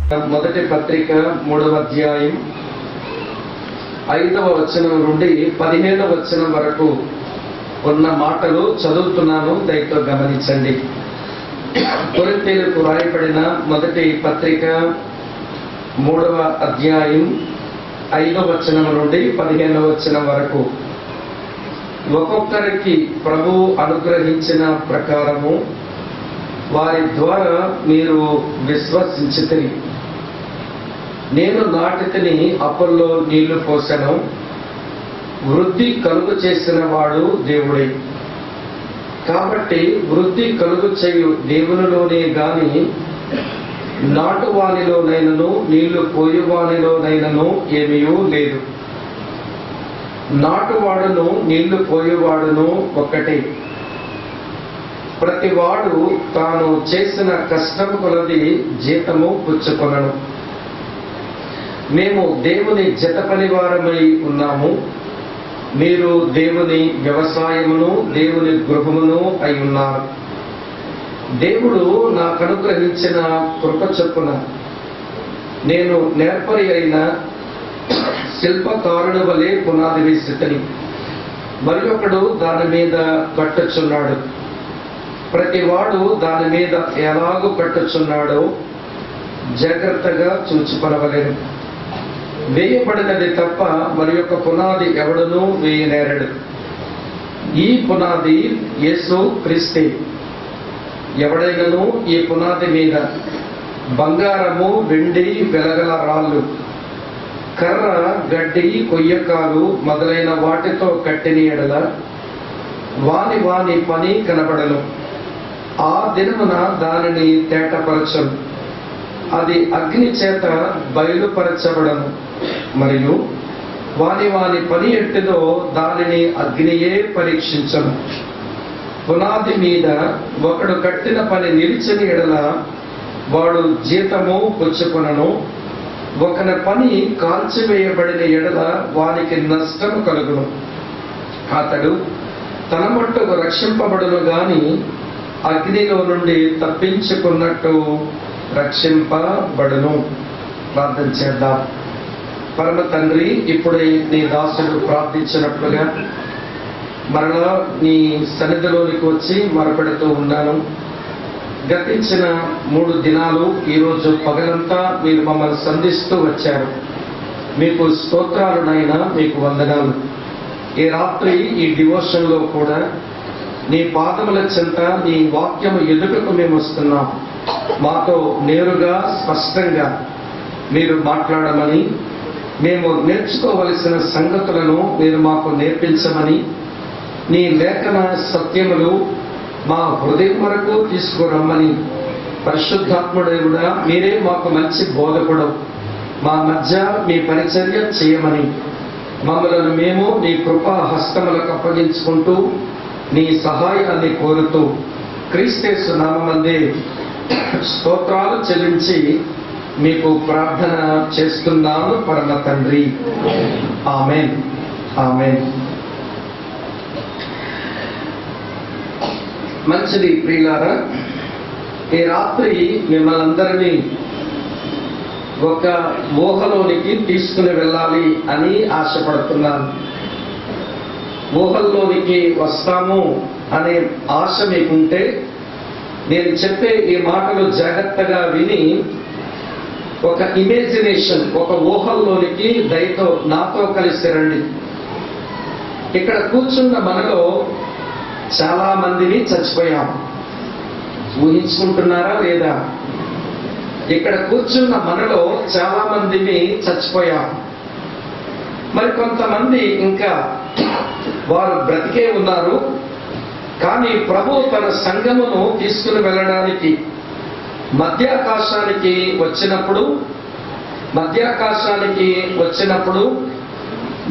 మొదటి పత్రిక 3వ అధ్యాయం 5వ వచనం నుండి 15వ వచనం వరకు ఉన్న మాటలు చదువుతున్నాను, దయతో గమనించండి. కొరింథీయులకు రాయబడిన మొదటి పత్రిక 3వ అధ్యాయం 5వ వచనం నుండి 15వ వచనం వరకు. ఒక్కొక్కరికి ప్రభువు అనుగ్రహించిన ప్రకారము వారి ద్వారా మీరు విశ్వసించితిరి. నేను నాటితిని, అపొల్లో నీళ్లు పోసెను, వృద్ధి కలుగు చేసిన వాడు దేవుడే. కాబట్టి వృద్ధి కలుగు చేయు దేవునిలోనే గాని నాటువానిలోనైనను నీళ్లు పోయువానిలోనైనను ఏమీ లేదు. నాటువాడును నీళ్లు పోయువాడును ఒక్కటే. ప్రతివాడు తాను చేసిన కష్టం కొలది జీతము పుచ్చుకొనను. మేము దేవుని జత పనివారమై ఉన్నాము, మీరు దేవుని వ్యవసాయమును దేవుని గృహమును అయి ఉన్నారు. దేవుడు నాకు అనుగ్రహించిన కృప చొప్పున నేను నేర్పరి అయిన శిల్పకారుని వలె పునాది వేసితిని, మరి ఒకడు దాని మీద కట్టుచున్నాడు. ప్రతివాడు దాని మీద ఎలాగూ కట్టుచున్నాడో జాగ్రత్తగా చూచుకొనవలెను. వేయబడినది తప్ప మరి యొక్క పునాది ఎవడునూ వేయనేరడు. ఈ పునాది యేసు క్రీస్తే. ఎవడైనను ఈ పునాది మీద బంగారము, వెండి, వెలగల రాళ్ళు, కర్ర, గడ్డి, కొయ్యకాలు మొదలైన వాటితో కట్టిన ఎడల వాని వాని పని కనబడను. ఆ దినమున దానిని తేటపరచను, అది అగ్ని చేత బయలుపరచబడను. మరియు వాని వాని పని ఎట్టిదో దానిని అగ్నియే పరీక్షించను. పునాది మీద ఒకడు కట్టిన పని నిలిచిన ఎడల వాడు జీతము పుచ్చుకొనను. ఒకని పని కాల్చివేయబడిన ఎడల వానికి నష్టము కలుగును. అతడు తన మట్టుకు రక్షింపబడును గాని అగ్నిలో నుండి తప్పించుకున్నట్టు రక్షింపబడును. ప్రార్థన చేద్దాం. పరమ తండ్రి, ఇప్పుడే నీ దాసుడు ప్రార్థించినట్లుగా మరలా నీ సన్నిధిలోనికి వచ్చి మొరపెడుతూ ఉన్నాను. గతించిన 3 దినాలు ఈరోజు పగలంతా మీరు మమ్మల్ని సంధిస్తూ వచ్చారు. మీకు స్తోత్రాలునైనా, మీకు వందనాలు. ఈ రాత్రి ఈ డివోషన్లో కూడా నీ పాదముల చెంత నీ వాక్యము ఎదుటకు మేము వస్తున్నాం. మాతో నేరుగా స్పష్టంగా మీరు మాట్లాడమని, మేము నేర్చుకోవలసిన సంగతులను మీరు మాకు నేర్పించమని, నీ లేఖన సత్యములు మా హృదయం వరకు తీసుకురమ్మని, పరిశుద్ధాత్ముడైన మీరే మాకు మంచి బోధకుడు, మా మధ్య మీ పరిచర్య చేయమని, మమ్మలను మేము నీ కృపా హస్తములకు అప్పగించుకుంటూ నీ సహాయాన్ని కోరుతూ క్రీస్తు నామమందే స్తోత్రాలు చెల్లించి మీకు ప్రార్థన చేస్తున్నాను పరమ తండ్రి. ఆమేన్, ఆమేన్. మంచిది ప్రియులారా, ఈ రాత్రి మిమ్మల్ని అందరినీ ఒక ఊహలోనికి తీసుకుని వెళ్ళాలి అని ఆశపడుతున్నాను. ఊహల్లోనికి వస్తాము అనే ఆశ మీకుంటే నేను చెప్పే ఈ మాటలు జాగ్రత్తగా విని ఒక ఇమేజినేషన్, ఒక ఊహల్లోనికి దయతో నాతో కలిసి రండి. ఇక్కడ కూర్చున్న మనలో చాలా మందిని చచ్చిపోయాం. ఊహించుకుంటున్నారా లేదా? ఇక్కడ కూర్చున్న మనలో చాలా మందిని చచ్చిపోయాం. మరి కొంతమంది ఇంకా వారు బ్రతికే ఉన్నారు. కానీ ప్రభు తన సంఘమును తీసుకుని వెళ్ళడానికి మధ్యాకాశానికి వచ్చినప్పుడు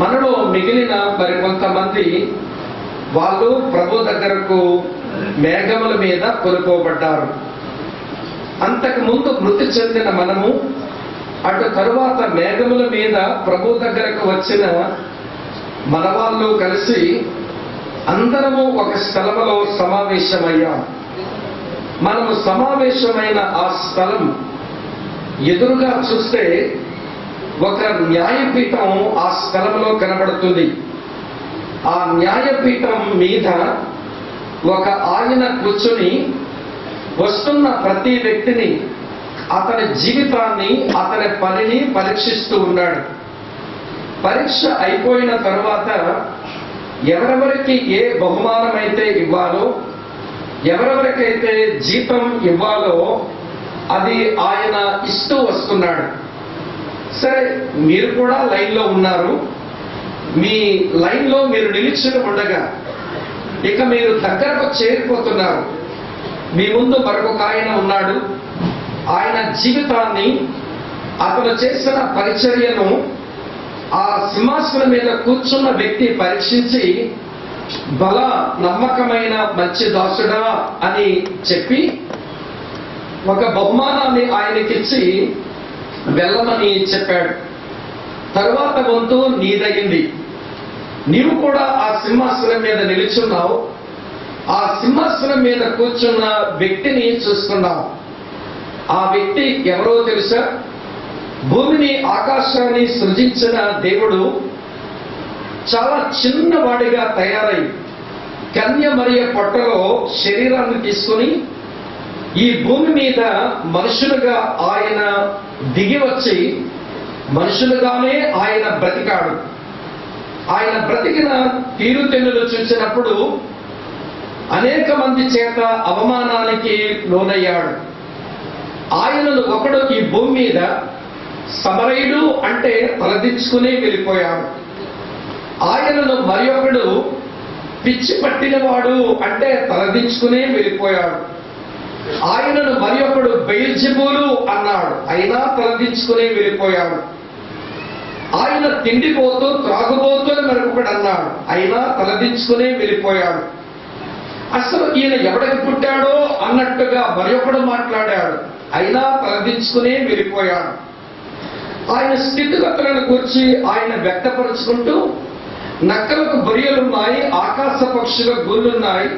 మనలో మిగిలిన మరి కొంతమంది వాళ్ళు ప్రభు దగ్గరకు మేఘముల మీద కొనుక్కోబడ్డారు. అంతకు ముందు మృతి చెందిన మనము అటు తరువాత మేఘముల మీద ప్రభు దగ్గరకు వచ్చిన మన వాళ్ళు కలిసి అందరము ఒక స్థలములో సమావేశమయ్యాం. మనము సమావేశమైన ఆ స్థలం ఎదురుగా చూస్తే ఒక న్యాయపీఠం ఆ స్థలంలో కనబడుతుంది. ఆ న్యాయపీఠం మీద ఒక ఆయన కూర్చొని వస్తున్న ప్రతి వ్యక్తిని, అతని జీవితాన్ని, అతని పనిని పరీక్షిస్తూ ఉన్నాడు. పరీక్ష అయిపోయిన తర్వాత ఎవరెవరికి ఏ బహుమానం అయితే ఇవ్వాలో, ఎవరెవరికైతే జీతం ఇవ్వాలో అది ఆయన ఇస్తూ వస్తున్నాడు. సరే, మీరు కూడా లైన్లో ఉన్నారు. మీ లైన్లో మీరు నిలిచి ఉండగా ఇక మీరు దగ్గరకు చేరిపోతున్నారు. మీ ముందు మరొక ఆయన ఉన్నాడు. ఆయన జీవితాన్ని, అతను చేసిన పరిచర్యను ఆ సింహాసనం మీద కూర్చున్న వ్యక్తి పరీక్షించి, బల నమ్మకమైన మంచి దాసుడా అని చెప్పి ఒక బహుమానాన్ని ఆయనకిచ్చి వెళ్ళమని చెప్పాడు. తరువాత వంతు నీదయింది. నీవు కూడా ఆ సింహాసనం మీద నిలుచున్నావు. ఆ సింహాసనం మీద కూర్చున్న వ్యక్తిని చూస్తున్నావు. ఆ వ్యక్తి ఎవరో తెలుసా? భూమిని, ఆకాశాన్ని సృజించిన దేవుడు చాలా చిన్నవాడిగా తయారై కన్య మరియ పొట్టలో శరీరాన్ని తీసుకుని ఈ భూమి మీద మనుషులుగా ఆయన దిగి వచ్చి మనుషులుగానే ఆయన బ్రతికాడు. ఆయన బ్రతికిన తీరుతెన్నులు చూసినప్పుడు అనేక మంది చేత అవమానానికి లోనయ్యాడు. ఆయనను ఒకడు ఈ భూమి మీద సమరయుడు అంటే తలదించుకుని వెళ్ళిపోయాడు. ఆయనను మరి ఒకడు పిచ్చి పట్టినవాడు అంటే తలదించుకునే వెళ్ళిపోయాడు. ఆయనను మరి ఒకడు బెయల్జెబూలు అన్నాడు, అయినా తలదించుకునే వెళ్ళిపోయాడు. ఆయన తిండిపోతూ త్రాగుబోతూ అని మరొకడు అన్నాడు, అయినా తలదించుకునే వెళ్ళిపోయాడు. అసలు ఈయన ఎవడికి పుట్టాడో అన్నట్టుగా మరొకడు మాట్లాడాడు, అయినా తలదించుకునే వెళ్ళిపోయాడు. ఆయన స్థితిగతులను గురించి ఆయన వ్యక్తపరుచుకుంటూ, నక్కలకు బొరియలున్నాయి, ఆకాశ పక్షుల గూళ్ళున్నాయి,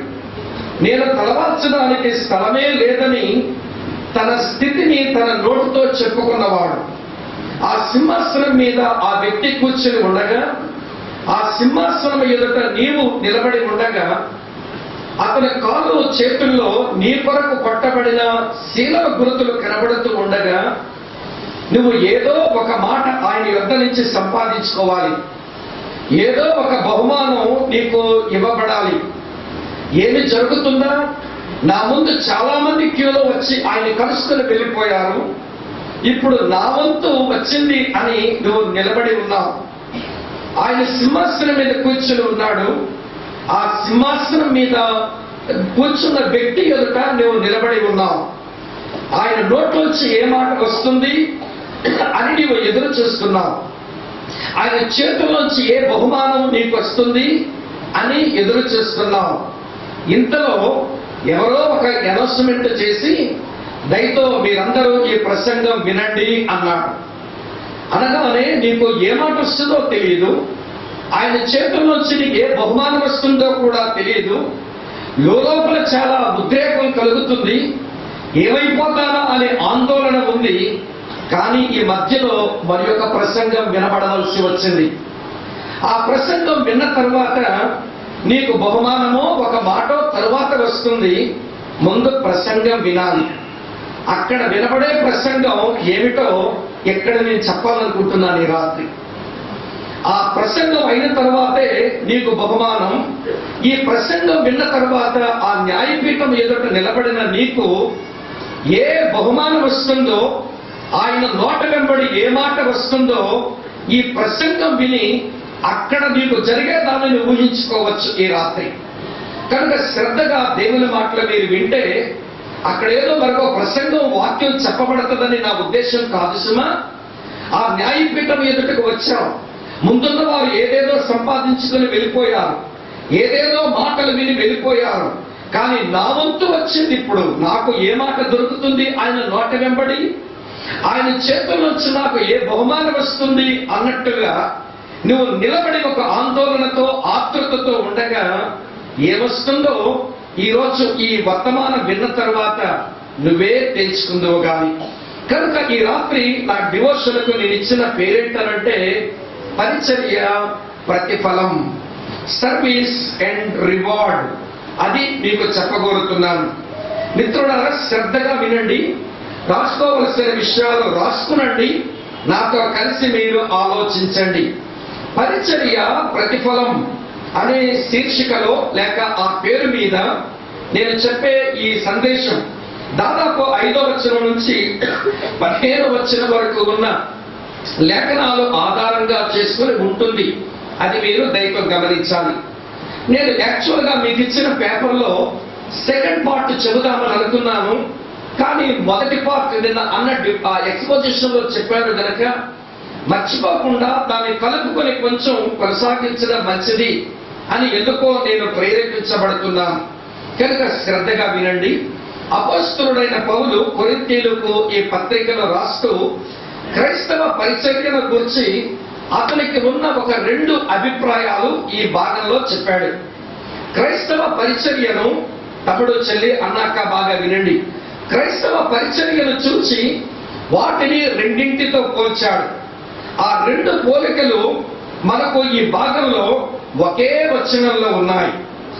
నేను తలవాల్చడానికి స్థలమే లేదని తన స్థితిని తన నోటితో చెప్పుకున్నవాడు. ఆ సింహాసనం మీద ఆ వ్యక్తి కూర్చుని ఉండగా, ఆ సింహాసనం ఎదుట నీవు నిలబడి ఉండగా, అతని కాళ్ళు చేతుల్లో నీ కొరకు కొట్టబడిన శీలల గుర్తులు కనబడుతూ ఉండగా, నువ్వు ఏదో ఒక మాట ఆయన యొద్ద నుంచి సంపాదించుకోవాలి. ఏదో ఒక బహుమానం నీకు ఇవ్వబడాలి. ఏమి జరుగుతుందా? నా ముందు చాలా మంది క్యూలో వచ్చి ఆయన కలుసుకుని వెళ్ళిపోయారు, ఇప్పుడు నా వంతు వచ్చింది అని నువ్వు నిలబడి ఉన్నావు. ఆయన సింహాసనం మీద కూర్చుని ఉన్నాడు. ఆ సింహాసనం మీద కూర్చున్న వ్యక్తి ఎదుట నువ్వు నిలబడి ఉన్నావు. ఆయన నోట్లోంచి ఏ మాట వస్తుంది అని నీవు ఎదురు చూస్తున్నావు. ఆయన చేతుల్లోంచి ఏ బహుమానం నీకు వస్తుంది అని ఎదురు చూస్తున్నావు. ఇంతలో ఎవరో ఒక అనౌన్స్మెంట్ చేసి, దయతో మీరందరూ ఈ ప్రసంగం వినండి అన్నాడు. అనగానే నీకు ఏ మాట వస్తుందో తెలియదు, ఆయన చేతుల్లోంచి నీకు ఏ బహుమానం వస్తుందో కూడా తెలియదు. లోపల చాలా ఉద్రేకం కలుగుతుంది, ఏమైపోతానా అనే ఆందోళన ఉంది. కానీ ఈ మధ్యలో మరి ఒక ప్రసంగం వినబడవలసి వచ్చింది. ఆ ప్రసంగం విన్న తర్వాత నీకు బహుమానమో ఒక మాట తరువాత వస్తుంది. ముందు ప్రసంగం వినాలి. అక్కడ వినబడే ప్రసంగం ఏమిటో ఎక్కడ నేను చెప్పాలనుకుంటున్నాను ఈ రాత్రి. ఆ ప్రసంగం అయిన తర్వాతే నీకు బహుమానం. ఈ ప్రసంగం విన్న తర్వాత ఆ న్యాయపీఠం ఎదుట నిలబడిన నీకు ఏ బహుమానం వస్తుందో, ఆయన నోట వెంబడి ఏ మాట వస్తుందో ఈ ప్రసంగం విని అక్కడ నీకు జరిగే దానిని ఊహించుకోవచ్చు ఈ రాత్రి. కనుక శ్రద్ధగా దేవుని మాటలు మీరు వింటే అక్కడేదో మరొక ప్రసంగం, వాక్యం చెప్పబడుతుందని నా ఉద్దేశం కాదు సుమా. ఆ న్యాయపీఠం ఎదుటకు వచ్చాం. ముందున్న వారు ఏదేదో సంపాదించుకుని వెళ్ళిపోయారు, ఏదేదో మాటలు విని వెళ్ళిపోయారు. కానీ నా వంతు వచ్చింది. ఇప్పుడు నాకు ఏ మాట దొరుకుతుంది ఆయన నోట వెంబడి, ఆయన చేతుల నుంచి నాకు ఏ బహుమానం వస్తుంది అన్నట్టుగా నువ్వు నిలబడి ఒక ఆందోళనతో, ఆతృతతో ఉండగా ఏమొస్తుందో ఈరోజు ఈ వర్తమానం విన్న తర్వాత నువ్వే తెలుసుకుందువు. కానీ కనుక ఈ రాత్రి నా డివోషన్కు నేను ఇచ్చిన పేరేంటనంటే పరిచర్య ప్రతిఫలం, సర్వీస్ అండ్ రివార్డ్. అది మీకు చెప్పగోరుతున్నాను. మిత్రులారా, శ్రద్ధగా వినండి, రాసుకోవలసిన విషయాలు రాసుకునండి, నాతో కలిసి మీరు ఆలోచించండి. పరిచర్య ప్రతిఫలం అనే శీర్షికలో లేక ఆ పేరు మీద నేను చెప్పే ఈ సందేశం దాదాపు 5వ వచనం నుంచి 15వ వచనం వరకు ఉన్న లేఖనాలు ఆధారంగా చేసుకుని ఉంటుంది. అది మీరు దయతో గమనించాలి. నేను యాక్చువల్గా మీకు ఇచ్చిన పేపర్లో సెకండ్ పార్ట్ చెబుదామని అనుకున్నాను, కానీ మొదటి పార్ట్ నిన్న అన్న ఎక్స్పోజిషన్ లో చెప్పాను కనుక మర్చిపోకుండా దాన్ని కలుపుకొని కొంచెం కొనసాగించడం మంచిది అని ఎందుకో నేను ప్రేరేపించబడుతున్నాను. కనుక శ్రద్ధగా వినండి. అపోస్తలుడైన పౌలు కొరింథీయులకు ఈ పత్రికను రాస్తూ క్రైస్తవ పరిచర్యను గురించి అతనికి ఉన్న ఒక 2 అభిప్రాయాలు ఈ భాగంలో చెప్పాడు. క్రైస్తవ పరిచర్యను తమ్ముడు చెల్లి అన్నాక బాగా వినండి. క్రైస్తవ పరిచర్యను చూచి వాటిని రెండింటితో పోల్చాడు. ఆ 2 పోలికలు మనకు ఈ భాగంలో ఒకే వచనంలో ఉన్నాయి.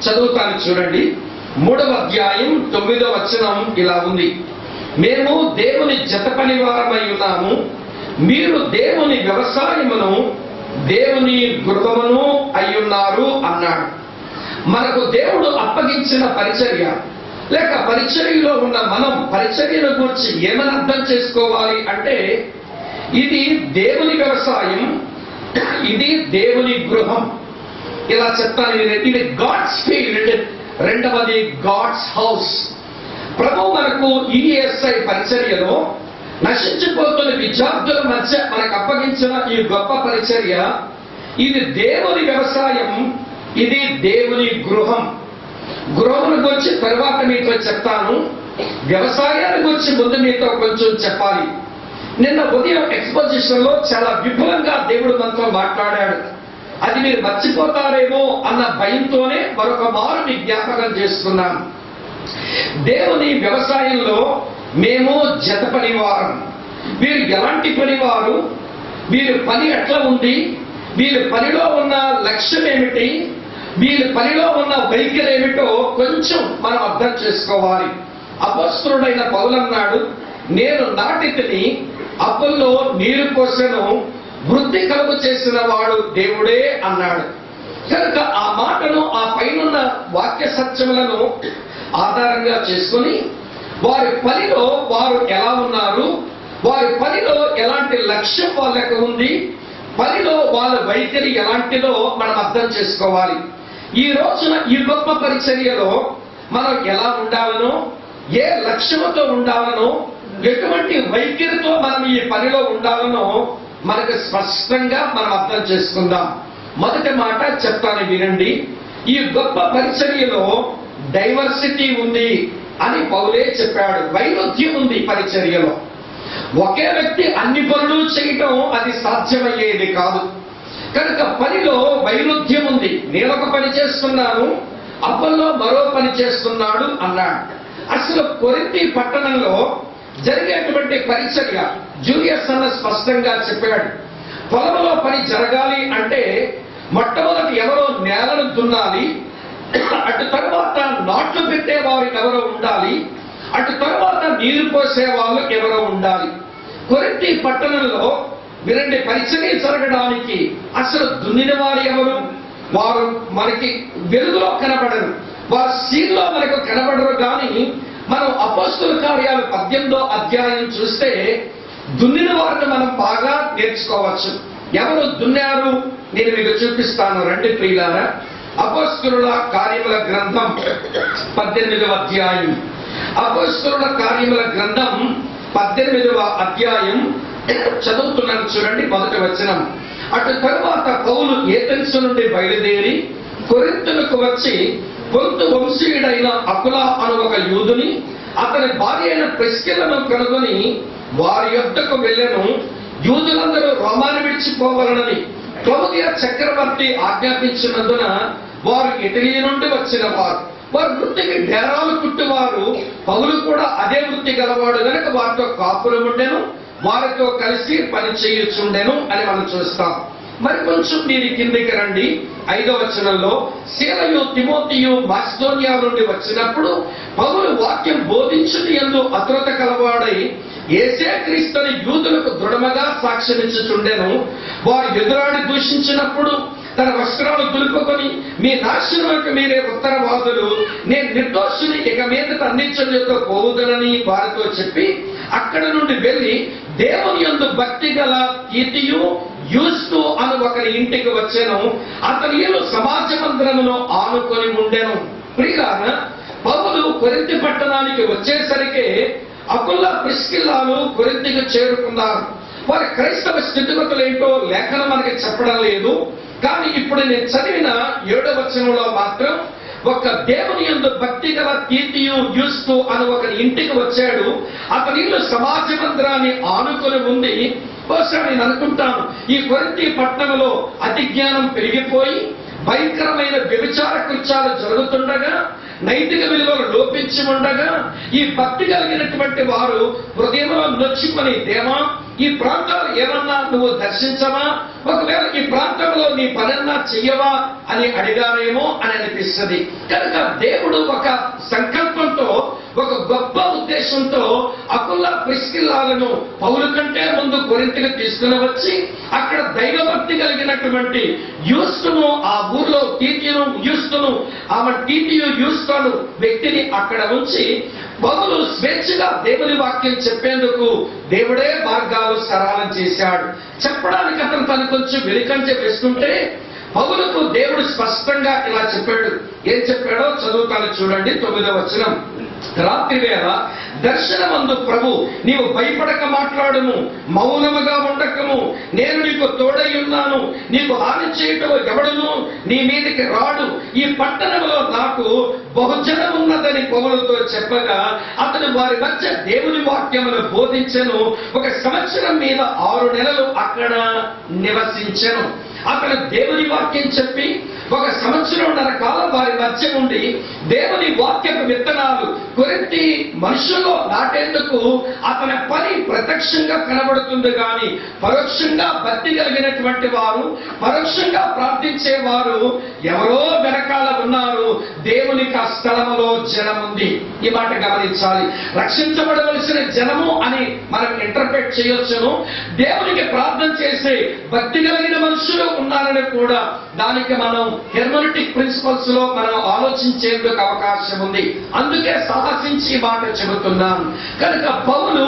చదువుతాను చూడండి. 3వ అధ్యాయం 9వ వచనం ఇలా ఉంది. మేము దేవుని జతపనివారమై ఉన్నాము, మీరు దేవుని వ్యవసాయమును దేవుని గృహమును అయ్యున్నారు అన్నాడు. మనకు దేవుడు అప్పగించిన పరిచర్య లేక పరిచర్యలో ఉన్న మనం పరిచర్యను గురించి ఏమని అర్థం చేసుకోవాలి అంటే, ఇది దేవుని వ్యవసాయం, ఇది దేవుని గృహం. ఇలా చెప్తాను. ఇది గాడ్స్ ఫీల్డ్, రెండవది గాడ్స్ హౌస్. ప్రభు మనకు ఈఎస్ఐ పరిచర్యలో నశించిపోతున్న విద్యార్థుల మధ్య మనకు అప్పగించిన ఈ గొప్ప పరిచర్య, ఇది దేవుని వ్యవసాయం, ఇది దేవుని గృహం. గృహం గురించి తర్వాత మీతో చెప్తాను, వ్యవసాయాన్ని గురించి ముందు మీతో కొంచెం చెప్పాలి. నిన్న ఉదయం ఎక్స్పోజిషన్ లో చాలా విపులంగా దేవుడు మనతో మాట్లాడాడు. అది మీరు మర్చిపోతారేమో అన్న భయంతోనే మరొక మారు మీ జ్ఞాపకం చేస్తున్నాను. దేవుని వ్యవసాయంలో మేము జత పనివారం. వీరు ఎలాంటి పనివారు, వీరి పని ఎట్లా ఉంది, వీరి పనిలో ఉన్న లక్ష్యం ఏమిటి, వీరి పనిలో ఉన్న వైఖరి ఏమిటో కొంచెం మనం అర్థం చేసుకోవాలి. అపోస్తలుడైన పౌలన్నాడు, నేను నాటితిని, అప్పుల్లో నీరు పోసెను, వృద్ధి కలుగు చేసిన వాడు దేవుడే అన్నాడు. కనుక ఆ మాటను, ఆ పైనున్న వాక్య సత్యములను ఆధారంగా చేసుకుని వారి పనిలో వారు ఎలా ఉన్నారు, వారి పనిలో ఎలాంటి లక్ష్యం వాళ్ళకు ఉంది, పనిలో వాళ్ళ వైఖరి ఎలాంటిదో మనం అర్థం చేసుకోవాలి. ఈ రోజున ఈ గొప్ప పరిచర్యలో మనం ఎలా ఉండాలనో, ఏ లక్ష్యంతో ఉండాలనో, ఎటువంటి వైఖరితో మనం ఈ పనిలో ఉండాలనో మనకు స్పష్టంగా మనం అర్థం చేసుకుందాం. మొదటి మాట చెప్తాను వినండి. ఈ గొప్ప పరిచర్యలో డైవర్సిటీ ఉంది అని పౌలే చెప్పాడు. వైరుధ్యం ఉంది పరిచర్యలో. ఒకే వ్యక్తి అన్ని పనులు చేయటం అది సాధ్యమయ్యేది కాదు. కనుక పనిలో వైరుధ్యం ఉంది. నేను ఒక పని చేస్తున్నాను, అప్పల్లో మరో పని చేస్తున్నాడు అన్నాడు. అసలు కొరింథీ పట్టణంలో జరిగేటువంటి పరిచర్య జూలియస్ అన్న స్పష్టంగా చెప్పాడు. పొలంలో పని జరగాలి అంటే మొట్టమొదటి ఎవరో నేలను దున్నాలి, అటు తర్వాత నాట్లు పెట్టేవారు ఎవరో ఉండాలి, అటు తర్వాత నీరు పోసే వాళ్ళు ఎవరో ఉండాలి. కొరింథీ పట్టణంలో వినండి, పరిచర్య జరగడానికి అసలు దున్నిన వారు ఎవరు? వారు మనకి వెలుగులో కనబడరు, వారు సీన్లో మనకు కనబడరు. కానీ మనం అపోస్తలుల కార్యాలు 18వ అధ్యాయం చూస్తే దున్నిన వారిని మనం బాగా నేర్చుకోవచ్చు. ఎవరు దున్నారు నేను మీకు చూపిస్తాను. రండి ప్రియులారా. అపోస్తలుల కార్యముల గ్రంథం 18వ అధ్యాయం. అపోస్తలుల కార్యముల గ్రంథం 18వ అధ్యాయం చదువుతున్నాను చూడండి. మొదటి వచనం. అటు తరువాత పౌలు ఏథెన్స్ నుండి బయలుదేరి కొరింథులకు వచ్చి పొంతు వంశీయుడైన అకులా అను ఒక యూదుని, అతని భార్య అయిన ప్రిస్కిల్లను కనుగొని వారి యొద్దకు వెళ్ళెను. యూదులందరూ రోమాను విడిచిపోవాలనని క్లౌదియ చక్రవర్తి ఆజ్ఞాపించినందున వారు ఇటలీ నుండి వచ్చిన వారు. వారి వృత్తికి డేరాలు కుట్టువారు. పౌలు కూడా అదే వృత్తి గలవాడు కనుక వారితో కాపురం ఉండెను, వారితో కలిసి పని చేయుచుండెను అని మనం చూస్తాం. మరి కొంచెం మీరు కిందికి రండి. 5వ వచనంలో సీలయు తిమోతియు మాసిదోనియా నుండి వచ్చినప్పుడు పౌలు వాక్యం బోధించుట యందు అతురత కలవాడై యేసే క్రీస్తుని యూదులకు దృఢముగా సాక్ష్యమిచ్చుచుండెను. వారు ఎదురాడి దూషించినప్పుడు తన వస్త్రాలు దులుపుకొని మీ నాశనములకు మీరే ఉత్తరవాదులు, నేను నిర్దోషిని ఇక మీదట అన్నిచర్యతో పోవుదనని వారితో చెప్పి అక్కడ నుండి వెళ్లి దేవుని యందు భక్తి గల తీతియు యూస్తు అను ఒకరి ఇంటికి వచ్చెను. అతని ఇల్లు సమాజ మందిరములో ఆనుకొని ఉండెను. ప్రియులారా, పౌలు కొరింథీ పట్టణానికి వచ్చేసరికి అకుల ప్రిస్కిల్లాలు కొరింథీకి చేరుకున్నారు. వారి క్రైస్తవ స్థితిగతులు ఏంటో లేఖనం మనకి చెప్పడం లేదు. కానీ ఇప్పుడు నేను చదివిన 7వ వచనంలో మాత్రం ఒక దేవుని యందు భక్తి గల తీతియు యూస్తు అని ఒకరి ఇంటికి వచ్చాడు. అతని ఇల్లు సమాజ మందిరాన్ని ఆనుకొని ఉంది. బహుశా నేను అనుకుంటాను, ఈ కొరింథీ పట్టణంలో అతి జ్ఞానం పెరిగిపోయి భయంకరమైన వ్యభిచార కృత్యాలు జరుగుతుండగా, నైతిక విలువలు లోపించి ఉండగా ఈ భక్తి కలిగినటువంటి వారు హృదయంలో నొచ్చుకొని, దేవా ఈ ప్రాంతాలు ఏమన్నా నువ్వు దర్శించవా, ఒకవేళ ఈ ప్రాంతంలో నీ పనన్నా చెయ్యవా అని అడిగారేమో అని అనిపిస్తుంది. కనుక దేవుడు ఒక సంకల్పంతో, ఒక గొప్ప ఉద్దేశంతో అకుల ప్రిస్కిల్లాలను పౌలు కంటే ముందు కొరింథీకి తీసుకుని వచ్చి అక్కడ దైవభక్తి కలిగినటువంటి యూస్తును, ఆ ఊర్లో తీతియును యూస్తును, ఆమె తీతియు యూస్తాను వ్యక్తిని అక్కడ ఉంచి పౌలు స్వేచ్ఛగా దేవుని వాక్యం చెప్పేందుకు దేవుడే మార్గాలు సరళం చేశాడు. చెప్పడానికి అతను తను కొంచెం వెలికంచె వేస్తుంటే పౌలుకు దేవుడు స్పష్టంగా ఇలా చెప్పాడు. ఏం చెప్పాడో చదువుతాను చూడండి. 9వ వచనం, రాత్రి వేళ దర్శనమందు ప్రభు నీవు భయపడక మాట్లాడుము, మౌనముగా ఉండకము, నేను నీకు తోడై ఉన్నాను, నీకు హాని చేయటం ఎవడును నీ మీదకి రాడు, ఈ పట్టణంలో నాకు బహుజనం ఉన్నదని పౌలుతో చెప్పగా అతను వారి మధ్య దేవుని వాక్యమును బోధించెను. 1 సంవత్సరం మీద 6 నెలలు అక్కడ నివసించెను. అతను దేవుని వాక్యం చెప్పి 1 సంవత్సరంన్నర కాలం వారి మధ్య ఉండి దేవుని వాక్యపు విత్తనాలు కొరింథీ మనుషుల్లో నాటేందుకు అతని పని ప్రత్యక్షంగా కనబడుతుంది. కానీ పరోక్షంగా భక్తి కలిగినటువంటి వారు, పరోక్షంగా ప్రార్థించేవారు ఎవరో వెనకాల ఉన్నారు. దేవునికి ఆ స్థలములో జనం ఉంది. ఈ మాట గమనించాలి. రక్షించబడవలసిన జనము అని మనం ఇంటర్ప్రెట్ చేయొచ్చును. దేవునికి ప్రార్థన చేసే భక్తి కలిగిన మనుషులు ఉన్నారని కూడా దానికి మనం హెర్మెనెటిక్ ప్రిన్సిపల్స్ లో మనం ఆలోచించేందుకు అవకాశం ఉంది. అందుకే సాహసించి మాట చెబుతున్నాను. కనుక పౌలు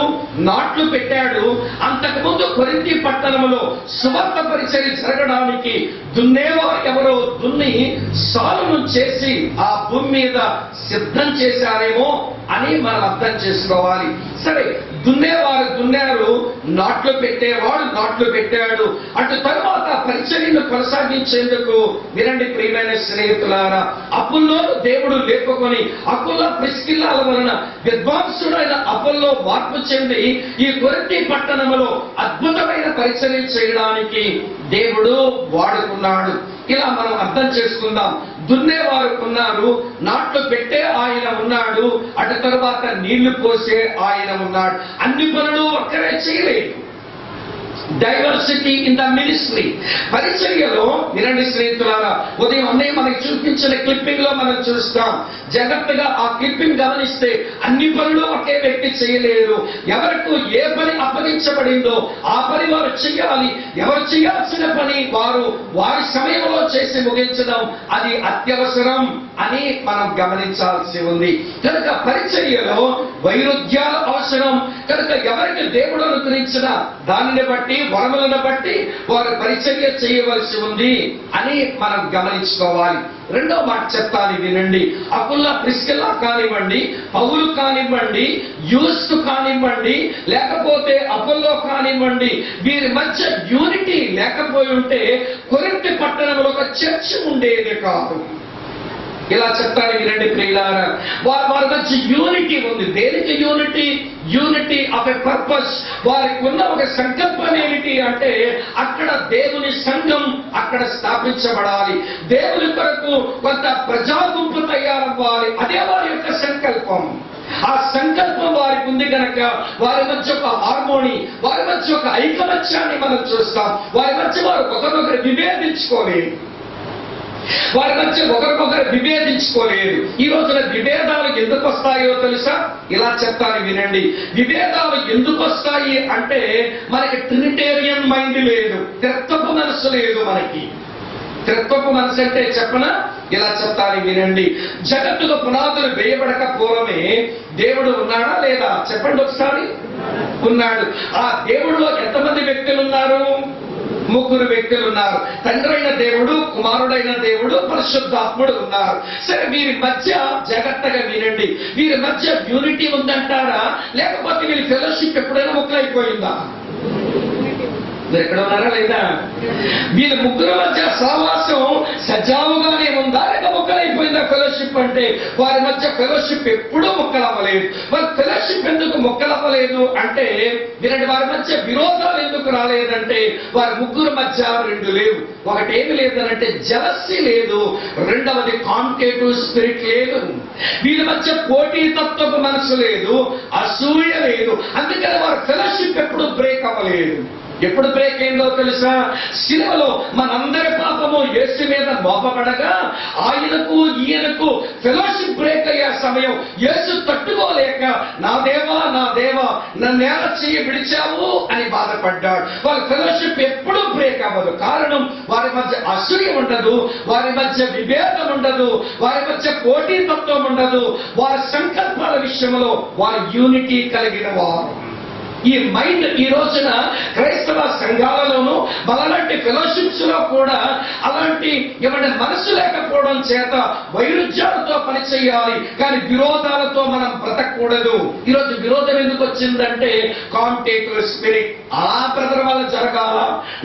నాట్లు పెట్టాడు. అంతకుముందు కొరింథీ పట్టణంలో సువార్త పరిచర్య జరగడానికి దున్నేవారు ఎవరో దున్ని సాలును చేసి ఆ భూమి మీద సిద్ధం చేశారేమో అని మనం అర్థం చేసుకోవాలి. సరే, దున్నేవారు దున్నారు, నాట్లు పెట్టేవాడు నాట్లు పెట్టాడు. అటు తరువాత పరిచర్యను కొనసాగించేందుకు వినండి ప్రియమైన స్నేహితులారా, అప్పుల్లో దేవుడు లేపుకొని అకుల ప్రిస్కిల్లాల వలన విద్వాంసుడైన అప్పుల్లో మార్పు చెంది ఈ కొరింథీ పట్టణంలో అద్భుతమైన పరిచర్య చేయడానికి దేవుడు వాడుకున్నాడు. ఇలా మనం అర్థం చేసుకుందాం. దున్నేవారు ఉన్నారు, నాట్లు పెట్టే ఆయన ఉన్నాడు, అటు తరువాత నీళ్లు పోసే ఆయన ఉన్నాడు. అన్ని పనులు ఒక్కరే చేయలేదు. Diversity in the ministry. పరిచర్యలో వినండి స్నేహితులారా, ఉదయం అన్నయ్య మనకి చూపించిన క్లిప్పింగ్ లో మనం చూస్తాం. జాగ్రత్తగా ఆ క్లిప్పింగ్ గమనిస్తే అన్ని పనులు ఒకే వ్యక్తి చేయలేరు. ఎవరికి ఏ పని అప్పగించబడిందో ఆ పని వారు చేయాలి. ఎవరు చేయాల్సిన పని వారు వారి సమయంలో చేసి ముగించడం అది అత్యవసరం అని మనం గమనించాల్సి ఉంది. కనుక పరిచర్యలో వైరుధ్యాలు అవసరం. కనుక ఎవరికి దేవుడు అనుగ్రహించిన దానిని బట్టి, వరములను బట్టి వారు పరిచర్య చేయవలసి ఉంది అని మనం గమనించుకోవాలి. రెండో మాట చెప్తాను, వినండి. అకుల ప్రిస్కిల్లా కానివ్వండి, పౌలు కానివ్వండి, యూస్తు కానివ్వండి, లేకపోతే అపోల్లో కానివ్వండి, వీరి మధ్య యూనిటీ లేకపోయి ఉంటే కొరింథీ పట్టణంలో ఒక చర్చ్ ఉండేది కాదు. ఇలా చెప్తాను వినండి ప్రియులారా, వారి మధ్య యూనిటీ ఉంది. దేనికి unity? Unity of a purpose. వారికి ఉన్న ఒక సంకల్పం ఏమిటి అంటే అక్కడ దేవుని సంఘం అక్కడ స్థాపించబడాలి, దేవుని కొరకు కొంత ప్రజాగుంపు తయారవ్వాలి. అదే వారి యొక్క సంకల్పం. ఆ సంకల్పం వారికి ఉంది కనుక వారి మధ్య ఒక హార్మోని, వారి మధ్య ఒక ఐకమత్యాన్ని మనం చూస్తాం. వారి మధ్య వారు ఒకరినొకరు విభేదించుకోలేదు, వారి మధ్య ఒకరికొకరు విభేదించుకోలేదు. ఈ రోజున విభేదాలు ఎందుకు వస్తాయో తెలుసా? ఇలా చెప్తాను వినండి. విభేదాలు ఎందుకు వస్తాయి అంటే మనకి ట్రినిటేరియన్ మైండ్ లేదు, త్రిత్వపు మనస్సు లేదు. మనకి త్రిత్వపు మనసు అంటే చెప్పనా? ఇలా చెప్తాను వినండి. జగత్తుకు పునాదులు వేయబడక పూర్వమే దేవుడు ఉన్నాడా లేదా? చెప్పండి ఒకసారి. ఉన్నాడు. ఆ దేవుడిలో ఎంతమంది వ్యక్తులు ఉన్నారు? 3 వ్యక్తులు ఉన్నారు. తండ్రి అయిన దేవుడు, కుమారుడైన దేవుడు, పరిశుద్ధాత్ముడు ఉన్నారు. సరే, వీరి మధ్య జాగ్రత్తగా వినండి, వీరి మధ్య యూనిటీ ఉందంటారా లేకపోతే వీరి ఫెలోషిప్ ఎప్పుడైనా ముక్కలైపోయిందా? మీరు ఎక్కడ ఉన్నారా లేదా? వీళ్ళ 3 మధ్య సహవాసం సజావుగానే ఉందా లేక ముక్కలైపోయిందా? ఫెలోషిప్ అంటే వారి మధ్య ఫెలోషిప్ ఎప్పుడూ ముక్కలవ్వలేదు. మరి ఫెలోషిప్ ఎందుకు ముక్కలవ్వలేదు అంటే వినండి, వారి మధ్య విరోధాలు ఎందుకు రాలేదంటే వారి 3 మధ్య 2 లేవు. ఒకటేమి లేదనంటే జలస్సీ లేదు, రెండవది కాంపిటేటివ్ స్పిరిట్ లేదు. వీరి మధ్య పోటీతత్వపు మనసు లేదు, అసూయ లేదు. అందుకని వారి ఫెలోషిప్ ఎప్పుడు బ్రేక్ అవ్వలేదు. ఎప్పుడు బ్రేక్ అయిందో తెలుసా? శిలువలో మనందరి పాపము యేసు మీద మోపబడగా ఆయనకు ఈయనకు ఫెలోషిప్ బ్రేక్ అయ్యే సమయం యేసు తట్టుకోలేక నా దేవా నా దేవా నన్నేల చెయ్యి విడిచావు అని బాధపడ్డాడు. వాళ్ళ ఫెలోషిప్ ఎప్పుడూ బ్రేక్ అవ్వదు. కారణం వారి మధ్య అసూయ ఉండదు, వారి మధ్య విభేదం ఉండదు, వారి మధ్య పోటీతత్వం ఉండదు. వారి సంకల్పాల విషయంలో వారి యూనిటీ కలిగిన వారు. ఈ మైండ్ ఈ రోజున క్రైస్తవ సంఘాలలోనూ అలాంటి ఫెలోషిప్స్ లో కూడా అలాంటి ఏమంటే మనసు లేకపోవడం చేత వైరుధ్యాలతో పనిచేయాలి, కానీ విరోధాలతో మనం బ్రతకూడదు. ఈరోజు విరోధం ఎందుకు వచ్చిందంటే కాంపిటేటివ్ స్పిరిట్. ఆ బ్రదర్ వల్ల జరగాల,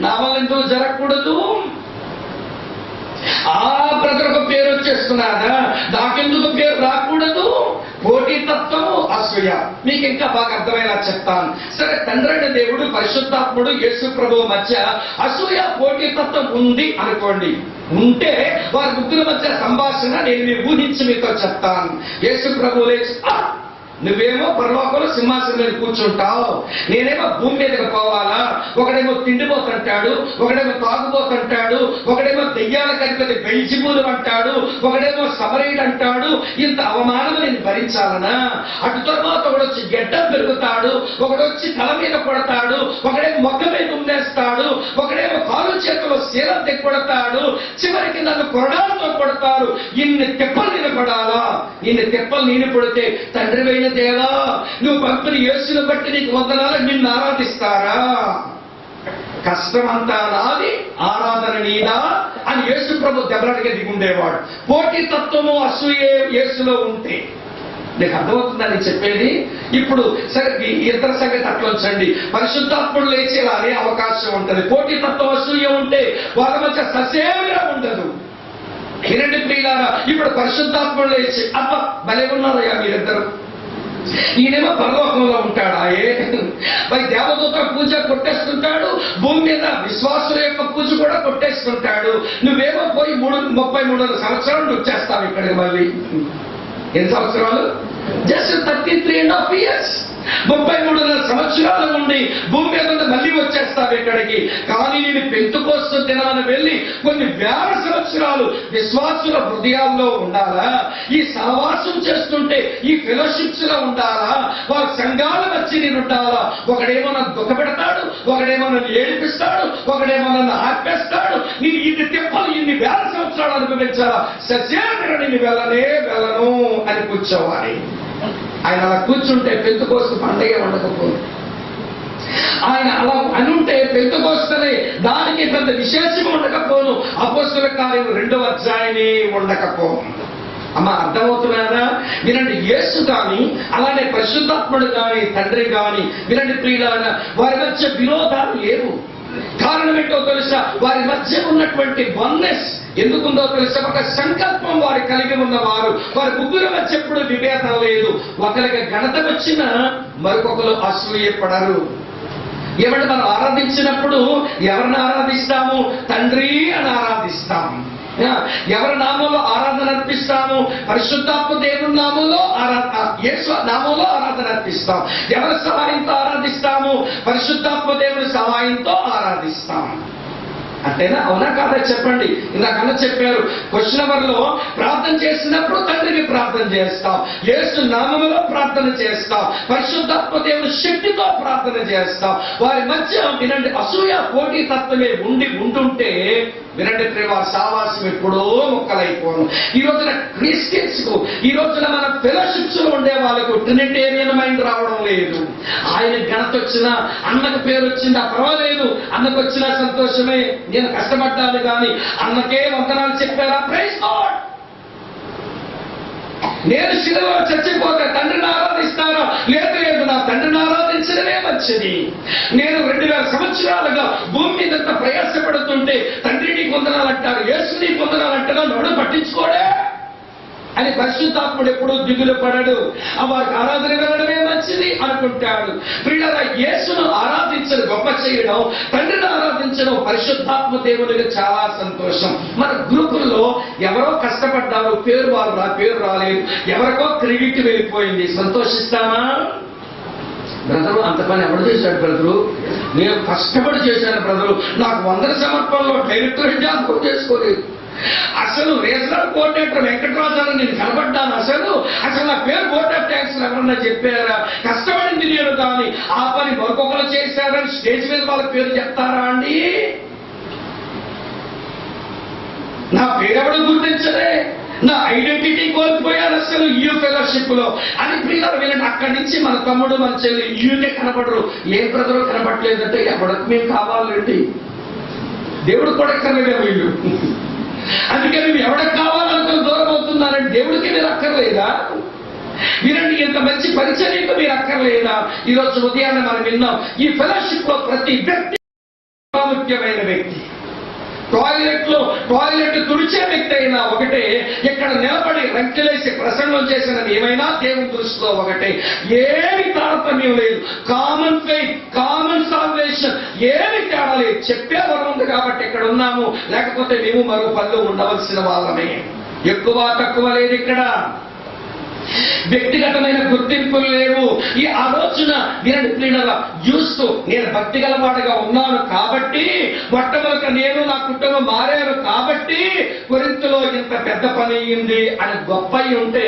నా వల్ల ఎందుకు జరగకూడదు? ఆ బ్రదర్కు పేరు వచ్చేస్తున్నారా, నాకెందుకు పేరు రాకూడదు? పోటీతత్వము, అసూయ. మీకు ఇంకా బాగా అర్థమయ్యేలా చెప్తాను. సరే, తండ్రి అయిన దేవుడు, పరిశుద్ధాత్ముడు, యేసు ప్రభువు మధ్య అసూయ పోటీతత్వం ఉంది అనుకోండి. ఉంటే వారి 3 మధ్య సంభాషణ నేను ఊహించి మీతో చెప్తాను. యేసు ప్రభువు లేచి, నువ్వేమో పరలోకంలో సింహాసనం మీద కూర్చుంటావు, నేనేమో భూమి మీదకి పోవాలా? ఒకడేమో తిండిపోతుంటాడు, ఒకడేమో తాగుపోతుంటాడు, ఒకడేమో దెయ్యాల కనిపెట్టి బెల్జిబూలు అంటాడు, ఒకడేమో సమరయుడు అంటాడు. ఇంత అవమానం నేను భరించాలనా? అటు తర్వాత ఒకడొచ్చి గెడ్డం పెరుగుతాడు, ఒకడొచ్చి తల మీద కొడతాడు, ఒకడేమో మొక్క మీద ఉండేస్తాడు, ఒకడేమో కాలు చేతుల్లో శీలం తెగొడతాడు, చివరికి నన్ను కొరడాలతో కొడతారు. ఇన్ని తెప్పలు నేను పడాలా? ఇన్ని తెప్పలు నేను పడితే తండ్రి దేవా నువ్వు పంపిన యేసును బట్టి నీకు వందనాలు, నిన్ను ఆరాధిస్తారా? కష్టమంతా నాది, ఆరాధన నీదా అని యేసు ప్రభు దెబ్బలాడిగా దిగుండేవాడు. పోటీతత్వము, అసూయే యేసులో ఉంటే నీకు అర్థమవుతుందని చెప్పేది. ఇప్పుడు సరే, ఇతర సంగతి అట్లా ఉంచండి. పరిశుద్ధాత్ముడు లేచేలానే అవకాశం ఉంటుంది. పోటీతత్వం, అసూయ ఉంటే వాళ్ళ మధ్య ససేమిగా ఉండదు. వినండి ప్రియులారా, ఇప్పుడు పరిశుద్ధాత్ముడు లేచి అబ్బ భలే ఉన్నారయ్యా మీరిద్దరు, ఈయనేమో పరలోకంలో ఉంటాడాయే, మరి దేవదూత పూజ కొట్టేస్తుంటాడు, భూమి మీద విశ్వాసుల యొక్క పూజ కూడా కొట్టేస్తుంటాడు. నువ్వేమో పోయి 33 సంవత్సరాలు వచ్చేస్తావు ఇక్కడికి. మళ్ళీ ఎన్ని సంవత్సరాలు? Just 33.5 years. 33 సంవత్సరాల నుండి భూమి మీద మళ్ళీ వచ్చేస్తావు ఇక్కడికి. కానీ నేను పెంతుకోస్తు దినాన్ని వెళ్ళి కొన్ని వేల సంవత్సరాలు విశ్వాసుల హృదయాల్లో ఉండాలా? ఈ సహవాసం చేస్తుంటే ఈ ఫెలోషిప్స్ లో ఉండాలా? వాళ్ళ సంఘాల వచ్చి నేను ఉండాలా? ఒకడేమో నన్ను దుఃఖపెడతాడు, ఒకడేమో నన్ను ఏడిపిస్తాడు, ఒకడేమో నన్ను ఆర్పేస్తాడు. నేను ఇన్ని తిప్పలు ఇన్ని వేల సంవత్సరాలు అనుభవించాలా? సత్యాగ్రహ నేను వెళ్ళను అని కూర్చోవాలి. ఆయన అలా కూర్చుంటే పెంతుకోస్తు పండగే ఉండకపోదు. ఆయన అలా అనుంటే పెంతుకోస్తనే దానికి పెద్ద విశేషం ఉండకపోను. అపోస్తలుల కార్యం 2వ అధ్యాయమే ఉండకపోను. అమ్మ అర్థమవుతున్నారా? వినండి, యేసు కానీ అలానే పరిశుద్ధాత్ముడు కానీ తండ్రి కానీ వినండి ప్రియులారా, వారి మధ్య విరోధాలు లేవు. కారణం ఏంటో తెలుసా? వారి మధ్య ఉన్నటువంటి వన్నెస్ ఎందుకుందో తెలుసా? ఒక సంకల్పం వారు కలిగి ఉన్నవారు. వారి ముగ్గురు మధ్య ఎప్పుడు విభేదం లేదు. ఒకరికి ఘనత వచ్చినా మరొకరు అసూయపడరు. ఎవరిని మనం ఆరాధించినప్పుడు ఎవరిని ఆరాధిస్తాము? తండ్రి అని ఆరాధిస్తాము. ఎవరి నామంలో ఆరాధన అర్పిస్తాము? పరిశుద్ధాత్మ దేవుని నామంలో యేసు నామంలో ఆరాధన అర్పిస్తాం. ఎవరి సహాయంతో ఆరాధిస్తాము? పరిశుద్ధాత్మ దేవుని సహాయంతో ఆరాధిస్తాం. అంతేనా? అవునా కాదా చెప్పండి. ఇందాకన్నా చెప్పారు, క్వశ్చన్ అవర్లో ప్రార్థన చేసినప్పుడు తండ్రికి ప్రార్థన చేస్తాం, యేసు నామములో ప్రార్థన చేస్తాం, పరిశుద్ధాత్మ దేవుని శక్తితో ప్రార్థన చేస్తాం. వారి మధ్య వినండి, అసూయ పోటీ తత్వమే ఉంటుంటే వినండి ప్రేమ, సావాసం ఎప్పుడో మొక్కలైపోను. ఈ రోజున క్రిస్టియన్స్ కు, ఈ రోజున మన ఫెలోషిప్స్ లో ఉండే వాళ్ళకు ట్రినిటేరియన్ మైండ్ రావడం లేదు. ఆయన ఘనత వచ్చినా, అన్నకు పేరు వచ్చిందా పర్వాలేదు, అన్నకు వచ్చినా సంతోషమే, నేను కష్టపడ్డాను కానీ అన్నకే వందనాలు చెప్పారా? Praise God. నేను శిలువలో చచ్చిపోతే తండ్రిని ఆరాధిస్తారా? లేదు లేదు, నా తండ్రిని ఆరాధించడమే మంచిది. నేను 2000 సంవత్సరాలుగా భూమి మీద ప్రయాసపడుతుంటే తండ్రి నీకు వందనాలంటారు, యేసు నీకు వందనాలంటారా? నోడు పట్టించుకోడే అని పరిశుద్ధాత్ముడు ఎప్పుడూ దిగులు పడడు. వారికి ఆరాధన వెళ్ళడమే మంచిది అనుకుంటాడు. ప్రియులారా, యేసును ఆరాధించడం, గొప్ప చేయడం, తండ్రిని ఆరాధించడం పరిశుద్ధాత్మ దేవునికి చాలా సంతోషం. మన గ్రూపుల్లో ఎవరో కష్టపడ్డారు, పేరు రాలేదు, ఎవరికో క్రెడిట్ వెళ్ళిపోయింది, సంతోషిస్తామా? బ్రదరు అంత పని ఎవరు చేశాడు బ్రదరు? నేను కష్టపడి చేశాను బ్రదరు, నాకు 100 సమర్పణలో డైరెక్టర్ జాబ్ చేసుకోలేదు, అసలు రీజనల్ కోఆర్డినేటర్ వెంకటరాజు నేను కనబడ్డాను, అసలు నా పేరు బోర్డ్ ఆఫ్ ట్యాక్స్ ఎవరన్నా చెప్పారా? కష్టపడింది నేను కానీ ఆ పని మరొకరు చేశారని స్టేజ్ మీద వాళ్ళ పేరు చెప్తారా అండి? నా పేరు ఎవరు గుర్తించరే, నా ఐడెంటిటీ కోల్పోయారు అసలు ఈ ఫెలోషిప్ లో అని. పిల్లలు వీళ్ళని అక్కడి నుంచి మన తమ్ముడు మన చెల్లి ఈయనే కనబడరు. ఏ బ్రదరు కనబడలేదంటే ఎవరికి మేము కావాలండి, దేవుడు కూడా కనబడే వీళ్ళు. అందుకే నువ్వు ఎవరికి కావాలనుకుని దూరం అవుతున్నారంటే దేవుడికి మీరు అక్కర్లేదా? వినండి, ఇంత మంచి పరిచర్యకు మీరు అక్కర్లేదా? ఈరోజు ఉదయాన్నే మనం విన్నాం, ఈ ఫెలోషిప్ లో ప్రతి వ్యక్తి ప్రాముఖ్యమైన వ్యక్తి. టాయిలెట్ తుడిచే వ్యక్తి అయినా ఒకటే, ఇక్కడ నిలబడి రంకెలేసి ప్రసంగం చేసిన ఏమైనా దేవుని దృష్టిలో ఒకటే. ఏమి తారతమ్యం లేదు. కామన్ ఫెయిత్, కామన్ సాల్వేషన్, ఏమి తేడా లేదు. చెప్పే వరం ఉంది కాబట్టి ఇక్కడ ఉన్నాము, లేకపోతే మేము మరో పనులు ఉండవలసిన వాళ్ళమే. ఎక్కువ తక్కువ లేదు ఇక్కడ. వ్యక్తిగతమైన గుర్తింపులు లేవు. ఈ ఆలోచన వినండి ప్రియులారా, చూస్తూ నేను భక్తి గలవాడుగా ఉన్నాను కాబట్టి, మొట్టమొదట నేను నా కుటుంబం మారాను కాబట్టి కొరింథులో ఇంత పెద్ద పని అయింది అని గొప్ప ఉంటే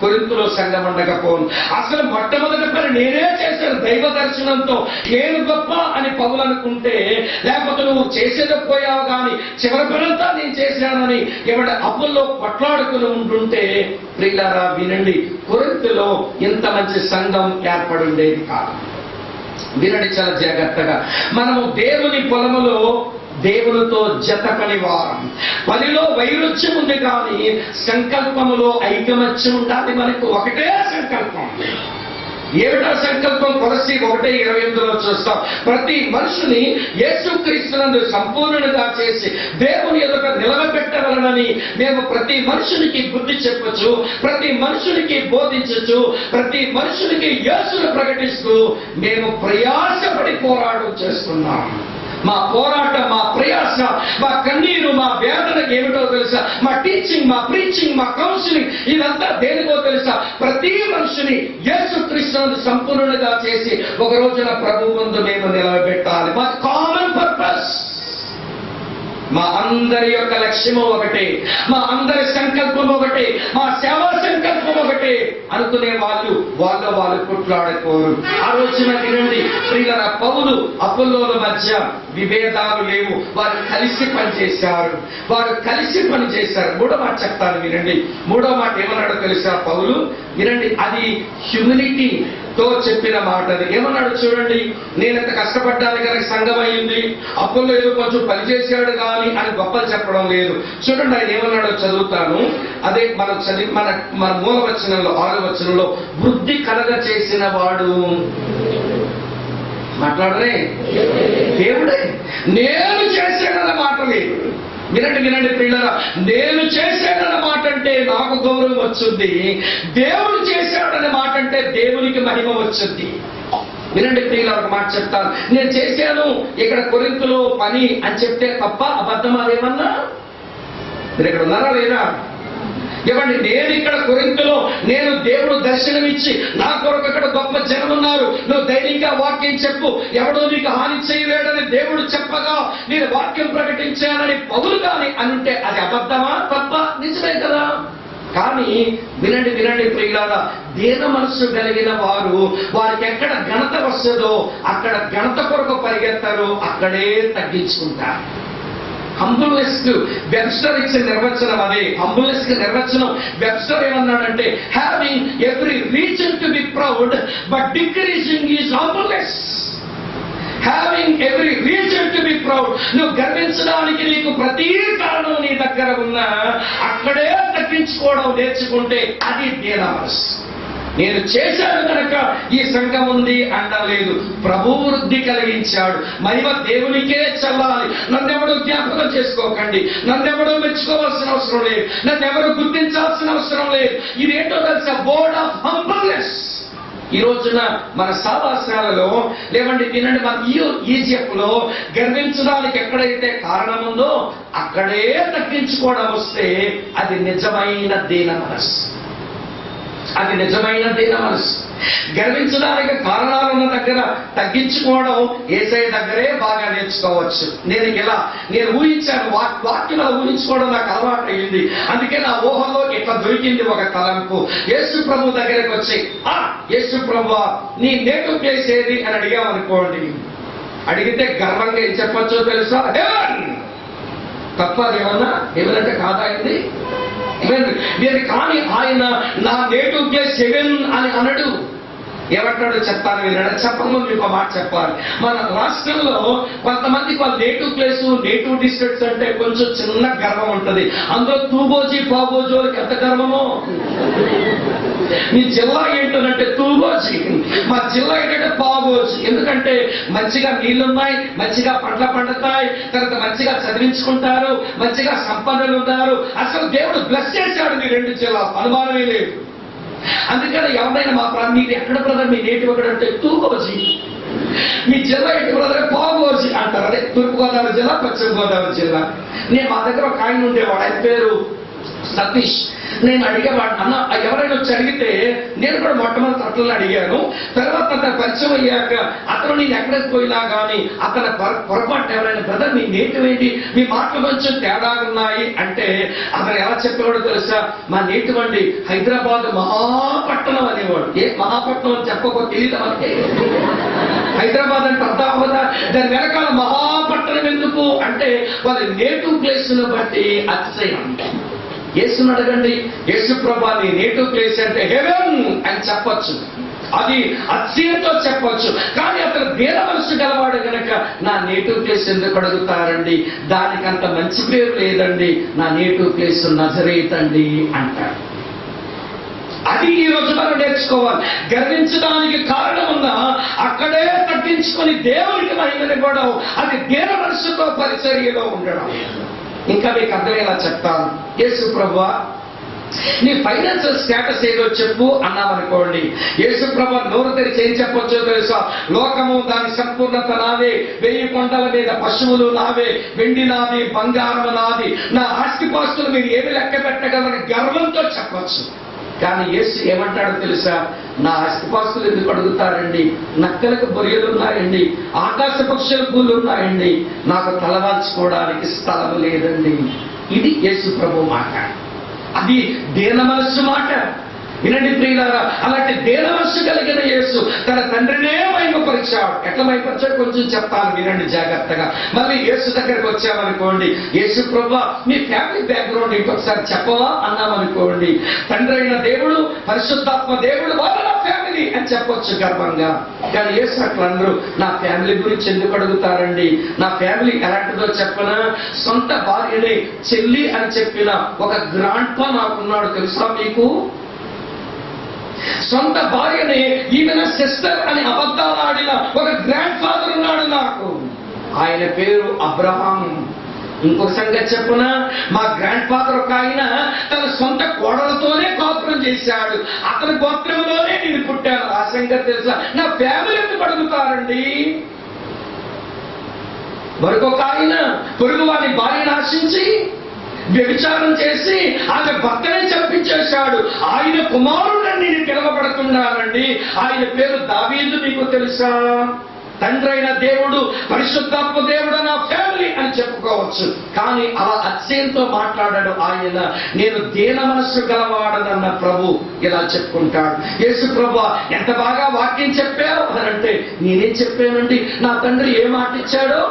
కొరింథులో సంఘం ఉండకపోను. అసలు మొట్టమొదటి పని నేనే చేశాను దైవ దర్శనంతో, నేను గొప్ప అని పౌలు అనుకుంటే, లేకపోతే నువ్వు చేసేదపోయావు కానీ చివరి పనంతా నేను చేశానని ఎవడి అప్పుల్లో కొట్లాడుకుని ఉంటుంటే ప్రియులారా వినండి, కొరింథులో ఇంత మంచి సంఘం ఏర్పడి ఉండేది కాదు. వినండి చాలా జాగ్రత్తగా, మనము దేవుని పొలములో దేవునితో జత పనివారం. పనిలో వైరుధ్యం ఉంది కానీ సంకల్పములో ఐకమత్యం ఉండాలి. మనకు ఒకటే సంకల్పం. ఏమిటా సంకల్పం? కొలస్సీ 1:28 చూస్తాం. ప్రతి మనుషుని యేసుక్రీస్తునందు సంపూర్ణునిగా చేసి దేవుని ఎదుట నిలవబెట్టవలనని మేము ప్రతి మనుషునికి బుద్ధి చెప్పచ్చు, ప్రతి మనుషునికి బోధించచ్చు, ప్రతి మనుషునికి యేసును ప్రకటిస్తూ మేము ప్రయాసపడి పోరాటం చేస్తున్నాం. మా పోరాటం, మా ప్రయాస, మా కన్నీరు, మా వేదన ఏమిటో తెలుసా? మా టీచింగ్, మా ప్రీచింగ్, మా కౌన్సిలింగ్, ఇదంతా దేనికో తెలుసా? ప్రతి మనిషిని యేసుక్రీస్తును సంపూర్ణంగా చేసి ఒక రోజున ప్రభు ముందు మేము నిలబెట్టాలి. మా కామన్ పర్పస్. మా అందరి యొక్క లక్ష్యము ఒకటే, మా అందరి సంకల్పం ఒకటే, మా సేవా సంకల్పం ఒకటే అనుకునే వాళ్ళు కొట్లాడుకోరు. ఆ రోజున వినండి ప్రియులారా, పౌలు అపొల్లోల మధ్య విభేదాలు లేవు. వారు కలిసి పనిచేశారు. మూడో మాట చెప్తాను వినండి. మూడో మాట ఏమన్నాడో తెలుసా పౌలు? వినండి, అది హ్యూమిలిటీతో చెప్పిన మాట. అది ఏమన్నాడు చూడండి. నేనంత కష్టపడ్డాను కనుక సంఘం అయింది, అప్పుల్లో ఏదో కొంచెం పనిచేశాడు కానీ అని గొప్పలు చెప్పడం లేదు. చూడండి ఆయన ఏమన్నాడో చదువుతాను. అదే మనం మన మూల వచనంలో 6వ వచనంలో, వృద్ధి కలగ చేసిన వాడు మాట్లాడరే దేవుడే, నేను చేశానన్న మాట లేదు. వినండి ప్రియులారా, నేను చేశానన్న మాట అంటే నాకు గౌరవం వచ్చింది, దేవుడు చేశాడన్న మాట అంటే దేవునికి మహిమ వచ్చింది. వినండి ప్రియులారా, ఒక మాట చెప్తాను. నేను చేశాను ఇక్కడ కొరింథులో పని అని చెప్తే తప్ప అబద్ధం అదేమన్నా? మీరు ఇక్కడ ఉన్నారా లేదా? ఇవ్వండి, నేను ఇక్కడ కొరింథులో నేను దేవుడు దర్శనమిచ్చి నా కొరకు అక్కడ గొప్ప జనం ఉన్నారు, నువ్వు ధైర్యంగా వాక్యం చెప్పు, ఎవడో నీకు హాని చేయలేడని దేవుడు చెప్పగా నేను వాక్యం ప్రకటించానని పౌలు కానీ అనుంటే అది అబద్ధమా తప్ప? నిజమే కదా. కానీ వినండి ప్రియులారా, దీన మనస్సు కలిగిన వారు వారికి ఎక్కడ ఘనత వస్తుందో అక్కడ ఘనత కొరకు పరిగెత్తారు, అక్కడే తగ్గించుకుంటారు. హంబుల్నెస్ కు వెబ్స్టర్ ఇచ్చిన నిర్వచనం అదే. హంబుల్నెస్ కి నిర్వచనం వెబ్స్టర్ ఏమన్నాడంటే, having every reason to be proud but decreasing is humbleness. Having every reason to be proud, నువ్వు గర్వించడానికి నీకు ప్రతి కారణం నీ దగ్గర ఉన్నా అక్కడే తగ్గించుకోవడం నేర్చుకుంటే అది దీన మనస్సు. నేను చేశాను కనుక ఈ సంఘం ఉంది అనలేదు, ప్రభు వృద్ధి కలిగించాడు, మహిమ దేవునికే చెల్లాలి. నన్నెవడో జ్ఞాపకం చేసుకోకండి, నన్నెవడో మెచ్చుకోవాల్సిన అవసరం లేదు, నన్నెవరో గుర్తించాల్సిన అవసరం లేదు. ఇదేంటో తెలుసా? Board of humbleness. ఈ రోజున మన సావాసాలలో లేవండి, వినండి, మన ఈజిప్ట్ లో గర్వించడానికి ఎక్కడైతే కారణం ఉందో అక్కడే తగ్గించుకోవడం వస్తే అది నిజమైన దీన మనస్సు. అది నిజమైన దీన మనస్సు. గర్వించడానికి కారణాలు ఉన్న దగ్గర తగ్గించుకోవడం యేసయ్య దగ్గరే బాగా నేర్చుకోవచ్చు. నేను ఊహించాను, వాక్యం ఊహించుకోవడం నాకు అలవాటు అయింది. అందుకే నా ఊహలో ఇట్లా దొరికింది ఒక తలంపు. యేసు ప్రభు దగ్గరికి వచ్చి, యేసు ప్రభు నీ నేటివ్ ప్లేస్ ఏది అని అడిగామనుకోండి, అడిగితే గర్వంగా ఏం చెప్పచ్చో తెలుసా? హెవెన్. తప్ప ఏమన్నా? హెవెన్ అంటే కాదాయింది నేను. కానీ ఆయన నా నేటివ్ ప్లేస్ హెవెన్ అని అనడు. ఏమంటాడో చెప్తాను విన్నాడు. చెప్పకముందు మీకు మాట చెప్పాలి. మన రాష్ట్రంలో కొంతమందికి వాళ్ళ నేటివ్ ప్లేసు, నేటివ్ డిస్ట్రిక్ట్స్ అంటే కొంచెం చిన్న గర్వం ఉంటుంది. అందులో తూబోజీ పాబోజీ వాళ్ళకి ఎంత గర్వమో. మీ జిల్లా ఏంటంటే తూబోజీ, మా జిల్లా ఏంటంటే పాబోజీ. ఎందుకంటే మంచిగా నీళ్లున్నాయి, మంచిగా పంటలు పండుతాయి, తర్వాత మంచిగా చదివించుకుంటారు, మంచిగా సంపన్నులు ఉన్నారు. అసలు దేవుడు బ్లెస్ చేశాడు మీ రెండు జిల్లా, అనుమానమే లేదు. అందుకని ఎవరైనా మీరు ఎక్కడ బ్రదర్ మీ నేటివ్ ఎక్కడంటే తూబోజీ, మీ జిల్లా ఏంటి బ్రదర్? పాబోజీ అంటారు. అదే తూర్పుగోదావరి జిల్లా, పశ్చిమ గోదావరి జిల్లా. నేను మా దగ్గర ఒక ఆయన ఉండేవాడు, ఆయన పేరు సతీష్. నేను అడిగేవాడు, అన్న ఎవరైనా వచ్చి అడిగితే నేను కూడా మొట్టమొదటి అట్లని అడిగాను. తర్వాత అతను పరిచయం అయ్యాక అతను నేను ఎక్కడికి పోయినా కానీ అతని పొరపాటు ఎవరైనా బ్రదర్ మీ నేటివ్ ఏంటి, మీ మాటలు కొంచెం తేడా ఉన్నాయి అంటే అతను ఎలా చెప్పేవాడు తెలుసా? మా నేటివ్ అండి హైదరాబాద్ మహాపట్నం అనేవాడు. ఏ మహాపట్నం అని చెప్పకపోతే తెలియదు మనకి. హైదరాబాద్ అంటే అర్థం అవ్వదా? దాని వెనకాల మహాపట్నం ఎందుకు అంటే వాళ్ళ నేటివ్ ప్లేస్ ను బట్టి అతిశయం. యేసుని అడగండి, యేసు ప్రభా నీ నేటివ్ ప్లేస్ అంటే హెవెన్ అని చెప్పొచ్చు, అది అతిశయంతో చెప్పొచ్చు. కానీ అతను దీన మనసు గలవాడు గనక నా నేటివ్ ప్లేస్ ఎందుకు అడుగుతారండి, దానికంత మంచి పేరు లేదండి, నా నేటివ్ ప్లేస్ నజరేత్ అండి అంటాడు. అది ఈ రోజు మనం నేర్చుకోవాలి. గర్వించడానికి కారణం ఉన్నా అక్కడే తగ్గించుకొని దేవునికి మహిమనివ్వడం, అది దీన మనసుతో పరిచర్యలో ఉండడం. ఇంకా మీకు అర్థమయ్యేలా చెప్తాను. యేసు ప్రభువా నీ ఫైనాన్షియల్ స్టేటస్ ఏదో చెప్పు అన్నామనుకోండి, యేసు ప్రభు నోరు తెరిచి ఏం చెప్పొచ్చో తెలుసా? లోకము దాని సంపూర్ణత నాదే, 1000 కొండల మీద పశువులు నావే, వెండి నాది, బంగారం నాది, నా ఆస్తిపాస్తులు మీరు ఏమి లెక్క పెట్టగలని గర్వంతో చెప్పొచ్చు. కానీ యేసు ఏమంటాడో తెలుసా? నా ఆస్తిపాస్తులు ఎందుకు అడుగుతారండి, నక్కలకు బొరియలు ఉన్నాయండి, ఆకాశ పక్షుల పూలు ఉన్నాయండి, నాకు తలవాల్చుకోవడానికి స్థలం లేదండి. ఇది యేసు ప్రభు మాట, అది దీన మనస్సు మాట. వినండి ప్రియులారా, అలాంటి దీన మనస్సు కలిగిన యేసు తన తండ్రినే మహిమపరిచాడు. ఎట్లా మహిమపరిచాడు కొంచెం చెప్తాను, వినండి జాగ్రత్తగా. మళ్ళీ యేసు దగ్గరకు వచ్చామనుకోండి, యేసు ప్రభువా మీ ఫ్యామిలీ బ్యాక్గ్రౌండ్ ఇంకొకసారి చెప్పవా అన్నామనుకోండి, తండ్రి అయిన దేవుడు, పరిశుద్ధాత్మ దేవుడు వాళ్ళ ఫ్యామిలీ అని చెప్పొచ్చు గర్వంగా. కానీ యేసు అట్లా అందరూ నా ఫ్యామిలీ గురించి ఎందుకు అడుగుతారండి, నా ఫ్యామిలీ ఎలాంటిదో చెప్పనా? సొంత భార్యని చెల్లి అని చెప్పిన ఒక గ్రాండ్ పా నాకున్నాడు తెలుసా మీకు? సొంత భార్యని ఈమెన సిస్టర్ అని అబద్ధాలు ఆడిన ఒక గ్రాండ్ ఫాదర్ ఉన్నాడు నాకు. ఆయన పేరు అబ్రహాం. ఇంకొక సంగతి చెప్పున, మా గ్రాండ్ ఫాదర్ ఒక ఆయన తన సొంత కోడలతోనే గోత్రం చేశాడు, అతని గోత్రంలోనే నేను పుట్టాను. ఆ సంగతి తెలుసా? నా ఫ్యామిలీ ఎందుకు అడుగుతారండి? మరొక ఆయన పొరుగు వారి భార్యను ఆశించి వ్యభిచారం చేసి ఆమె భర్తనే చంపించేశాడు. ఆయన కుమారుడని నేను పిలువబడుతున్నానండి. ఆయన పేరు దావీదు. మీకు తెలుసా? తండ్రి అయిన దేవుడు, పరిశుద్ధాత్మ దేవుడు నా ఫ్యామిలీ అని చెప్పుకోవచ్చు. కానీ అలా అత్యంతో మాట్లాడాడు ఆయన. నేను దీన మనస్సు గలవాడనన్న ప్రభు ఇలా చెప్పుకుంటాడు. యేసు ప్రభు ఎంత బాగా వాక్యం చెప్పావు అని అంటే, నేనేం చెప్పానండి? నా తండ్రి ఏ మాట ఇచ్చాడో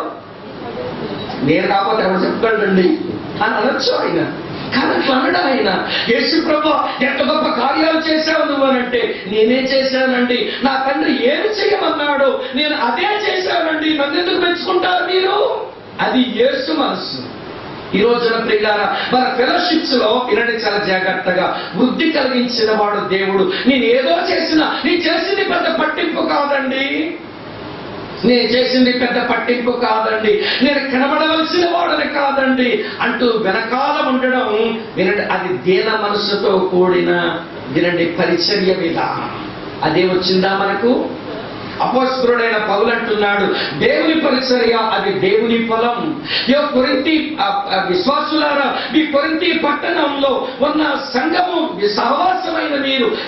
నేను కాకపోతే ఎవరు చెప్పగలండి అని అనొచ్చు ఆయన. కానీ అట్లా అనడు ఆయన. యేసు ప్రభు ఎంత గొప్ప కార్యాలు చేశావు నువ్వు అనంటే, నేనేం చేశానండి? నా తండ్రి ఏమి చేయమన్నాడో నేను అదే చేశానండి. నన్ను ఎందుకు మెచ్చుకుంటారు మీరు? అది యేసు మనస్సు. ఈ రోజున ప్రియులారా, మన ఫెలోషిప్స్ లో వినండి చాలా జాగ్రత్తగా, వృద్ధి కలిగించిన వాడు దేవుడు. నేను ఏదో చేసినా, నేను చేసింది పెద్ద పట్టింపు కాదండి, నేను చేసింది పెద్ద పట్టింపు కాదండి, నేను కనబడవలసిన వాడని కాదండి అంటూ వెనకాల ఉండడం వినండి, అది దీన మనస్సుతో కూడిన వినండి పరిచర్య విధానం. అదే వచ్చిందా మనకు? అపోస్తలుడైన పౌలు అంటున్నాడు, దేవుని పరిచర్య అది దేవుని ఫలం. కొరింథీ విశ్వాసులారా, మీ కొరింథీ పట్టణంలో ఉన్న సంఘము సహవాసమైన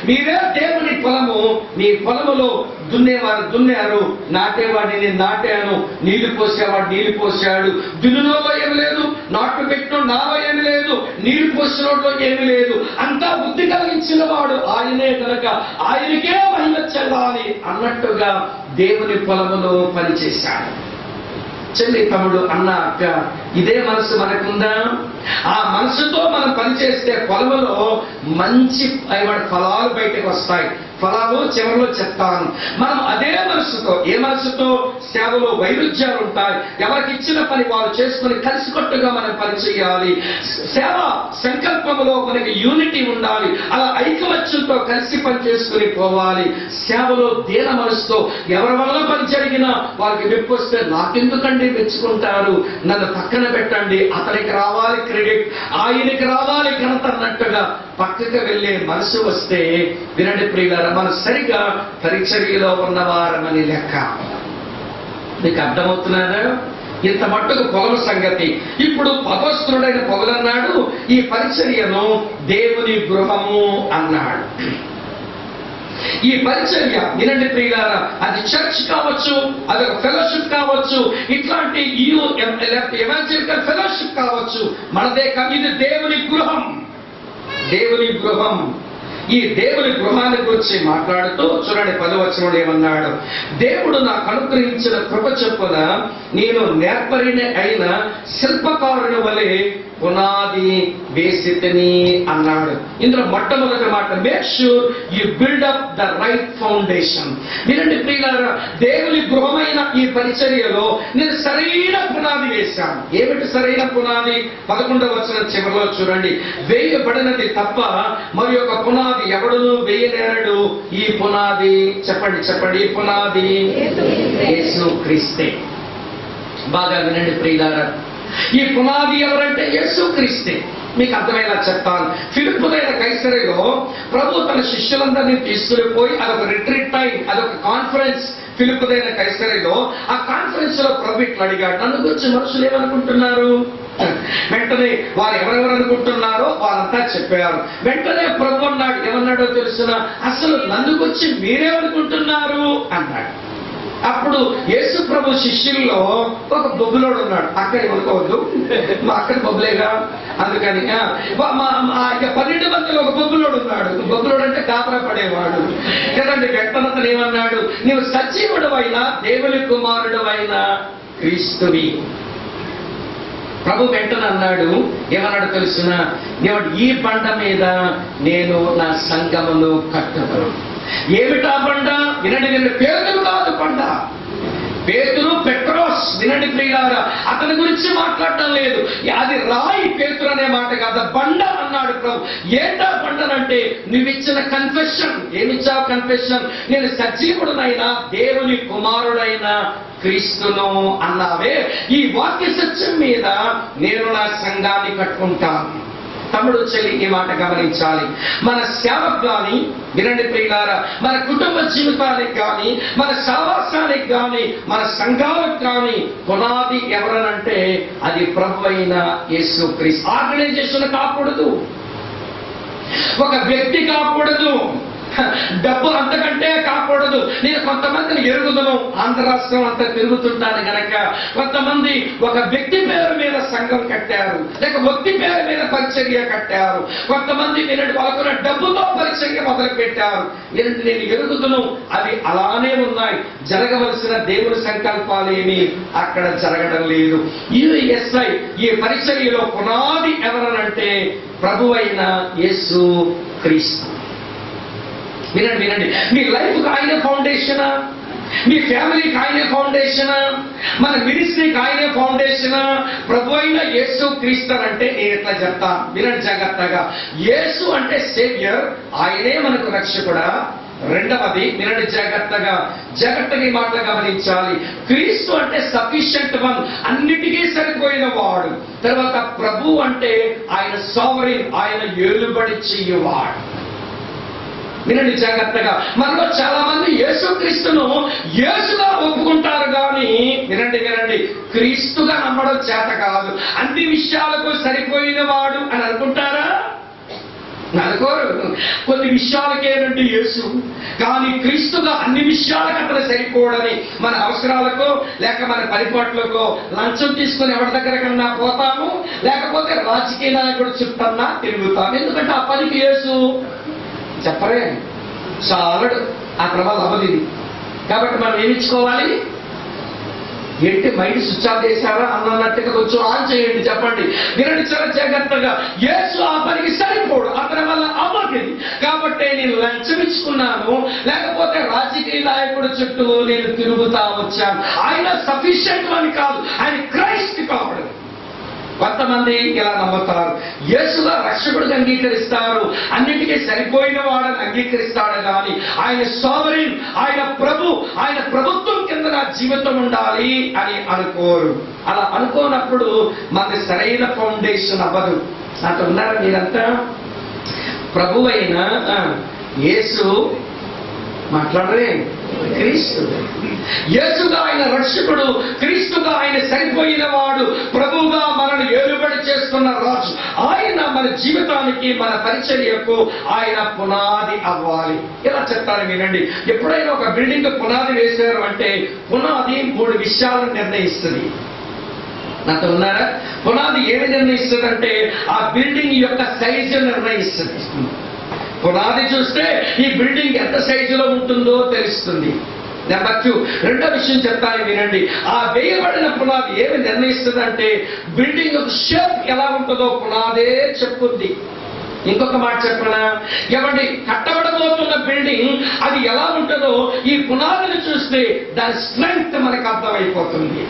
మీరే దేవుని ఫలము. మీ పొలములో దున్నేవారు దున్నారు, నాటేవాడిని నాటాను, నీళ్లు పోసేవాడు నీళ్లు పోసాడు. దున్నులో ఏమి లేదు, నాటు పెట్టిన నాలో ఏమి లేదు, నీళ్లు పోసినోట్లో ఏమి లేదు. అంతా బుద్ధి కలిగించిన వాడు ఆయనే కనుక ఆయనకే మహిమ చెల్లాలి అన్నట్టుగా దేవుని పొలములో పనిచేశాడు. చెల్లి, తమ్ముడు, అన్న, అక్క, ఇదే మనసు మనకుందా? ఆ మనసుతో మనం పనిచేస్తే పొలములో మంచి ఫలాలు బయటకు వస్తాయి. ఫలాలు చివరిలో చెప్తాను. మనం అదే మనసుతో, ఏ మనసుతో? సేవలో వైరుధ్యాలు ఉంటాయి. ఎవరికి ఇచ్చిన పని వారు చేసుకుని కలిసికట్టుగా మనం పని చేయాలి. సేవ సంకల్పంలో మనకి యూనిటీ ఉండాలి. అలా ఐకమత్యంతో కలిసి పని చేసుకుని పోవాలి. సేవలో దీన మనసుతో ఎవరి వల్ల పని జరిగినా వారికి మెప్పు వస్తే నాకెందుకండి మెచ్చుకుంటారు, నన్ను పక్కన పెట్టండి, అతనికి రావాలి క్రెడిట్, ఆయనకి రావాలి ఘనత అన్నట్టుగా పక్కకు వెళ్ళే మనసు వస్తే వినండి ప్రియులారా, మనం సరిగా పరిచర్యలో ఉన్నవారమని లెక్క. మీకు అర్థమవుతున్నారా? ఇంత మట్టుకు పొలం సంగతి. ఇప్పుడు అపోస్తలుడైన పౌలు అన్నాడు, ఈ పరిచర్యను దేవుని గృహము అన్నాడు. ఈ పరిచర్య వినండి ప్రియులారా, అది చర్చ్ కావచ్చు, అదొక ఫెలోషిప్ కావచ్చు, ఇట్లాంటి ఎవాంజలికల్ ఫెలోషిప్ కావచ్చు, మనదే ఇది దేవుని గృహం. దేవుని గృహం. ఈ దేవుని గృహాన్ని గురించి మాట్లాడుతూ చూడండి 10వ వచనంలో ఏమన్నాడు? దేవుడు నాకు అనుగ్రహించిన కృప చొప్పున నేను నేర్పరిని అయిన శిల్పకారుని వలె పునాది వేసితిని అన్నాడు. ఇందులో మొట్టమొదటి మాట, make sure you build up the right foundation. వినండి ప్రియులారా, దేవుని గృహమైన ఈ పరిచర్యలో నేను సరైన పునాది వేశాను. ఏమిటి సరైన పునాది? 11వ వచనం చివరిలో చూడండి, వేయబడినది తప్ప మరి ఒక పునాది ఎవడును వేయలేడు. ఈ పునాది చెప్పండి, ఈ పునాది యేసు క్రీస్తే. బాగా వినండి ప్రియులారా, ఈ పునాది ఎవరంటే యేసు క్రీస్తే. మీకు అర్థమయ్యేలా చెప్తాను. ఫిలిప్పుదైన కైసరలో ప్రభు తన శిష్యులందరినీ తీసుకుని పోయి అదొక రిట్రీట్ టైం, అదొక కాన్ఫరెన్స్ ఫిలిప్పుదైన కైసరలో. ఆ కాన్ఫరెన్స్ లో ప్రభు ఇట్లా అడిగాడు, నన్ను గురించి మనుషులు ఏమనుకుంటున్నారు? వెంటనే వారు ఎవరెవరు అనుకుంటున్నారో వారంతా చెప్పారు. వెంటనే ప్రభు అన్నాడు, ఏమన్నాడో తెలుసిన, అసలు నన్ను గురించి మీరేమనుకుంటున్నారు అన్నాడు. అప్పుడు యేసు ప్రభు శిష్యుల్లో ఒక బొబ్బులోడు ఉన్నాడు. అక్కడ అనుకోవద్దు, మా అక్కడ బొబ్బులేగా, అందుకని 12 మందిలో ఒక బొబ్బులోడు ఉన్నాడు. బొబ్బులోడు అంటే కాపరా పడేవాడు కదండి. వెంటనే ఏమన్నాడు, నీవు సజీవుడు అయినా దేవుని కుమారుడు అయినా క్రీస్తువి. ప్రభు వెంటనే అన్నాడు, ఏమన్నాడు తెలుసిన, ఈ బండ మీద నేను నా సంఘమును కట్టుదను. ఏమిటా బండ? వినండి, పేతురు కాదు బండ. పేతురు పెట్రోస్. వినండి ప్రియులారా, అతని గురించి మాట్లాడటం లేదు. అది రాయి, పేతురు అనే మాట కాదు, బండ అన్నాడు ప్రభు. ఏంటా బండనంటే, నువ్విచ్చిన కన్ఫెషన్. ఏమిచ్చావు కన్ఫెషన్? నేను సజీవుడునైనా దేవుని కుమారుడైనా క్రీస్తును అన్నావే, ఈ వాక్య సత్యం మీద నేను నా సంఘాన్ని కట్టుకుంటాను. తమ్ముడు చెల్లి ఈ మాట గమనించాలి. మన సేవకు కానీ, వినండి ప్రియులారా, మన కుటుంబ జీవితానికి కానీ, మన సహవాసానికి కానీ, మన సంఘాలకు కానీ పునాది ఎవరనంటే అది ప్రభువైన యేసుక్రీస్తు. ఆర్గనైజేషన్ కాకూడదు, ఒక వ్యక్తి కాకూడదు, డబ్బు అంతకంటే కాకూడదు. నేను కొంతమందిని ఎరుగుదను, ఆంధ్ర రాష్ట్రం అంతా తిరుగుతుంటాను గనక కొంతమంది ఒక వ్యక్తి పేరు మీద సంఘం కట్టారు, లేక వ్యక్తి పేరు మీద పరిచర్య కట్టారు. కొంతమంది నేను వాళ్ళకున్న డబ్బుతో పరిచర్య మొదలు పెట్టారు. నేను ఎరుగుదను, అవి అలానే ఉన్నాయి. జరగవలసిన దేవుని సంకల్పాలు ఏమి అక్కడ జరగడం లేదు. యుఎస్ఐ ఈ పరిచర్యలో పునాది ఎవరనంటే ప్రభువైన యేసు క్రీస్తు. వినండి వినండి, మీ లైఫ్కి ఆయనే ఫౌండేషనా, మీ ఫ్యామిలీకి ఆయనే ఫౌండేషనా, మన మినిస్ట్రీకి ఆయనే ఫౌండేషనా? ప్రభు అయిన యేసు క్రీస్తు అంటే నేను ఎట్లా చెప్తాను, వినండి జాగ్రత్తగా. యేసు అంటే సేవియర్, ఆయనే మనకు రక్షకుడా. రెండవది వినండి జాగ్రత్తగా, జాగ్రత్తగా ఈ మాటలు గమనించాలి. క్రీస్తు అంటే సఫిషియంట్ వన్, అన్నిటికీ సరిపోయిన వాడు. తర్వాత ప్రభు అంటే ఆయన సావరీన్, ఆయన ఏలుబడి చెయ్యువాడు. వినండి జాగ్రత్తగా. మనలో చాలా మంది యేసుక్రీస్తును యేసుగా ఒప్పుకుంటారు కానీ వినండి వినండి, క్రీస్తుగా నమ్మడం చేత కాదు. అన్ని విషయాలకు సరిపోయిన వాడు అని అనుకుంటారా? అనుకోరు. కొన్ని విషయాలకేనండి యేసు, కానీ క్రీస్తుగా అన్ని విషయాలకు అతను సరిపోడని. మన అవసరాలకు లేక మన పరిపాట్లకో లంచం తీసుకుని ఎవరి దగ్గర కన్నా పోతాము, లేకపోతే రాజకీయ నాయకుడు చుట్టన్నా తిరుగుతాము. ఎందుకంటే ఆ పనికి యేసు చెప్పరే, చాలడు, ఆ ప్రభావం అవ్వదు. కాబట్టి మనం ఏమిచ్చుకోవాలి? ఏంటి మైండ్ స్విచ్ ఆఫ్ చేశారా అన్నట్టుగా కొంచెం ఆన్ చేయండి, చెప్పండి. వినండి చాలా జాగ్రత్తగా. యేసు ఆ పనికి సరిపోడు, అతని వల్ల అవ్వదు. కాబట్టి నేను లంచం ఇచ్చుకున్నాను, లేకపోతే రాజకీయ నాయకుడు చుట్టూ నేను తిరుగుతా వచ్చాను. ఆయన సఫిషియంట్ అని కాదు, ఆయన క్రైస్ట్ కావడు. కొంతమంది ఇలా నమ్ముతారు, యేసుగా రక్షకుడిగా అంగీకరిస్తారు, అన్నిటికీ సరిపోయిన వాడని అంగీకరిస్తాడు కానీ ఆయన సావరీన్, ఆయన ప్రభు, ఆయన ప్రభుత్వం కింద నా జీవితం ఉండాలి అని అనుకోరు. అలా అనుకోనప్పుడు మనకి సరైన ఫౌండేషన్ అవ్వదు. నాతో ఉన్నారా మీరంతా? ప్రభు అయిన యేసు మాట్లాడరే, క్రీస్తు. యేసుగా ఆయన రక్షకుడు, క్రీస్తుగా ఆయన సరిపోయిన వాడు, ప్రభువుగా మనల్ని ఏలుబడి చేస్తున్న రాజు. ఆయన మన జీవితానికి, మన పరిచర్యకు ఆయన పునాది అవ్వాలి. ఇలా చెప్తాను వినండి. ఎప్పుడైనా ఒక బిల్డింగ్ పునాది వేశారు అంటే పునాది 3 విషయాలను నిర్ణయిస్తుంది. నాతో ఉన్నారా? పునాది ఏమి నిర్ణయిస్తుందంటే ఆ బిల్డింగ్ యొక్క సైజు నిర్ణయిస్తుంది. పునాది చూస్తే ఈ బిల్డింగ్ ఎంత సైజులో ఉంటుందో తెలుస్తుంది. నెంబర్ 2, రెండో విషయం చెప్తాను వినండి. ఆ వేయబడిన పునాది ఏమి నిర్ణయిస్తుందంటే బిల్డింగ్ యొక్క షేప్ ఎలా ఉంటుందో పునాదే చెప్పుద్ది. ఇంకొక మాట చెప్పనా, ఏమండి, కట్టబడబోతున్న బిల్డింగ్ అది ఎలా ఉంటుందో ఈ పునాదిని చూస్తే దాని స్ట్రెంగ్త్ మనకు అర్థమైపోతుంది.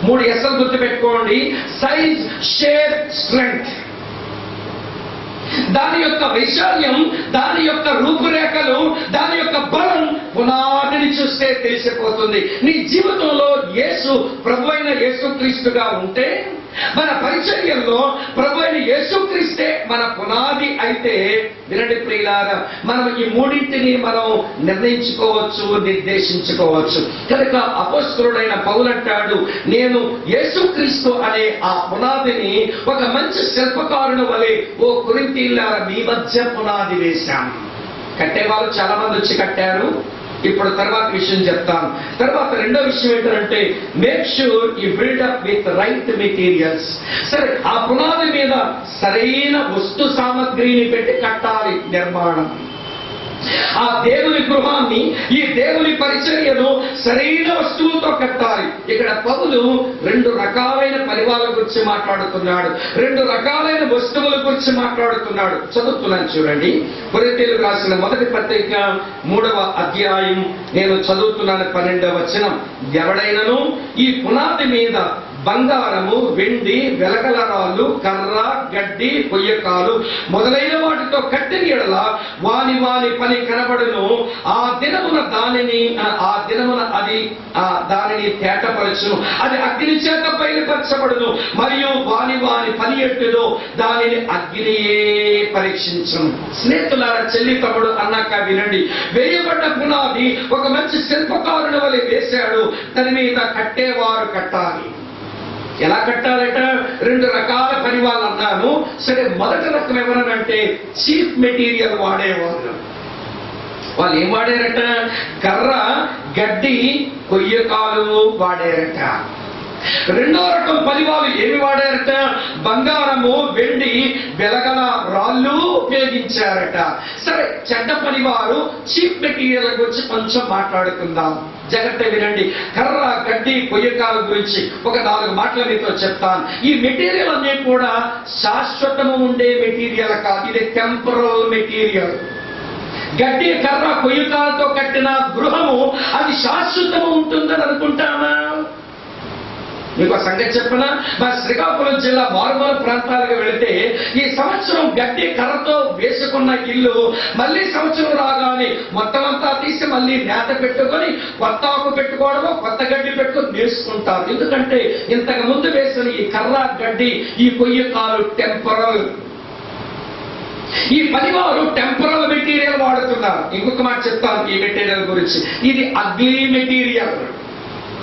3 ఎస్లు గుర్తుపెట్టుకోండి: సైజ్, షేప్, స్ట్రెంగ్త్. దాని యొక్క వైశాల్యం, దాని యొక్క రూపురేఖలు, దాని యొక్క బలం పునాదిని చూస్తే తెలిసిపోతుంది. నీ జీవితంలో యేసు, ప్రభు అయిన యేసుక్రీస్తుగా ఉంటే, మన పరిచర్యల్లో ప్రభు అయిన యేసుక్రీస్తే మన పునాది అయితే, వినండి ప్రియులారా, మనం ఈ 3ంటిని మనం నిర్ణయించుకోవచ్చు, నిర్దేశించుకోవచ్చు. కనుక అపోస్తలుడైన పౌలు అంటాడు, నేను యేసుక్రీస్తు అనే ఆ పునాదిని ఒక మంచి శిల్పకారుని వలె ఓ కొరింథీయులారా మీ మధ్య పునాది వేశాను. కట్టేవాళ్ళు చాలా మంది వచ్చి కట్టారు. ఇప్పుడు తర్వాత విషయం చెప్తాను. తర్వాత రెండో విషయం ఏంటంటే make sure you build up with right materials. సరే, ఆ పునాది మీద సరైన వస్తు సామగ్రిని పెట్టి కట్టాలి నిర్మాణం. ఆ దేవుని గృహాన్ని, ఈ దేవుని పరిచర్యను సరైన వస్తువులతో కట్టాలి. ఇక్కడ పౌలు 2 రకాలైన పరివాల గురించి మాట్లాడుతున్నాడు, 2 రకాలైన వస్తువుల గురించి మాట్లాడుతున్నాడు. చదువుతున్నాను చూడండి. కొరింథీయులకు రాసిన మొదటి పత్రిక 3వ అధ్యాయం నేను చదువుతున్నాను 12వ వచనం. ఎవడైనను ఈ పునాది మీద బంగారము, వెండి, వెలగల రాళ్ళు, కర్ర, గడ్డి, కొయ్యకాలు మొదలైన వాటితో కట్టిన ఎడల వాని వాని పని కనబడును. ఆ దినమున దానిని తేటపరచును, అది అగ్ని చేత బయలుపరచబడును. మరియు వాని వాని పని ఎట్టుదో దానిని అగ్నియే పరీక్షించును. స్నేహితులారా, చెల్లి తమ్ముడు అన్నాక వినండి. వేయబడ్డ పునాది ఒక మంచి శిల్పకారుని వలె వేశాడు. దాని మీద కట్టేవారు కట్టాలి. ఎలా కట్టాలట? 2 రకాల పని వాళ్ళు అన్నాను. సరే, మొదటి రకం ఎవరనంటే చీప్ మెటీరియల్ వాడేవారు. వాళ్ళు ఏం వాడారట? కర్ర, గడ్డి, కొయ్యకాలు వాడారట. రెండో రకం పని వాళ్ళు ఏమి వాడారట? బంగారము, వెండి, వెలగల రాళ్ళు ఉపయోగించారట. సరే, చెడ్డ పని వారు చీప్ మెటీరియల్ గురించి కొంచెం మాట్లాడుకుందాం. జాగ్రత్తగా వినండి. కర్ర, గడ్డి, కొయ్యకాల గురించి ఒక 4 మాటలు మీతో చెప్తాను. ఈ మెటీరియల్ అన్నీ కూడా శాశ్వతము ఉండే మెటీరియల్ కాదు, ఇది టెంపరల్ మెటీరియల్. గడ్డి, కర్ర, కొయ్యకాలతో కట్టిన గృహము అది శాశ్వతము ఉంటుందని అనుకుంటామా? మీకు ఒక సంగతి చెప్పనా? మా శ్రీకాకుళం జిల్లా మారుమూల ప్రాంతాలకు వెళితే ఈ సంవత్సరం గడ్డి కర్రతో వేసుకున్న ఇల్లు మళ్ళీ సంవత్సరం రాగానే మొత్తం అంతా తీసి మళ్ళీ నేత పెట్టుకొని కొత్త ఆకు పెట్టుకోవడమో కొత్త గడ్డి పెట్టుకొని వేసుకుంటారు. ఎందుకంటే ఇంతకు ముందు వేసిన ఈ కర్ర, గడ్డి, ఈ కొయ్యకాలు టెంపరల్. ఈ పనివారు టెంపరల్ మెటీరియల్ వాడుతున్నారు. ఇంకొక మాట చెప్తాను ఈ మెటీరియల్ గురించి. ఇది అగ్లీ మెటీరియల్.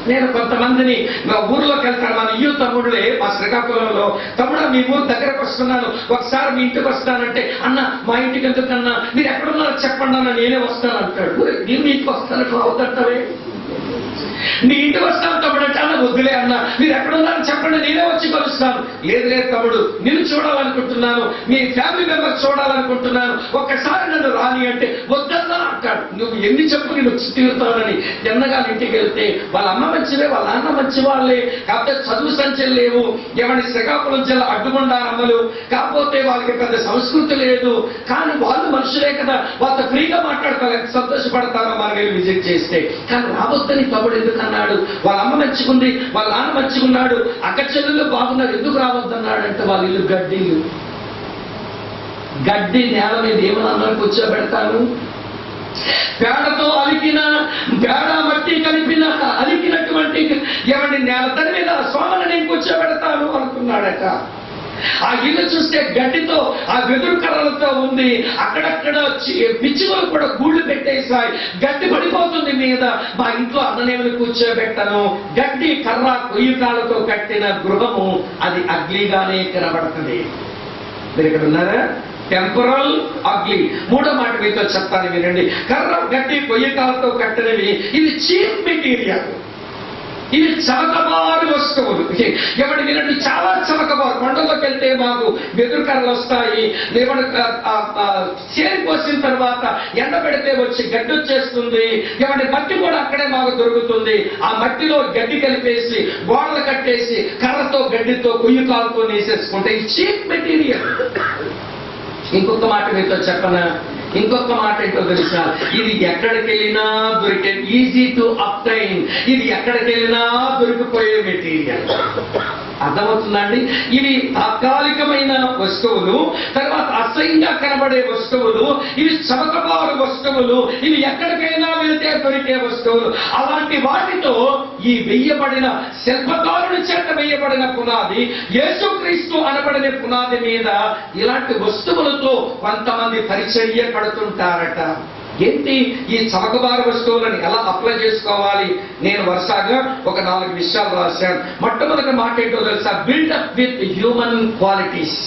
నేను కొంతమందిని మా ఊర్లోకి వెళ్తాను. మన ఇయ్యు తమ్ముళ్ళే మా శ్రీకాకుళంలో, తమ్ముడా మీ ఊరు దగ్గరకు వస్తున్నాను, ఒకసారి మీ ఇంటికి వస్తానంటే, అన్న మా ఇంటికి ఎందుకన్నా, మీరు ఎక్కడున్నారో చెప్పండి అన్న, నేనే వస్తాను అంటాడు. నేను మీ ఇంటికి వస్తాను అవుతావే, నీ ఇంటికి వస్తాను తమ్ముడు అంటే, అన్న వద్దులే అన్న, మీరు ఎక్కడున్నారో చెప్పండి, నేనే వచ్చి కలుస్తాను. లేదు లేదు తమ్ముడు, నిన్ను చూడాలనుకుంటున్నాను, మీ ఫ్యామిలీ మెంబర్ చూడాలనుకుంటున్నాను, ఒక్కసారి నన్ను రాని అంటే వద్దన్నా అంటాడు. నువ్వు ఎన్ని చెప్పు నేను వచ్చి తీరుతానని. ఎన్నగా ఇంటికి వెళ్తే వాళ్ళ అమ్మ మంచివే, వాళ్ళ నాన్న మంచి వాళ్ళే, కాకపోతే చదువు సంచలు లేవు. ఏమని శ్రీకాకుళం జిల్లా అడ్డుగుండారమ్మలు, కాకపోతే వాళ్ళకి పెద్ద సంస్కృతి లేదు. కానీ వాళ్ళు మనుషులే కదా, వాళ్ళతో ఫ్రీగా మాట్లాడతారు, సంతోషపడతారో మనం వెళ్ళి విజిట్ చేస్తే. కానీ రావద్దని తమ్ముడు ఎందుకు అన్నాడు? వాళ్ళ అమ్మ మంచిగుంది, వాళ్ళ నాన్న మంచిగున్నాడు, అక్క చెల్లెళ్ళు బాగున్నారు, ఎందుకు రావద్దన్నాడు అంటే వాళ్ళ ఇల్లు గడ్డిల్లు. గడ్డి నేల మీద ఏమన్నా కూర్చోబెడతాను? పేడతో అలికిన, పేడ మట్టి కలిపిన అలికినటువంటి ఎవరి నేల దాని మీద సోమని నేను కూర్చోబెడతాను అనుకున్నాడట. ఆ ఇల్లు చూస్తే గడ్డితో, ఆ వెదురు కర్రలతో ఉంది. అక్కడక్కడ పిచ్చుకలు కూడా గూళ్ళు పెట్టేసాయి, గడ్డి పడిపోతుంది మీద. మా ఇంట్లో అన్ననేమని కూర్చోబెట్టను. గడ్డి, కర్ర, కొయ్యకాలతో కట్టిన గృహము అది అగ్లీగానే కనబడుతుంది. మీరు ఇక్కడ ఉన్నారా? Temporal, ugly. మూడో మాట మీతో చెప్తాను వినండి. కర్ర, గడ్డి, కొయ్యకాలతో కట్టినవి ఇవి చీప్ మెటీరియల్, ఇవి చమకబారు వస్తువులు. ఎవరి వినండి, చాలా చమకబారు. కొండల్లోకి వెళ్తే మాకు వెదురు కర్రలు వస్తాయి, చేరిపోసిన తర్వాత ఎండ పెడితే వచ్చి గడ్డి వచ్చేస్తుంది. ఎవరి మట్టి కూడా అక్కడే మాకు దొరుకుతుంది. ఆ మట్టిలో గడ్డి కలిపేసి గోడలు కట్టేసి కర్రతో, గడ్డితో, కొయ్యకాలతో వేసేసుకుంటే ఇది చీప్ మెటీరియల్. ఇంకొక మాట మీతో చెప్పనా? ఇంకొక మాట ఏంటో తెలుసా? ఇది ఎక్కడికి వెళ్ళినా దొరికే, ఈజీ టు అప్టైన్, ఇది ఎక్కడికి వెళ్ళినా దొరికిపోయే మెటీరియల్. అర్థమవుతుందండి? ఇవి తాత్కాలికమైన వస్తువులు, తర్వాత అసహ్యంగా కనబడే వస్తువులు, ఇవి చమకబారు వస్తువులు, ఇవి ఎక్కడికైనా వెళితే దొరికే వస్తువులు. అలాంటి వాటితో ఈ వెయ్యబడిన శిల్పకారుని చేత వెయ్యబడిన పునాది, యేసుక్రీస్తు అనబడిన పునాది మీద ఇలాంటి వస్తువులతో కొంతమంది పరిచర్య పడుతుంటారట. ఏంటి ఈ చమకబారు వస్తువులను ఎలా అప్లై చేసుకోవాలి? నేను వరుసగా ఒక 4 విషయాలు రాశాను. మొట్టమొదటి మాట ఏంటో తెలుసా? Build up with human qualities.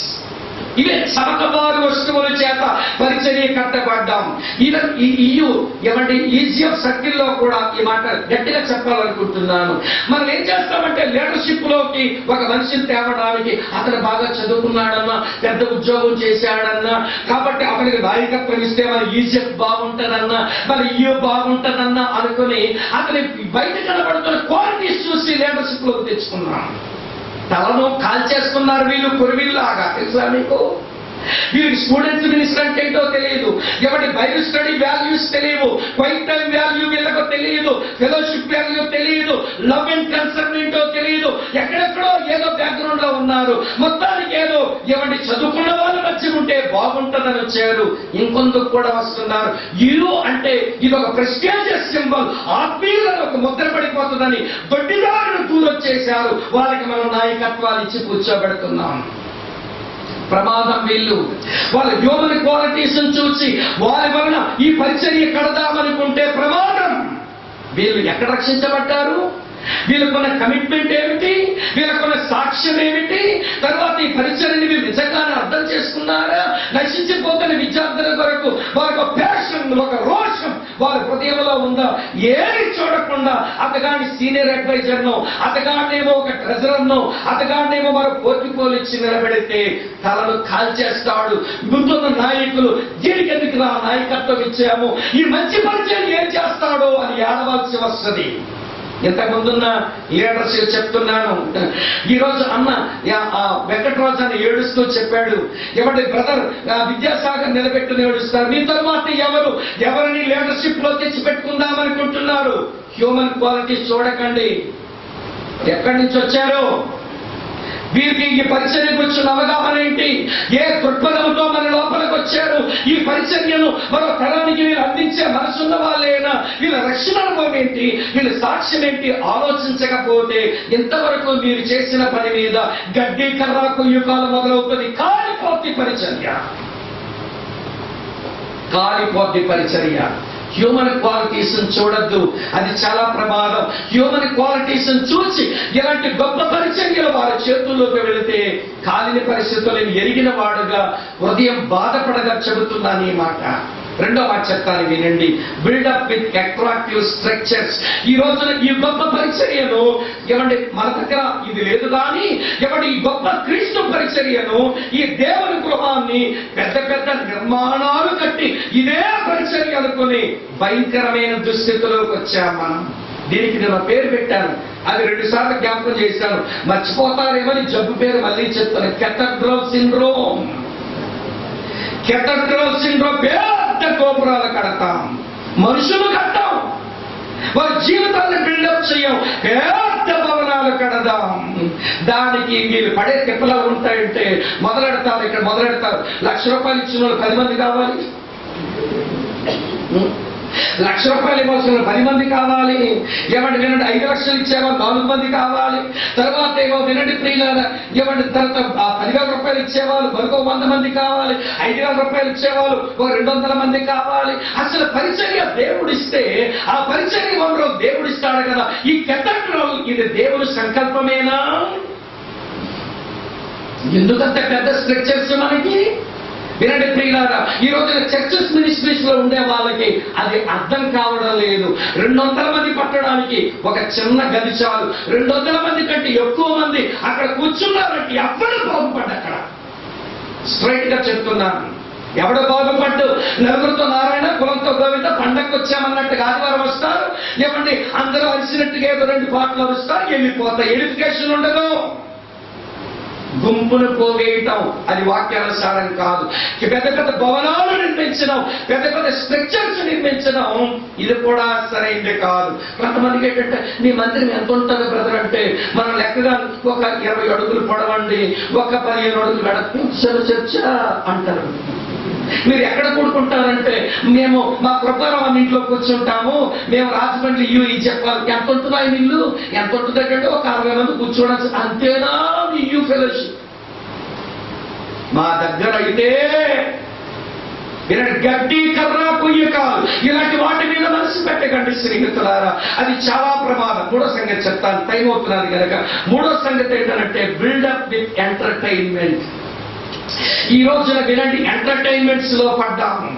ఇవే చమకబారు వస్తువుల చేత పరిచర్య కట్టబడ్డాం. ఈవెన్ ఏమంటే ఈజీఎఫ్ సర్కిల్లో కూడా ఈ మాట గట్టిగా చెప్పాలనుకుంటున్నాను. మనం ఏం చేస్తామంటే లీడర్షిప్ లోకి ఒక మనిషిని తేవడానికి అతను బాగా చదువుకున్నాడన్నా, పెద్ద ఉద్యోగం చేశాడన్నా, కాబట్టి అతనికి నాయకత్వం ఇస్తే మన ఈజీఎఫ్ బాగుంటుందన్నా, మన ఈయూ బాగుంటుందన్నా అనుకుని అతని బయట కనబడుతున్న క్వాలిటీస్ చూసి లీడర్షిప్ లోకి తెచ్చుకున్నాం. తలను కాల్చేసుకున్నారు వీళ్ళు, కురివిల్లాగా. తెలుసా మీకు? వీరికి స్టూడెంట్స్ మినిస్టర్ అంటే ఏంటో తెలియదు, ఎవరి బైబిల్ స్టడీ వాల్యూస్ తెలియవు, క్వైట్ టైం వాల్యూ వీళ్ళకు తెలియదు, ఫెలోషిప్ వాల్యూ తెలియదు, లవ్ అండ్ కన్సర్న్ ఏంటో తెలియదు, ఎక్కడెక్కడో ఏదో బ్యాక్గ్రౌండ్ లో ఉన్నారు. మొత్తానికి ఏదో ఎవరి చదువుకున్న వాళ్ళు మధ్య ఉంటే బాగుంటుందని వచ్చారు, ఇంకొందుకు కూడా వస్తున్నారు. ఇరు అంటే ఇది ఒక ప్రెస్టీజియస్ సింబల్, ఆత్మీయులను ఒక ముద్ర పడిపోతుందని దొడ్డిదారులు దూరొచ్చేశారు. వాళ్ళకి మనం నాయకత్వాలు ఇచ్చి కూర్చోబెడుతున్నాం. ప్రమాదం వీళ్ళు. వాళ్ళ హ్యూమన్ క్వాలిటీస్ చూసి వారి వలన ఈ పరిచర్య కడదామనుకుంటే ప్రమాదం. వీళ్ళు ఎక్కడ రక్షించబడ్డారు? వీళ్ళకున్న కమిట్మెంట్ ఏమిటి? వీళ్ళకున్న సాక్ష్యం ఏమిటి? తర్వాత ఈ పరిచర్యని వీళ్ళు నిజంగానే అర్థం చేసుకున్నారా? నశించిపోతున్న విద్యార్థుల కొరకు వారికి ఒక ప్యాషన్, ఒక రోషం వారి హృదయంలో ఉందా? ఏది చూడకుండా అతగాని సీనియర్ అడ్వైజర్ను, అతగానేమో ఒక ట్రెజరర్ను, అతగానేమో మరో పోర్టిపోల్ ఇచ్చి నిలబెడితే తలను కాల్చేస్తాడు. ముందున్న నాయకులు దీనికి ఎందుకు నాయకత్వం ఇచ్చాము, ఈ మంచి పరిచయం ఏం చేస్తాడో అని ఏడవలసి వస్తుంది. ఇంతకుముందున్న లీడర్షిప్ చెప్తున్నాను. ఈరోజు అన్న వెంకటరాజు అని ఏడుస్తూ చెప్పాడు, ఎవరి బ్రదర్ విద్యాసాగర్ నిలబెట్టుని ఏడుస్తారు. మీ తర్వాత ఎవరిని లీడర్షిప్ లో తెచ్చి పెట్టుకుందామనుకుంటున్నారు? హ్యూమన్ క్వాలిటీ చూడకండి, ఎక్కడి నుంచి వచ్చారో, వీరికి ఈ పరిచర్య గురించి అవగాహన ఏంటి, ఏ దృక్పథంతో మన లోపలికి వచ్చారు, ఈ పరిచర్యను మరో తరానికి వీళ్ళు అందించే మనసున్న వాళ్ళేనా, వీళ్ళ రక్షణ అనుభవం ఏంటి, వీళ్ళ సాక్ష్యం ఏంటి ఆలోచించకపోతే ఇంతవరకు మీరు చేసిన పని మీద గడ్డి కర్ర కొయ్యుకాలు మొదలవుతుంది. కాలిపోద్ది పరిచర్య, కాలిపోద్ది పరిచర్య. హ్యూమన్ క్వాలిటీస్ చూడద్దు, అది చాలా ప్రమాదం. హ్యూమన్ క్వాలిటీస్ చూసి ఇలాంటి గొప్ప పరిచర్యలు వారి చేతుల్లోకి వెళితే కాలిన పరిస్థితులను ఎరిగిన వాడుగా హృదయం బాధపడగా చెబుతున్నాను ఈ మాట. రెండో మాట చెప్తాను వినండి. Build up with attractive structures. ఈ రోజున ఈ గొప్ప పరిచర్యను ఏమంటే మన దగ్గర ఇది లేదు, కానీ ఏమంటే ఈ గొప్ప క్రీస్తు పరిచర్యను, ఈ దేవుని గృహాన్ని పెద్ద పెద్ద నిర్మాణాలు కట్టి ఇదే పరిచర్య అనుకుని భయంకరమైన దుస్థితిలోకి వచ్చాం మనం. దీనికి నేను పేరు పెట్టాను, అది 2 సార్లు జ్ఞాపకం చేశాను, మర్చిపోతారేమని జబ్బు పేరు మళ్ళీ చెప్తాను. Cathedral syndrome. Cathedral syndrome. పెద్ద గోపురాలు కడతాం, మనుషులు కట్టాం, వారి జీవితాన్ని బిల్డప్ చేయం, పెద్ద భవనాలు కడదాం. దానికి వీళ్ళు పడే తిప్పలు ఉంటాయంటే మొదలెడతారు, ఇక్కడ మొదలెడతారు. ₹1,00,000 ఇచ్చిన వాళ్ళు 10 మంది కావాలి, ₹1,00,000 ఇవ్వాల్సిన 10 మంది కావాలి. ఏమంటే వినండి, 5 లక్షలు ఇచ్చేవాళ్ళు 4 మంది కావాలి. తర్వాత ఏమో వినండి ప్రియులారా, ఏమంటే తర్వాత ₹10,000 ఇచ్చేవాళ్ళు మరొక 100 మంది కావాలి. ₹5,000 ఇచ్చేవాళ్ళు ఒక 200 మంది కావాలి. అసలు పరిచర్య దేవుడిస్తే ఆ పరిచర్య వనరు దేవుడిస్తాడు కదా. ఈ కెథడ్రల్ ఇది దేవుడి సంకల్పమేనా? ఎందుకంత పెద్ద స్ట్రక్చర్స్ మనకి? వినండి ప్రియులారా, ఈ రోజున చర్చెస్ మినిస్ట్రీస్ లో ఉండే వాళ్ళకి అది అర్థం కావడం లేదు. 200 మంది పట్టడానికి ఒక చిన్న గది చాలు. 200 మంది కంటే ఎక్కువ మంది అక్కడ కూర్చున్నారంటే ఎవరు బాగుపడ్డు? అక్కడ స్ట్రైట్ గా చెప్తున్నాను, ఎవడు బాగుపడ్డు? నలుగురితో నారాయణ, కులంతో గోవింద, పండగకు వచ్చామన్నట్టుగా ఆదివారం వస్తారు, ఏమండి అందరూ అరిసినట్టుగా ఏదో 2 పాటలు అరుస్తారు, వెళ్ళిపోతాయి. ఎడిఫికేషన్ ఉండదు. గుంపును పోగేయటం అది వాక్యానుసారం కాదు. పెద్ద పెద్ద భవనాలు నిర్మించడం, పెద్ద పెద్ద స్ట్రక్చర్స్ నిర్మించడం ఇది కూడా సరైనది కాదు. కొంతమందికి ఏంటంటే మీ మందిరం ఎంత ఉంటుంది బ్రదర్ అంటే, మనం లెక్కగా ఒక 20 అడుగులు పొడవండి, ఒక 15 అడుగులు వెడల్పు చర్చ అంటారు. మీరు ఎక్కడ కూడుకుంటారంటే, మేము మా కృపారావు ఇంట్లో కూర్చుంటాము, మేము రాజమండ్రి ఇవి చెప్పాలి. ఎంత ఉంటుంది ఆయన ఇల్లు? ఎంత ఉంటుంది అంటే ఒక 60 మంది కూర్చోవచ్చు, అంతేనా ఇయూ ఫెలోషిప్? మా దగ్గర అయితే గడ్డి కర్ర కొయ్య కాదు, ఇలాంటి వాటి మీద మనసు పెట్టకండి స్నేహితులారా, అది చాలా ప్రమాదం. 3వ సంగతి చెప్తాను, టైం అవుతున్నది కనుక. 3వ సంగతి ఏంటంటే బిల్డప్ విత్ ఎంటర్టైన్మెంట్. ఈ రోజున వినండి, ఎంటర్టైన్మెంట్స్ లో పడ్డాము.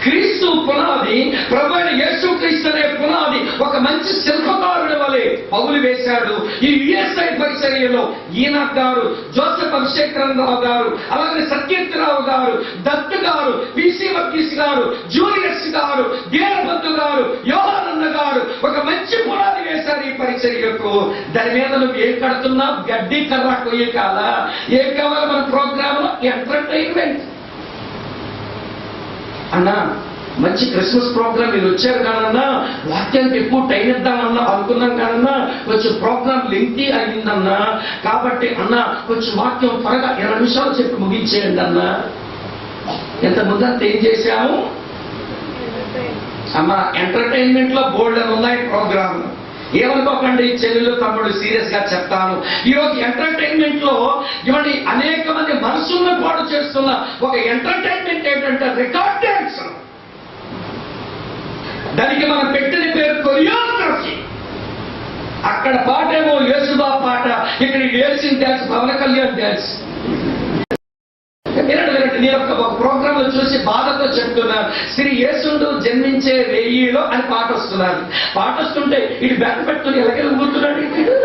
క్రీస్తు పునాది, ప్రభువైన యేసుక్రీస్తు అనే పునాది ఒక మంచి శిల్పకారుడి వలె పౌలు వేశాడు. ఈ యుఎస్ఐ పరిచర్యలో ఈనాక్ గారు, జోసెఫ్ అభిషేకరావు గారు, అలాగే సత్యర్థరావు గారు, దత్తు గారు, పిసి వర్గీస్ గారు, జూలియస్ గారు, దీనబంధు గారు, యోహానన్న గారు ఒక మంచి పునాది వేశారు ఈ పరిచర్యకు. దాని మీద నువ్వు ఏం కడుతున్నావు? గడ్డి కర్ర కొయ్య కాదా? ఏం కావాలి మన ప్రోగ్రామ్ లో? ఎంటర్టైన్మెంట్ అన్నా. మంచి క్రిస్మస్ ప్రోగ్రామ్ మీరు వచ్చారు కానన్నా, వాక్యానికి ఎక్కువ టైం ఇద్దామన్నా అనుకున్నాం కానన్నా, కొంచెం ప్రోగ్రామ్ లెంగ్తీ అయిందన్నా, కాబట్టి అన్నా కొంచెం వాక్యం త్వరగా 20 నిమిషాలు చెప్పి ముగించేయండి అన్నా. ఎంత ముందంతా ఏం చేశాము అమ్మా? ఎంటర్టైన్మెంట్ లో బోల్డ్ అని ఉన్నాయి ప్రోగ్రామ్. ఏమనుకోకండి చెల్లెలు తమ్ముడు, సీరియస్ గా చెప్తాను. ఈరోజు ఎంటర్టైన్మెంట్ లో ఇవన్నీ అనేక మంది మనసులను పాడు చేస్తున్న ఒక ఎంటర్టైన్మెంట్ ఏంటంటే రికార్డ్ డాన్స్. దానికి మనం పెట్టిన పేరు కొరియోగ్రఫీ. అక్కడ పాటేమో యేసుబాబు పాట, ఇక్కడ వేసిన డాన్స్ పవన్ కళ్యాణ్ డాన్స్. నేను ఒక ప్రోగ్రామ్ లో చూసి బాధతో చెప్తున్నాను, శ్రీ యేసుడు జన్మించే వెయ్యిలో అని పాట వస్తున్నారు. పాట వస్తుంటే ఇటు బెట్ట పెట్టుకుని ఎలాగెలా ఊరుతున్నాడు ఇటు.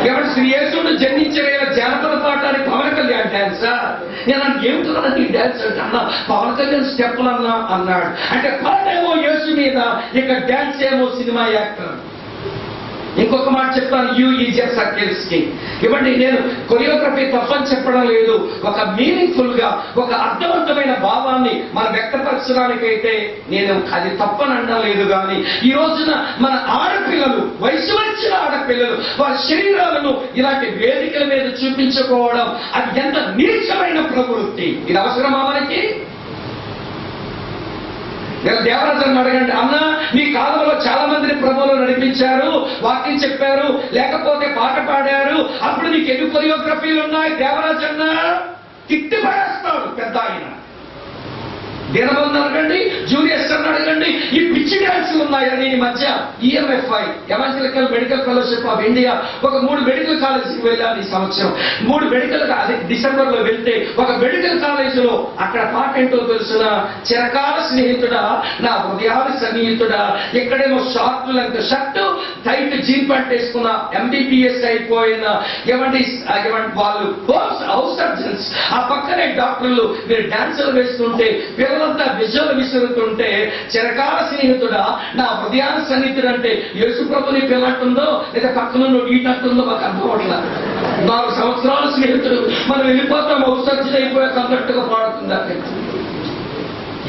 ఎవరు శ్రీ యేసుడు జన్మించే జానపద పాట అని పవన్ కళ్యాణ్ డాన్సా? నేను ఏమిటున్నాను ఈ డాన్స్ అంటే, అన్నా పవన్ కళ్యాణ్ స్టెప్పులు అన్నా అన్నాడు. అంటే పాట ఏమో యేసు మీద, ఇక డాన్స్ ఏమో సినిమా యాక్టర్. ఇంకొక మాట చెప్తాను, యూఈజెఫ్ సర్కిల్స్ కి ఇవ్వండి. నేను కొరియోగ్రఫీ తప్పని చెప్పడం లేదు, ఒక మీనింగ్ఫుల్ గా ఒక అర్థవంతమైన భావాన్ని మనం వ్యక్తపరచడానికైతే నేను అది తప్పని అనడం లేదు. కానీ ఈ రోజున మన ఆడపిల్లలు, వయసు వచ్చిన ఆడపిల్లలు వారి శరీరాలను ఇలాంటి వేదికల మీద చూపించుకోవడం అది ఎంత నీచమైన ప్రవృత్తి. ఇది అవసరమా మనకి? దేవరాజుని అడగండి, అన్నా మీ కాలంలో చాలా మందిని ప్రభువులు నడిపించారు, వాక్యం చెప్పారు, లేకపోతే పాట పాడారు, అప్పుడు నీకు ఎన్ని కొరియోగ్రఫీలు ఉన్నాయి? దేవరాజు అన్నా తిట్టి పడేస్తాడు పెద్ద ఆయన. దీనబంధు అడగండి, జూలియస్ అని అడగండి, ఈ పిచ్చి డాన్సులు ఉన్నాయని ఈ మధ్య EMFI evangelical medical fellowship of India ఒక 3 మెడికల్ కాలేజీకి వెళ్ళాను ఈ సంవత్సరం. 3 మెడికల్, అది డిసెంబర్ లో వెళ్తే ఒక మెడికల్ కాలేజీలో అక్కడ పాట ఏంటో తెలుసిన, చిరకాల స్నేహితుడా, నా హృదయాల సన్నిహితుడా. ఎక్కడేమో short length shirt, tight jean pant వేసుకున్న MBBS అయిపోయిన ఏమండి వాళ్ళు హౌస్ సర్జన్స్, ఆ పక్కనే డాక్టర్లు, మీరు డాన్సులు వేస్తుంటే పిల్లలంతా విజువల్ విసురుతుంటే, చిరకాల స్నేహితుడా, నా హృదయాన్ని సన్నిహితుడు అంటే యేసు ప్రభుని పిల్లట్టుందో లేదా పక్కన ఈటట్టుందో మాకు అర్థం అవట్లా. 4 సంవత్సరాల స్నేహితుడు, మనం వెళ్ళిపోతాం హౌస్ సర్జన్ అయిపోయాక అన్నట్టుగా పాడుతుందా?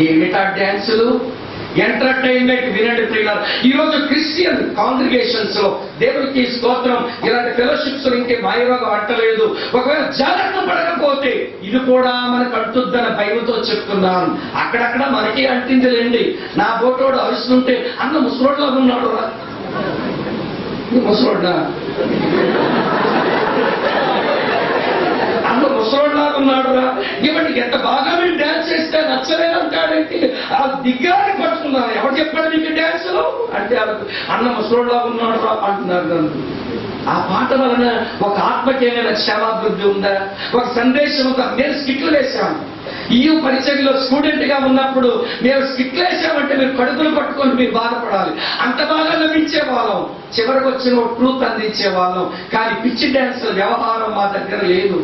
ఏమిటా డ్యాన్సులు? ఎంటర్టైన్మెంట్. వినండి ప్రియులారా, ఈ రోజు క్రిస్టియన్ కాంగ్రిగేషన్స్ లో దేవునికి స్తోత్రం, ఇలాంటి ఫెలోషిప్స్ ఇంకే మాయరోగం అంటలేదు. ఒకవేళ జాగ్రత్త పడకపోతే ఇది కూడా మనకు అంటుద్దన్న భయంతో చెప్తున్నాను. అక్కడక్కడ మనకి అంటిందిలేండి. నా బోటోడు అరుస్తుంటే, అన్న ముసలోడ్లా ఉన్నాడు రా, ముసలోడ్డా అన్న ముసలోడ్లాగా ఉన్నాడు రా, ఇవన్నీ ఎంత బాగా మీరు డాన్స్ చేస్తే నచ్చలేదంటాడేంటి? ఆ దిగ్గాన్ని పట్టుకున్నారు. ఎవరు చెప్పాడు మీకు డాన్సులు అంటే, అన్న ముసలోడ్లాగా ఉన్నాడు రా అంటున్నారు నన్ను. ఆ పాట వలన ఒక ఆత్మకి ఏమైనా క్షేమాభివృద్ధి ఉందా? ఒక సందేశం ఉందా? నేను స్కిట్లు వేశాను EU పరిచర్యలో స్టూడెంట్ గా ఉన్నప్పుడు. మేము స్కిట్లు వేసామంటే మీరు కడుపులు పట్టుకొని మీరు బాధపడాలి, అంత బాగా లభించే వాళ్ళం. చివరికి వచ్చిన ట్రూత్ అందించే వాళ్ళం. కానీ పిచ్చి డాన్స్ వ్యవహారం మా దగ్గర లేదు.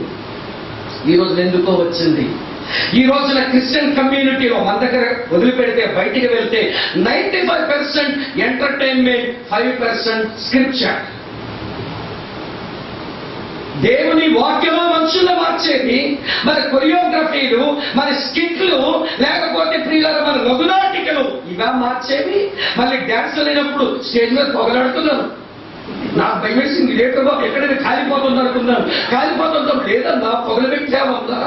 ఈ రోజున ఎందుకో వచ్చింది. ఈ రోజున క్రిస్టియన్ కమ్యూనిటీలో మన దగ్గర వదిలిపెడితే, బయటికి వెళ్తే 95% ఎంటర్టైన్మెంట్, 5% స్క్రిప్చర్. దేవుని వాక్యమో మనుషుల్లో మార్చేది, మన కొరియోగ్రఫీలు, మన స్కిట్లు, లేకపోతే ప్రియుల మన లఘునాటికలు ఇవా మార్చేవి. మళ్ళీ డ్యాన్స్ లేనప్పుడు స్టేజ్ మీద పొగలాడుతున్నాను. నాకు భయమేసింది, లేటర్గా ఎక్కడైనా కాలిపోతుంది అనుకున్నాను. కాలిపోతుందో లేదన్నా పొగలు పెట్టామన్నా.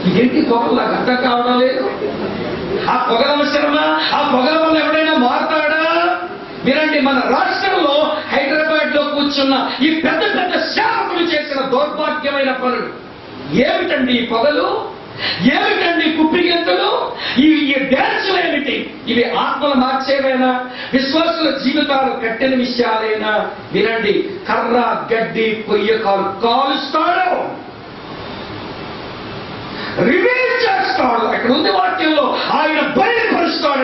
ఇదేంటి పొగలు నాకు అర్థం కావడం లేదు. ఆ పొగల అవసరమా? ఆ పొగల వల్ల ఎవడైనా మారుతాడా? వినండి, మన రాష్ట్రంలో హైదరాబాద్ లో కూర్చున్న ఈ పెద్ద పెద్ద సేవకులు చేసిన దౌర్భాగ్యమైన పనులు ఏమిటండి? ఈ పొగలు ఏమిటండి? కుప్పిగెంతులు, ఈ డ్యాన్సులు ఏమిటి? ఇవి ఆత్మలు మార్చేవేనా? విశ్వాసుల జీవితాలు కట్టిన విషయాలేనా? వినండి, కర్ర గడ్డి పొయ్య కాలుస్తాడు, రివీల్ చేస్తాడు. అక్కడ ఉంది వాక్యంలో,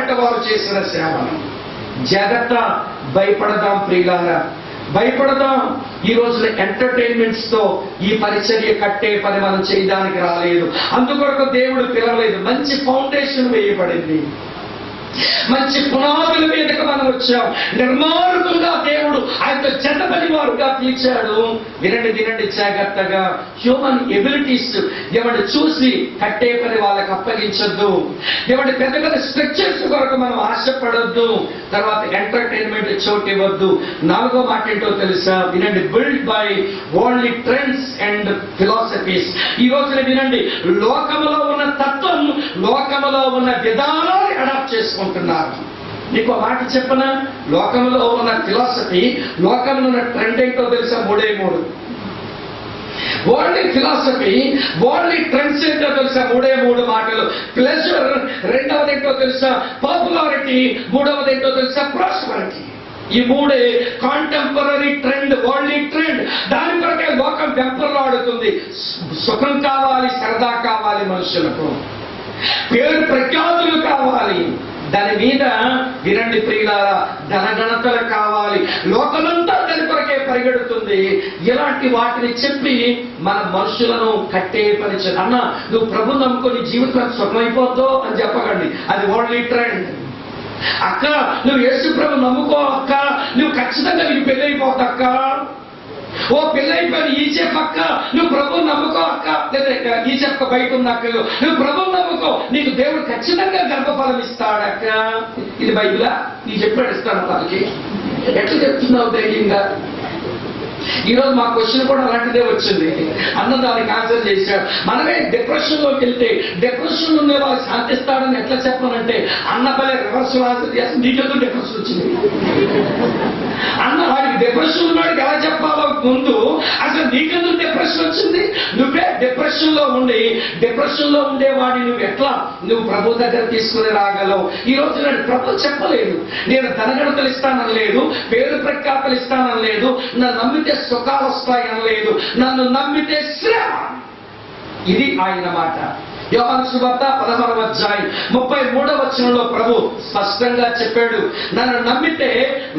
చేశారంట వారు చేసిన సేవను. జాగ్రత్త, భయపడదాం ప్రియులారా, భయపడదాం. ఈ రోజున ఎంటర్టైన్మెంట్స్ తో ఈ పరిచర్య కట్టే పని మనం చేయడానికి రాలేదు. అందుకొరకు దేవుడు పిలవలేదు. మంచి ఫౌండేషన్ వేయబడింది, మంచి పునాదుల మీదకి మనం వచ్చాం. నిర్మాణంగా దేవుడు ఆయనతో జతపడి వారుగా పిలిచాడు. వినండి వినండి జాగ్రత్తగా. హ్యూమన్ ఎబిలిటీస్ ఎవరు చూసి కట్టే పని వాళ్ళకి అప్పగించొద్దు. ఎవరి పెద్ద పెద్ద స్ట్రక్చర్స్ కొరకు మనం ఆశపడొద్దు. తర్వాత ఎంటర్టైన్మెంట్ చోటు ఇవ్వద్దు. 4వ మాట ఏంటో తెలుసా? వినండి. Build by only trends and philosophies. ఈ రోజున వినండి, లోకములో ఉన్న తత్వం, లోకములో ఉన్న విధానాన్ని అడాప్ట్ చేసుకుంటున్నారు. నీకు మాట చెప్పనా? లోకంలో ఉన్న ఫిలాసఫీ, లోకంలో ఉన్న ట్రెండ్ ఏంటో తెలుసా? 3 వరల్డ్ ఫిలాసఫీ, వరల్డ్ ట్రెండ్స్ ఏంటో తెలుసా? 3 మాటలు. ప్లెజర్, రెండవది ఏంటో తెలుసా? పాపులారిటీ, మూడవది ఏంటో తెలుసా? ప్రాస్పరిటీ. ఈ 3 కాంటెంపరీ ట్రెండ్, వరల్డ్ ట్రెండ్. దాని కొరకే లోకం వెంపర్లాడుతుంది. సుఖం కావాలి, సరదా కావాలి, మనుషులకు పేరు ప్రఖ్యాతులు కావాలి. దాని మీద వినండి ప్రియులారా, ధనగణతలు కావాలి. లోకమంతా దాని కొరకే పరిగెడుతుంది. ఇలాంటి వాటిని చెప్పి మన మనుషులను కట్టే పని చేయాలి. అన్న, నువ్వు ప్రభు నమ్ముకొని జీవితం సుఖమైపోతావు అని చెప్పకండి, అది వరల్డ్ ట్రెండ్. అక్క, నువ్వు యేసు ప్రభు నమ్ముకో అక్క, నువ్వు ఖచ్చితంగా నీకు పెళ్ళి అయిపోతావు అక్క. ఓ పెళ్ళైపోయిన ఈ చెప్పక్క, నువ్వు ప్రభు నమ్ముకో అక్క. లేదా ఈ చెప్ప బయట ఉన్న అక్కలు, నువ్వు ప్రభు నమ్ముకో, నీకు దేవుడు ఖచ్చితంగా గర్భఫలం ఇస్తాడక్క. ఇది బైబిలా? నీ చెప్పాడు ఇస్తాను వాళ్ళకి. ఎట్లా చెప్తున్నావు ధైర్యంగా? ఈరోజు మా క్వశ్చన్ కూడా అలాంటిదే వచ్చింది. అన్న దానికి ఆన్సర్ చేశాడు. మనమే డిప్రెషన్ లోకి వెళ్తే డిప్రెషన్ ఉండే వాళ్ళు శాంతిస్తాడని ఎట్లా చెప్పానంటే, అన్న పలే రివర్స్ ఆన్సర్ చేస్తే నీకెందుకు డిప్రెషన్ వచ్చింది? అన్న వాడికి డిప్రెషన్ ఉన్నవాడికి ఎలా చెప్పాలో ముందు అసలు నీకెందుకు డిప్రెషన్ వచ్చింది? నువ్వే డిప్రెషన్ లో ఉండి, డిప్రెషన్ లో ఉండేవాడిని నువ్వు ప్రభు దగ్గర తీసుకుని రాగలవు. ఈ రోజు నేను ప్రభు చెప్పలేదు, నేను ధనగణతలు ఇస్తానలేదు, పేరు ప్రఖ్యాతలు ఇస్తానలేదు, నన్ను నమ్మితే సుఖాలు వస్తాయనలేదు, నన్ను నమ్మితే శ్రమ. ఇది ఆయన మాట. యోహాను సువార్త 16వ అధ్యాయం 33వ వచనంలో ప్రభు స్పష్టంగా చెప్పాడు, నన్ను నమ్మితే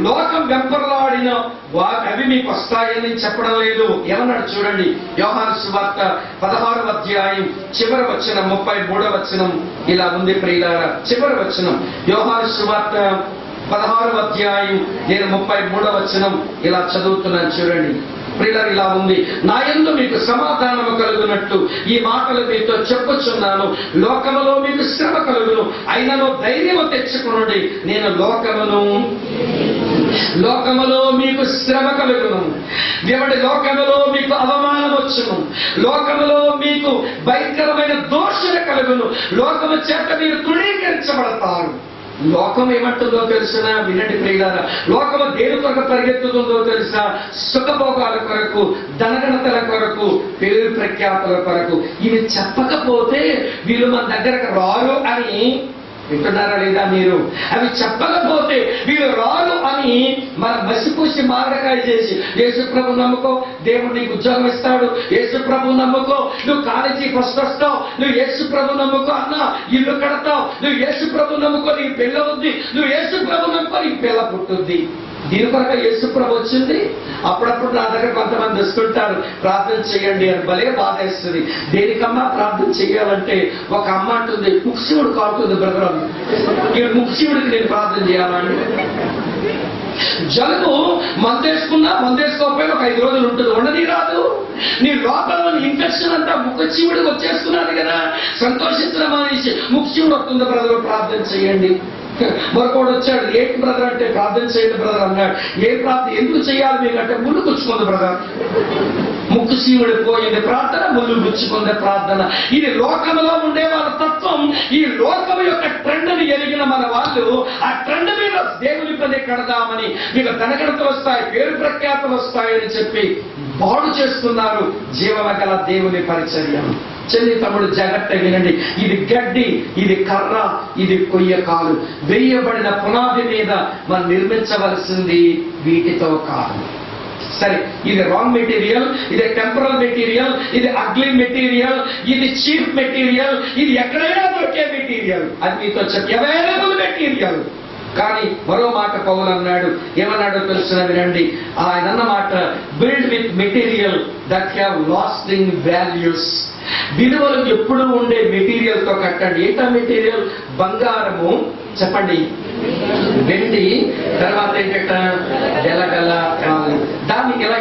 లోకం వెంపర్లాడిన అవి మీకు వస్తాయని చెప్పడం లేదు. ఏమన్నాడు చూడండి. యోహాను సువార్త 16వ అధ్యాయం చివరి వచనం 33వ వచనం ఇలా ఉంది ప్రియులారా. చివరి వచనం యోహాను సువార్త 16వ అధ్యాయం నేను 33వ వచనం ఇలా చదువుతున్నాను చూడండి. ప్రియులారా, ఇలా ఉంది. నా యందు మీకు సమాధానము కలుగునట్టు ఈ మాటలు మీతో చెప్పుచున్నాను. లోకములో మీకు శ్రమ కలుగును, అయినను ధైర్యము తెచ్చుకునుడి, నేను లోకములో మీకు శ్రమ కలుగును. దేవుడి లోకములో మీకు అవమానం వచ్చును, లోకములో మీకు భయంకరమైన దోషణ కలుగును, లోకము చేత మీరు తృణీకరించబడతారు. లోకం ఏమంటుందో తెలుసునా? వినండి ప్రియులారా, లోకము దేని కొరకు పరిగెత్తుతుందో తెలుసా? సుఖభోగాల కొరకు, ధనగణతల కొరకు, పేరు ప్రఖ్యాతుల కొరకు. ఇవి చెప్పకపోతే వీళ్ళు మన దగ్గరకు రారు అని వింటున్నారా లేదా మీరు? అవి చెప్పకపోతే వీళ్ళు రారు అని మనం మసిపూసి మారకాయ చేసి, యేసు ప్రభు నమ్ముకో, దేవుడు నీకు ఉద్యోగం ఇస్తాడు, యేసు ప్రభు నమ్ముకో, నువ్వు కాలేజీ ఫస్ట్ వస్తావు, నువ్వు యేసు ప్రభు నమ్ముకో అన్న ఇల్లు కడతావు, నువ్వు యేసు ప్రభు నమ్ముకో నీకు పిల్ల ఉంది, నువ్వు యేసు ప్రభు నమ్ముకో నీకు పిల్ల పుట్టుద్ది. దీని కొరక యేసు ప్రభు వచ్చింది. అప్పుడప్పుడు నా దగ్గర కొంతమంది వస్తుంటారు, ప్రార్థన చేయండి అని. భలే బాధేస్తుంది. దేనికమ్మా ప్రార్థన చేయాలంటే ఒక అమ్మ అంటుంది, ముఖ్యముడు కారుతుంది బ్రదర్, ఈ ముఖ్యముడికి నేను ప్రార్థన చేయాలండి. జలుబు మందేసుకోకపోయినా ఒక 5 రోజులు ఉంటుంది, ఉండని రాదు. నీ లోపల ఇన్ఫెక్షన్ అంతా ముఖచీవుడికి వచ్చేస్తున్నది కదా, సంతోషించడం అనేసి ముఖ్యముడు వస్తుంది బ్రదర్ ప్రార్థన చేయండి. మరొకడు వచ్చాడు, ఏంటి బ్రదర్ అంటే ప్రార్థన చేయండి బ్రదర్ అన్నాడు. ఏ ప్రార్థన ఎందుకు చేయాలి మీకు అంటే, ముళ్ళు గుచ్చుకుంది బ్రదర్, ముక్కు సీవుడి పోయింది ప్రార్థన, ముళ్ళు గుచ్చుకుంది ప్రార్థన. ఇది లోకంలో ఉండే వాళ్ళ తత్వం. ఈ లోకం యొక్క ట్రెండ్ ని ఎరిగిన మన వాళ్ళు ఆ ట్రెండ్ మీద దేవుని పని కడదామని మీకు ధనగణతలు వస్తాయి, పేరు ప్రఖ్యాతలు వస్తాయని చెప్పి పాడు చేస్తున్నారు జీవనగల దేవుని పరిచర్య. చెల్లి తమ్ముడు జాగ్రత్త వినండి. ఇది గడ్డి, ఇది కర్ర, ఇది కొయ్యకాలు. వేయబడిన పునాది మీద మనం నిర్మించవలసింది వీటితో కాదు. సరే, ఇది రాంగ్ మెటీరియల్, ఇది టెంపరల్ మెటీరియల్, ఇది అగ్లీ మెటీరియల్, ఇది చీప్ మెటీరియల్, ఇది ఎక్కడైనా దొరికే మెటీరియల్, అది మీతో అవైలబుల్ మెటీరియల్. కానీ మరో మాట పౌలు అన్నాడు, ఏమన్నాడో తెలుసున వినండి. ఆయన అన్న మాట, build with material that have lasting values. విలువలు ఎప్పుడూ ఉండే మెటీరియల్ తో కట్టండి. ఏంటా మెటీరియల్? బంగారము, చెప్పండి, వెండి, తర్వాత ఏంటంట గలగల రాళ్ళు. దాన్ని ఎలా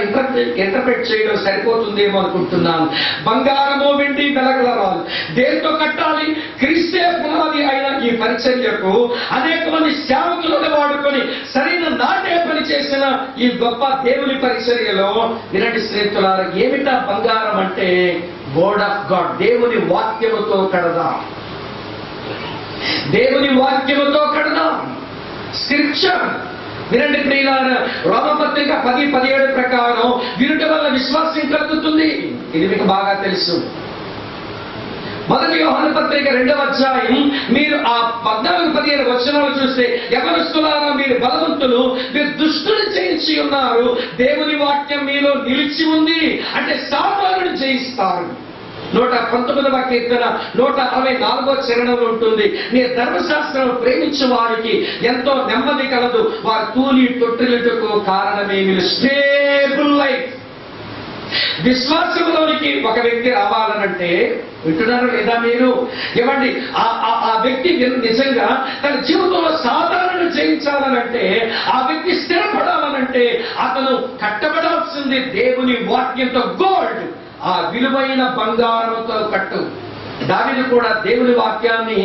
ఇంటర్ప్రెట్ చేయడం సరిపోతుందేమో అనుకుంటున్నాను. బంగారము, వెండి, గలగల రాళ్ళు దేంతో కట్టాలి? క్రీస్తే పునాది అయిన ఈ పరిచర్యకు అనేక మంది సేవకులను వాడుకొని సరైన నాటే పని చేసిన ఈ గొప్ప దేవుని పరిచర్యలో వినండి స్నేహితులారా, ఏమిటా బంగారం అంటే వర్డ్ ఆఫ్ గాడ్, దేవుని వాక్యముతో కడదాం. దేవుని వాక్యముతో కడదాం. స్క్రిప్చర్ వినండి ప్రియులారా, రోమపత్రిక 10:17 ప్రకారం వినుట వల్ల విశ్వాసం కలుగుతుంది. ఇది మీకు బాగా తెలుసు. మొదటి యోహాను పత్రిక 2వ అధ్యాయం మీరు ఆ 14-15 వచనాలు చూస్తే, యవనస్తులారా మీరు బలవంతులు, మీరు దుష్టుని జయించి ఉన్నారు, దేవుని వాక్యం మీలో నిలిచి ఉంది అంటే సాతానుని జయిస్తారు. 119వ కీర్తన 164వ చరణంలో ఉంటుంది, నీ ధర్మశాస్త్రం ప్రేమించు వారికి ఎంతో నెమ్మది కలదు, వారి తూలి తొట్టిలుటకు కారణమేమి. Stable life. విశ్వాసంలోనికి ఒక వ్యక్తి రావాలనంటే, వింటున్నారు లేదా మీరు? ఏమండి, ఆ వ్యక్తి నిజంగా తన జీవితంలో సాధారణ జయించాలనంటే, ఆ వ్యక్తి స్థిరపడాలనంటే అతను కట్టబడాల్సింది దేవుని వాక్యంతో. గోల్డ్, ఆ విలువైన బంగారంతో కట్టు. దావీదు కూడా దేవుని వాక్యాన్ని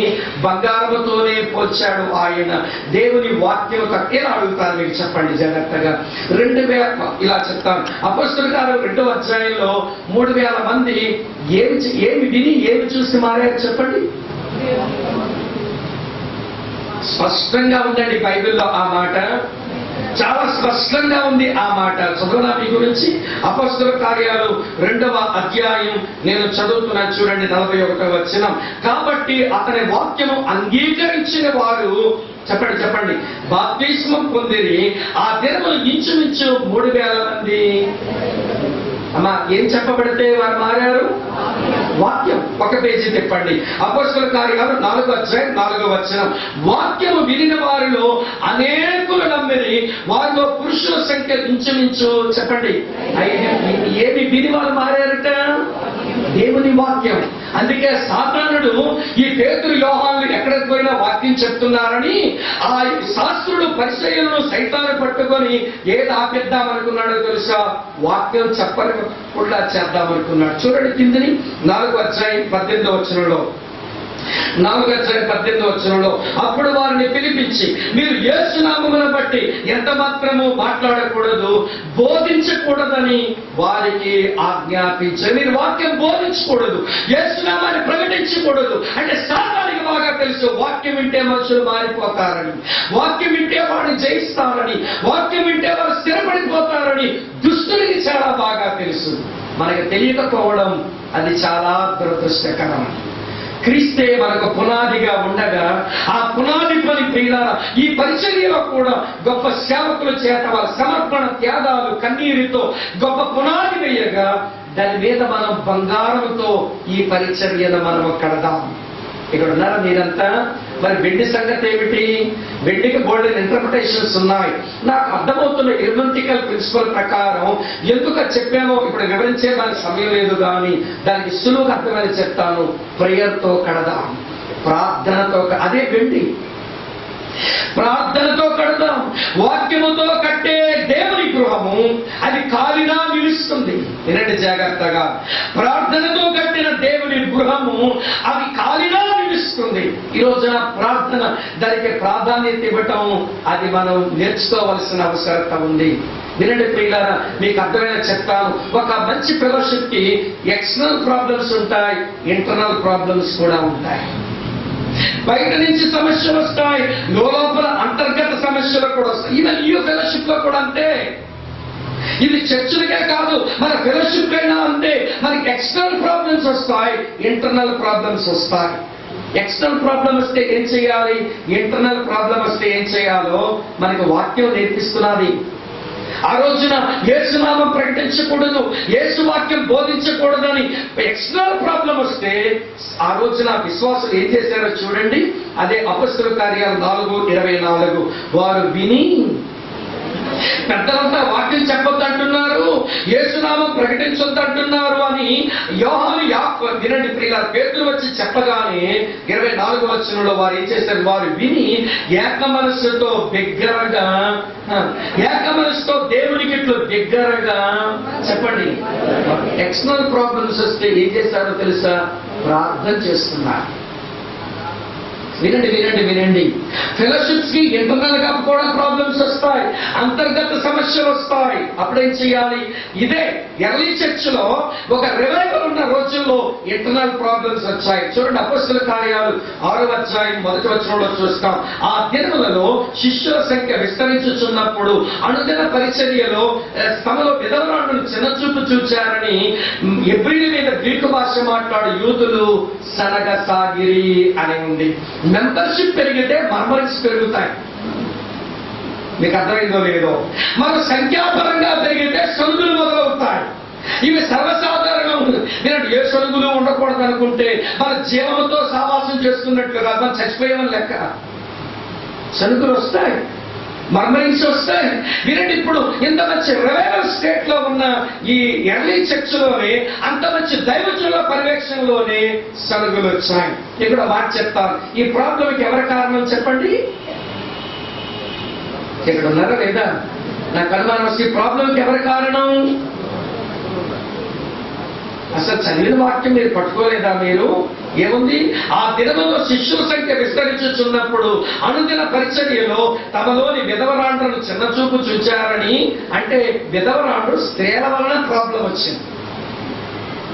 బంగారముతోనే పోల్చాడు. ఆయన దేవుని వాక్యం ఎలా అడుగుతారు మీకు చెప్పండి జాగ్రత్తగా. 2000 ఇలా చెప్తాను. అపొస్తలుల కార్యాలు 2వ అధ్యాయంలో 3000 మంది ఏమి విని ఏమి చూసి మారారు చెప్పండి. స్పష్టంగా ఉందండి బైబిల్లో ఆ మాట, చాలా స్పష్టంగా ఉంది ఆ మాట. చదువునా మీ గురించి? అపొస్తలుల కార్యాలు 2వ అధ్యాయం నేను చదువుతున్నాను చూడండి, 41వ వచనం. కాబట్టి అతని వాక్యము అంగీకరించిన వారు చెప్పండి బాప్తిస్మం పొందిరి. ఆ దినములు ఇంచుమించు 3000 మంది. అమ్మా, ఏం చెప్పబడితే వారు మారారు? వాక్యం. ఒక పేజీ తిప్పండి. అపొస్తలుల కార్యాలు 4వ అధ్యాయం 4వ వచనం. వాక్యము వినిన వారిలో అనేకులు నమ్మిరి, వారిలో పురుషుల సంఖ్య ఇంచుమించు చెప్పండి. ఏమి విని వారు మారారట? దేవుని వాక్యం. అందుకే సాతానుడు ఈ పేతురు యోహానులు ఎక్కడికి పోయినా వాక్యం చెప్తున్నారని ఆ శాస్త్రుడు పరిచర్యలను సైతాన్ని పట్టుకొని ఏది ఆపేద్దామనుకున్నాడో తెలుసా? వాక్యం చెప్పకుండా చేద్దామనుకున్నాడు. చూడండి కిందని 4వ అధ్యాయం 18వ వచనంలో, 4వ అధ్యాయం 18వ వచనంలో, అప్పుడు వారిని పిలిపించి మీరు యేసు నామమును బట్టి ఎంత మాత్రము మాట్లాడకూడదు, బోధించకూడదని వారికి ఆజ్ఞాపించారు. మీరు వాక్యం బోధించకూడదు, యేసు నామాన్ని ప్రకటించకూడదు. అంటే సాతానికి బాగా తెలుసు వాక్యం వింటే మనుషులు మారిపోతారని, వాక్యం వింటే వాడిని జయిస్తారని, వాక్యం వింటే వారు స్థిరపడిపోతారని దుష్టునికి చాలా బాగా తెలుసు. మనకు తెలియకపోవడం అది చాలా దురదృష్టకరం. క్రీస్తే మనకు పునాదిగా ఉండగా ఆ పునాది పని ప్రియులారా ఈ పరిచర్యలో కూడా గొప్ప సేవకుల చేత వారి సమర్పణ త్యాగాలు కన్నీరుతో గొప్ప పునాది వేయగా దాని మీద మనం బంగారంతో ఈ పరిచర్యను మనం కడదాం. ఇక్కడ ఉన్నారా మీరంతా? మరి వెండి సంగతి ఏమిటి? వెండికి బోల్డెన్ ఇంటర్ప్రిటేషన్స్ ఉన్నాయి. నాకు అర్థమవుతున్న ఎర్నోటికల్ ప్రిన్సిపల్ ప్రకారం ఎందుకు చెప్పానో ఇప్పుడు వివరించే దానికి సమయం లేదు, కానీ దానికి సులువుగా అర్థమని చెప్తాను. ప్రేయర్తో కడదాం, ప్రార్థనతో. అదే వెండి. ప్రార్థనతో కడదాం. వాక్యముతో కట్టే దేవుని గృహము అది కాలినా నిలుస్తుంది. వినండి జాగ్రత్తగా. ప్రార్థనతో కట్టిన దేవుని గృహము అది కాలినా నిలుస్తుంది. ఈ రోజున ప్రార్థన దానికి ప్రాధాన్యత ఇవ్వటం అది మనం నేర్చుకోవలసిన అవసరత ఉంది. వినండి ప్రియులారా, మీకు అర్థమైన చెప్తాను. ఒక మంచి ఫెలోషిప్ కి ఎక్స్టర్నల్ ప్రాబ్లమ్స్ ఉంటాయి, ఇంటర్నల్ ప్రాబ్లమ్స్ కూడా ఉంటాయి. బయట నుంచి సమస్యలు వస్తాయి, లోపల అంతర్గత సమస్యలు కూడా వస్తాయి. ఈవెన్ ఈ ఫెలోషిప్ లో కూడా అంతే. ఇది చర్చలకే కాదు, మన ఫెలోషిప్ అయినా అంతే. మనకి ఎక్స్టర్నల్ ప్రాబ్లమ్స్ వస్తాయి, ఇంటర్నల్ ప్రాబ్లమ్స్ వస్తాయి. ఎక్స్టర్నల్ ప్రాబ్లం వస్తే ఏం చేయాలి, ఇంటర్నల్ ప్రాబ్లం వస్తే ఏం చేయాలో మనకి వాక్యం నేర్పిస్తున్నది. ఆ రోజున యేసునామం ప్రకటించకూడదు, యేసు వాక్యం బోధించకూడదని ఎక్స్టర్నల్ ప్రాబ్లం వస్తే ఆ రోజున విశ్వాసులు ఏం చేశారో చూడండి. అదే అపొస్తలుల కార్యాలు 4:24. వారు విని, పెద్దలంతా వాక్యం చెప్పొద్దంటున్నారు, యేసునామం ప్రకటించొద్దంటున్నారు అని యోహాను వినండి ప్రియులారా, పేతురు వచ్చి చెప్పగానే 24వ వచనంలో వారు ఏం చేశారు? వారు విని ఏక మనస్సుతో బిగ్గరగా, ఏక మనస్సుతో దేవునికి ఇట్లు బిగ్గరగా, చెప్పండి, ఎక్స్టర్నల్ ప్రాబ్లమ్స్ వస్తే ఏం చేశారో తెలుసా? ప్రార్థన చేస్తున్నారు. వినండి వినండి వినండి. ఫెలోషిప్స్ కి ఇంటర్నల్ గా కూడా ప్రాబ్లమ్స్ వస్తాయి, అంతర్గత సమస్యలు వస్తాయి. అప్పుడేం చేయాలి? ఇదే ఎర్లీ చర్చ్ లో ఒక రివైవల్ ఉన్న రోజుల్లో ఇంటర్నల్ ప్రాబ్లమ్స్ వచ్చాయి. చూడండి, అపొస్తలుల కార్యాలు 6వ అధ్యాయం 1వ వచనంలో చూస్తాం. ఆ దినములలో శిష్యుల సంఖ్య విస్తరించుచున్నప్పుడు అనుదిన పరిచర్యలో తమలో విధవరాండ్రులు చిన్నచూపు చూచారని ఎబ్రీల మీద గ్రీకు భాష మాట్లాడు యూదులు సనగసాగిరి అని ఉంది. మెంబర్షిప్ పెరిగితే మర్మరిక్స్ పెరుగుతాయి. మీకు అర్థమైందో లేదో? మన సంఖ్యాపరంగా పెరిగితే సొలుగులు మొదలవుతాయి. ఇవి సర్వసాధారణంగా ఉంటుంది. నేను ఏ సొలుగులు ఉండకూడదు అనుకుంటే మన జీవంతో సావాసం చేస్తున్నట్లు కాదు, మనం చచ్చిపోయామని లెక్క. సొలుగులు వస్తాయి, మర్మరింగ్స్ వస్తాయి. వినండి, ఇప్పుడు ఇంత మంచి రివైవల్ స్టేట్ లో ఉన్న ఈ ఎర్లీ చర్చ్ లోనే, అంత మంచి దైవజనుల పర్యవేక్షణలోనే సలుగులు వచ్చాయి. ఇక్కడ మాట చెప్తాను, ఈ ప్రాబ్లంకి ఎవరి కారణం చెప్పండి? ఇక్కడ ఉన్నారా లేదా? నాకు అనుమానం వస్తే ఈ ప్రాబ్లంకి ఎవరి కారణం? అసలు చదివిన వాక్యం మీరు పట్టుకోలేదా? మీరు ఏముంది? ఆ దినములో శిష్యుల సంఖ్య విస్తరించుచున్నప్పుడు అనుదిన పరిచర్యలో తమలోని విధవరాండ్రులు చిన్నచూపు చూచారని. అంటే విధవరాండ్రు స్త్రీల వలన ప్రాబ్లం వచ్చింది.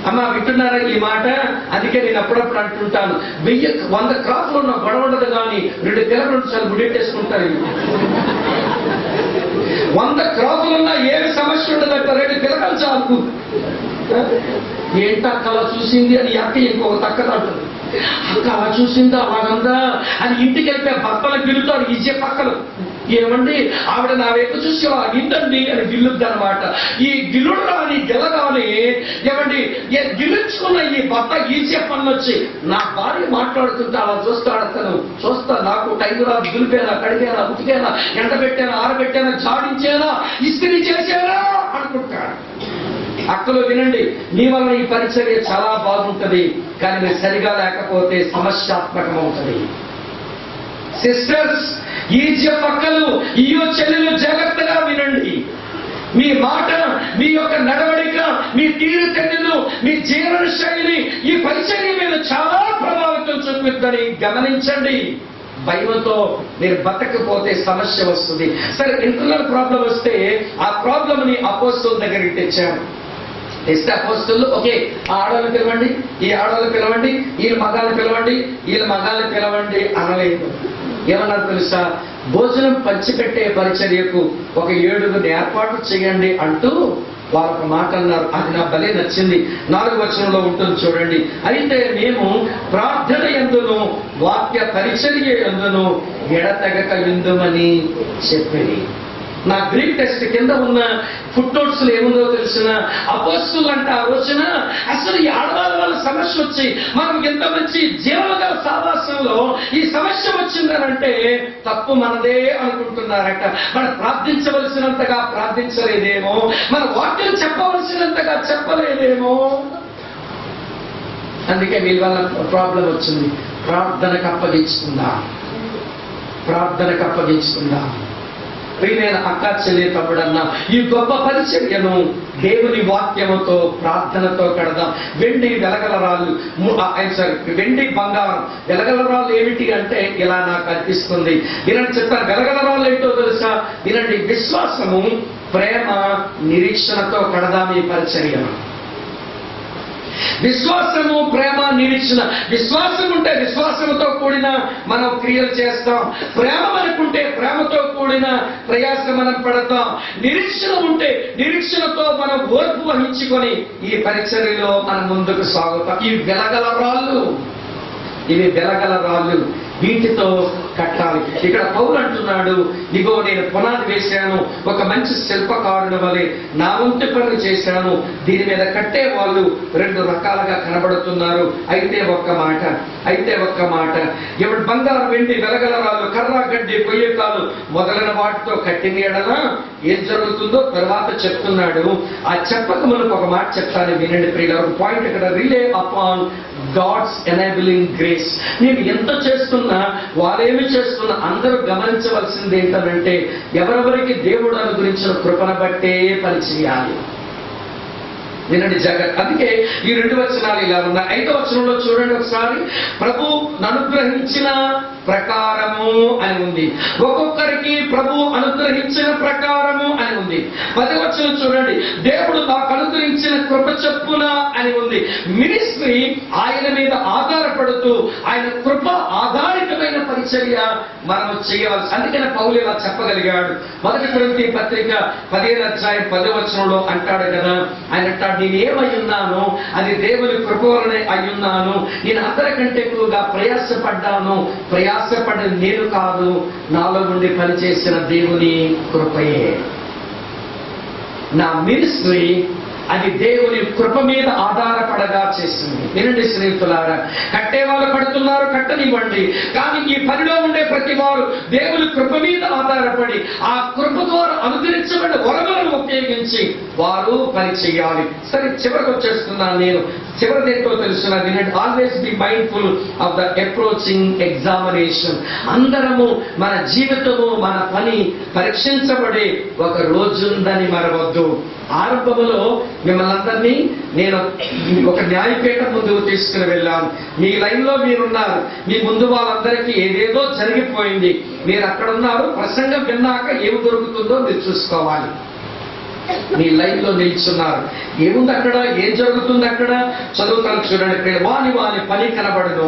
అమ్మా వింటున్నారా ఈ మాట? అందుకే నేను అప్పుడప్పుడు అంటుంటాను, 100 క్రాఫ్లు ఉన్న గొడవ ఉండదు కానీ 2 పిల్లలు చాలా ముడిట్టేసుకుంటారు. 100 క్రాఫ్లున్నా ఏమి సమస్య ఉండదంట, 2 పిల్లలు చాలు. ఏంటి అక్క అలా చూసింది అని అక్క ఇంకొక తక్కద అంటుంది. అక్క అలా చూసిందా అలాగందా అని ఇంటికి వెళ్తే భర్తలు గిల్లుతారు ఈజీ పక్కలు. ఏమండి ఆవిడ నా వైపు చూసి అలా నిందండి అని గిల్లుద్ది అనమాట. ఈ గిల్లుడు రాని గెలగాని ఏమండి గిల్లుచుకున్న ఈ భర్త ఈజీ పనులు వచ్చి నా భార్య మాట్లాడుతుంటే అలా చూస్తాడు. అతను చూస్తా, నాకు టైం రాదు, గిలిపేనా, కడిగేనా, ఉతికేనా, ఎండబెట్టానా, ఆరబెట్టానా, జాడించేనా, ఇస్త్రీ చేసేనా అనుకుంటాడు. అక్కలు వినండి, నీ వల్ల ఈ పరిచర్య చాలా బాగుంటది, కానీ మీరు సరిగా లేకపోతే సమస్యాత్మకం అవుతుంది. సిస్టర్స్, ఈ పక్కలు, ఈ చెల్లెలు జాగ్రత్తగా వినండి. మీ మాట, మీ యొక్క నడవడిక, మీ తీరుతెన్నులు, మీ జీవన శైలి ఈ పరిచర్య మీద చాలా ప్రభావితం చూపిద్దని గమనించండి. భయంతో మీరు బతకపోతే సమస్య వస్తుంది. సరే, ఇంటర్నల్ ప్రాబ్లం వస్తే ఆ ప్రాబ్లం ని అపోస్తలుల దగ్గరికి తెచ్చారు. తెస్తే అపోస్తలులు ఓకే, ఆ ఆడవాళ్ళని పిలవండి, ఈ ఆడవాళ్ళని పిలవండి, వీళ్ళు మగాళ్ళని పిలవండి, వీళ్ళ మగాళ్ళని పిలవండి అనలేదు. ఏమన్నారు తెలుసా? భోజనం పంచిపెట్టే పరిచర్యకు ఒక 7 ఏర్పాటు చేయండి అంటూ వారు ఒక మాట అన్నారు. అది నా భలే నచ్చింది. 4వ వచనంలో ఉంటుంది చూడండి. అయితే మేము ప్రార్థన యందును వాక్య పరిచర్య యందును ఎడతెగక విందుమని చెప్పింది. నా గ్రీక్ టెక్స్ట్ కింద ఉన్న ఫుట్ నోట్స్ లో ఏముందో తెలిసిన అపోస్తలులు అంటే ఆ రోజున అసలు ఈ ఆడవాళ్ళ వల్ల సమస్య వచ్చి మనం ఎంత మంచి జీవనగల సావాసంలో ఈ సమస్య వచ్చిందనంటే తప్పు మనదే అనుకుంటున్నారట. మనం ప్రార్థించవలసినంతగా ప్రార్థించలేదేమో, మన వాక్యం చెప్పవలసినంతగా చెప్పలేదేమో, అందుకే వీళ్ళ వల్ల ప్రాబ్లం వచ్చింది. ప్రార్థనకు అప్పగించుకుందా. ప్రియమైన అక్క, చెల్లి, తమ్ముడన్నా, ఈ గొప్ప పరిచర్యను దేవుని వాక్యముతో ప్రార్థనతో కడదాం. వెండి వెలగలరాళ్ళు, వెండి బంగారం వెలగలరాళ్ళు ఏమిటి అంటే ఇలా నాకు అనిపిస్తుంది. వినండి, చెప్తారు. వెలగలరాళ్ళు ఏంటో తెలుసా? వినండి, విశ్వాసము, ప్రేమ, నిరీక్షణతో కడదాం ఈ పరిచర్యను. విశ్వాసము, ప్రేమ, నిరీక్షణ. విశ్వాసం ఉంటే విశ్వాసంతో కూడిన మనం క్రియలు చేస్తాం. ప్రేమ అనుకుంటే ప్రేమతో కూడిన ప్రయాస మనం పడతాం. నిరీక్షణ ఉంటే నిరీక్షణతో మనం ఓర్పు వహించుకొని ఈ పరిచర్యలో మనం ముందుకు సాగుతాం. ఇవి వెలగల రాళ్ళు. వీటితో కట్టాలి. ఇక్కడ పౌలు అంటున్నాడు, ఇగో నేను పునాది వేశాను, ఒక మంచి శిల్పకారుని వలె నా వంతు పనులు చేశాను, దీని మీద కట్టే వాళ్ళు 2 రకాలుగా కనబడుతున్నారు. అయితే ఒక్క మాట ఎవడు బంగారు వెండి వెలగలరాలు కర్ర గడ్డి కొయ్యకాలు మొదలైన వాటితో కట్టిన ఎడల ఏం జరుగుతుందో తర్వాత చెప్తున్నాడు. ఆ చెప్పక మనకు ఒక మాట చెప్తాను, వినండి ప్రియులారా. ఒక పాయింట్ ఇక్కడ, rely upon God's enabling grace. నేను ఎంత చేస్తున్నా, వారేమి చేస్తున్నా, అందరూ గమనించవలసింది ఏంటంటే ఎవరెవరికి దేవుడు అనుగ్రహించిన కృపను బట్టే పని చేయాలి. వినండి జాగ్రత్త. అందుకే ఈ 2 వచనాలు ఇలా ఉన్నాయి. 5వ వచనంలో చూడండి ఒకసారి, ప్రభు అనుగ్రహించిన ప్రకారము అని ఉంది. ఒక్కొక్కరికి ప్రభు అనుగ్రహించిన ప్రకారము అని ఉంది. 10వ వచనం చూడండి, దేవుడు నాకు అనుగ్రహించిన కృప చొప్పున అని ఉంది. మినిస్ట్రీ ఆయన మీద ఆధారపడుతూ ఆయన కృప ఆధారితమైన పరిచర్య మనం చేయవలసి. అందుకని పౌలు ఇలా చెప్పగలిగాడు. 1 కొరింథీ పత్రిక 15వ అధ్యాయం 10వ వచనంలో అంటాడు కదా, ఆయన అంటాడు, నేను ఏమై ఉన్నానో అది దేవుని కృప వలనే అయ్యున్నాను. నేను అందరికంటే ఎక్కువగా ప్రయాసపడి నేను కాదు, నాలో నుండి పనిచేసిన దేవుని కృపయే. నా మినిస్ట్రీ అది దేవుని కృప మీద ఆధారపడగా చేసింది. వినండి స్నేహితులారా, కట్టేవాళ్ళు కడుతున్నారు, కట్టనివ్వండి. కానీ ఈ పనిలో ఉండే ప్రతి వారు దేవుని కృప మీద ఆధారపడి ఆ కృప ద్వారా అనుగ్రహించబడిన వరములను ఉపయోగించి వారు పని చేయాలి. సరే, చివరికి వచ్చేస్తున్నాను నేను. చివరిదేంటో తెలుసున్న వినండి, always be mindful of the approaching examination. అందరము మన జీవితము, మన పని పరీక్షించబడే ఒక రోజుందని మరవద్దు. ఆరంభంలో మిమ్మల్ని అందరినీ నేను ఒక న్యాయపీఠం ముందుకు తీసుకుని వెళ్ళాను. మీ లైన్లో మీరున్నారు, మీ ముందు వాళ్ళందరికీ ఏదేదో జరిగిపోయింది, మీరు అక్కడ ఉన్నారు. ప్రసంగం విన్నాక ఏమి దొరుకుతుందో మీరు చూసుకోవాలి. మీ లైన్ లో నిల్చున్నారు, ఏముంది అక్కడ, ఏం జరుగుతుంది అక్కడ? చదువుతాను చూడండి. వాని పని కనబడును,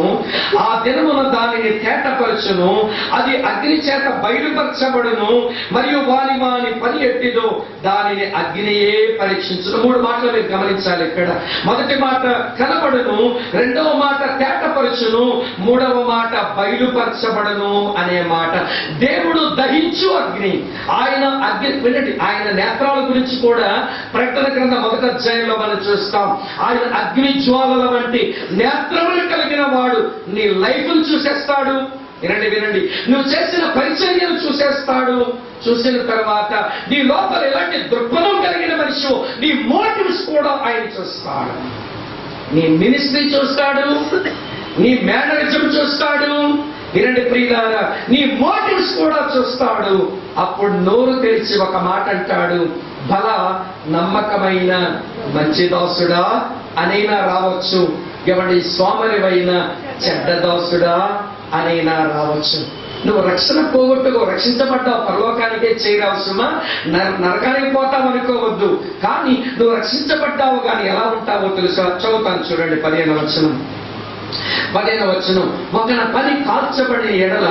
ఆ దినమున దానిని తేటపరచును, అది అగ్ని చేత బయలుపరచబడును, మరియు వాని పని ఎట్టిదో దానిని అగ్నియే పరీక్షించును. 3 మాటలు మీరు గమనించాలి ఇక్కడ. మొదటి మాట కనబడును, రెండవ మాట తేటపరచును, మూడవ మాట బయలుపరచబడును అనే మాట. దేవుడు దహించు అగ్ని. ఆయన అగ్ని, వినండి, ఆయన నేత్రాల గురించి కూడా ప్రకటన గ్రంథం 1వ అధ్యాయంలో మనం చూస్తాం. ఆయన అగ్ని జ్వాలల వంటి నేత్రములు కలిగిన వాడు నీ లైఫ్ ను చూసేస్తాడు. వినండి, నువ్వు చేసిన పరిచర్యను చూసేస్తాడు. చూసిన తర్వాత నీ లోపల ఎలాంటి దృక్పథం కలిగిన మనిషి, నీ మోటివ్స్ కూడా ఆయన చూస్తాడు. నీ మినిస్ట్రీ చూస్తాడు, నీ మేనరిజం చూస్తాడు. వినండి ప్రియులారా, నీ మోటివ్స్ కూడా చూస్తాడు. అప్పుడు నోరు తెరిచి ఒక మాట అంటాడు, బల నమ్మకమైన మంచి దాసుడా అనైనా రావచ్చు, ఎవడి సోమరివైన చెడ్డ దాసుడా అనైనా రావచ్చు. నువ్వు రక్షణ పోగొట్టుకో, రక్షించబడ్డావు, పరలోకానికే చేరాల్సిన, నరకానికి పోతావు అనుకోవద్దు. కానీ నువ్వు రక్షించబడ్డావు, కానీ ఎలా ఉంటావో తెలుసా? చదువుతాను చూడండి 15వ వచనం. ఒకన పని కాల్చబడిన ఎడల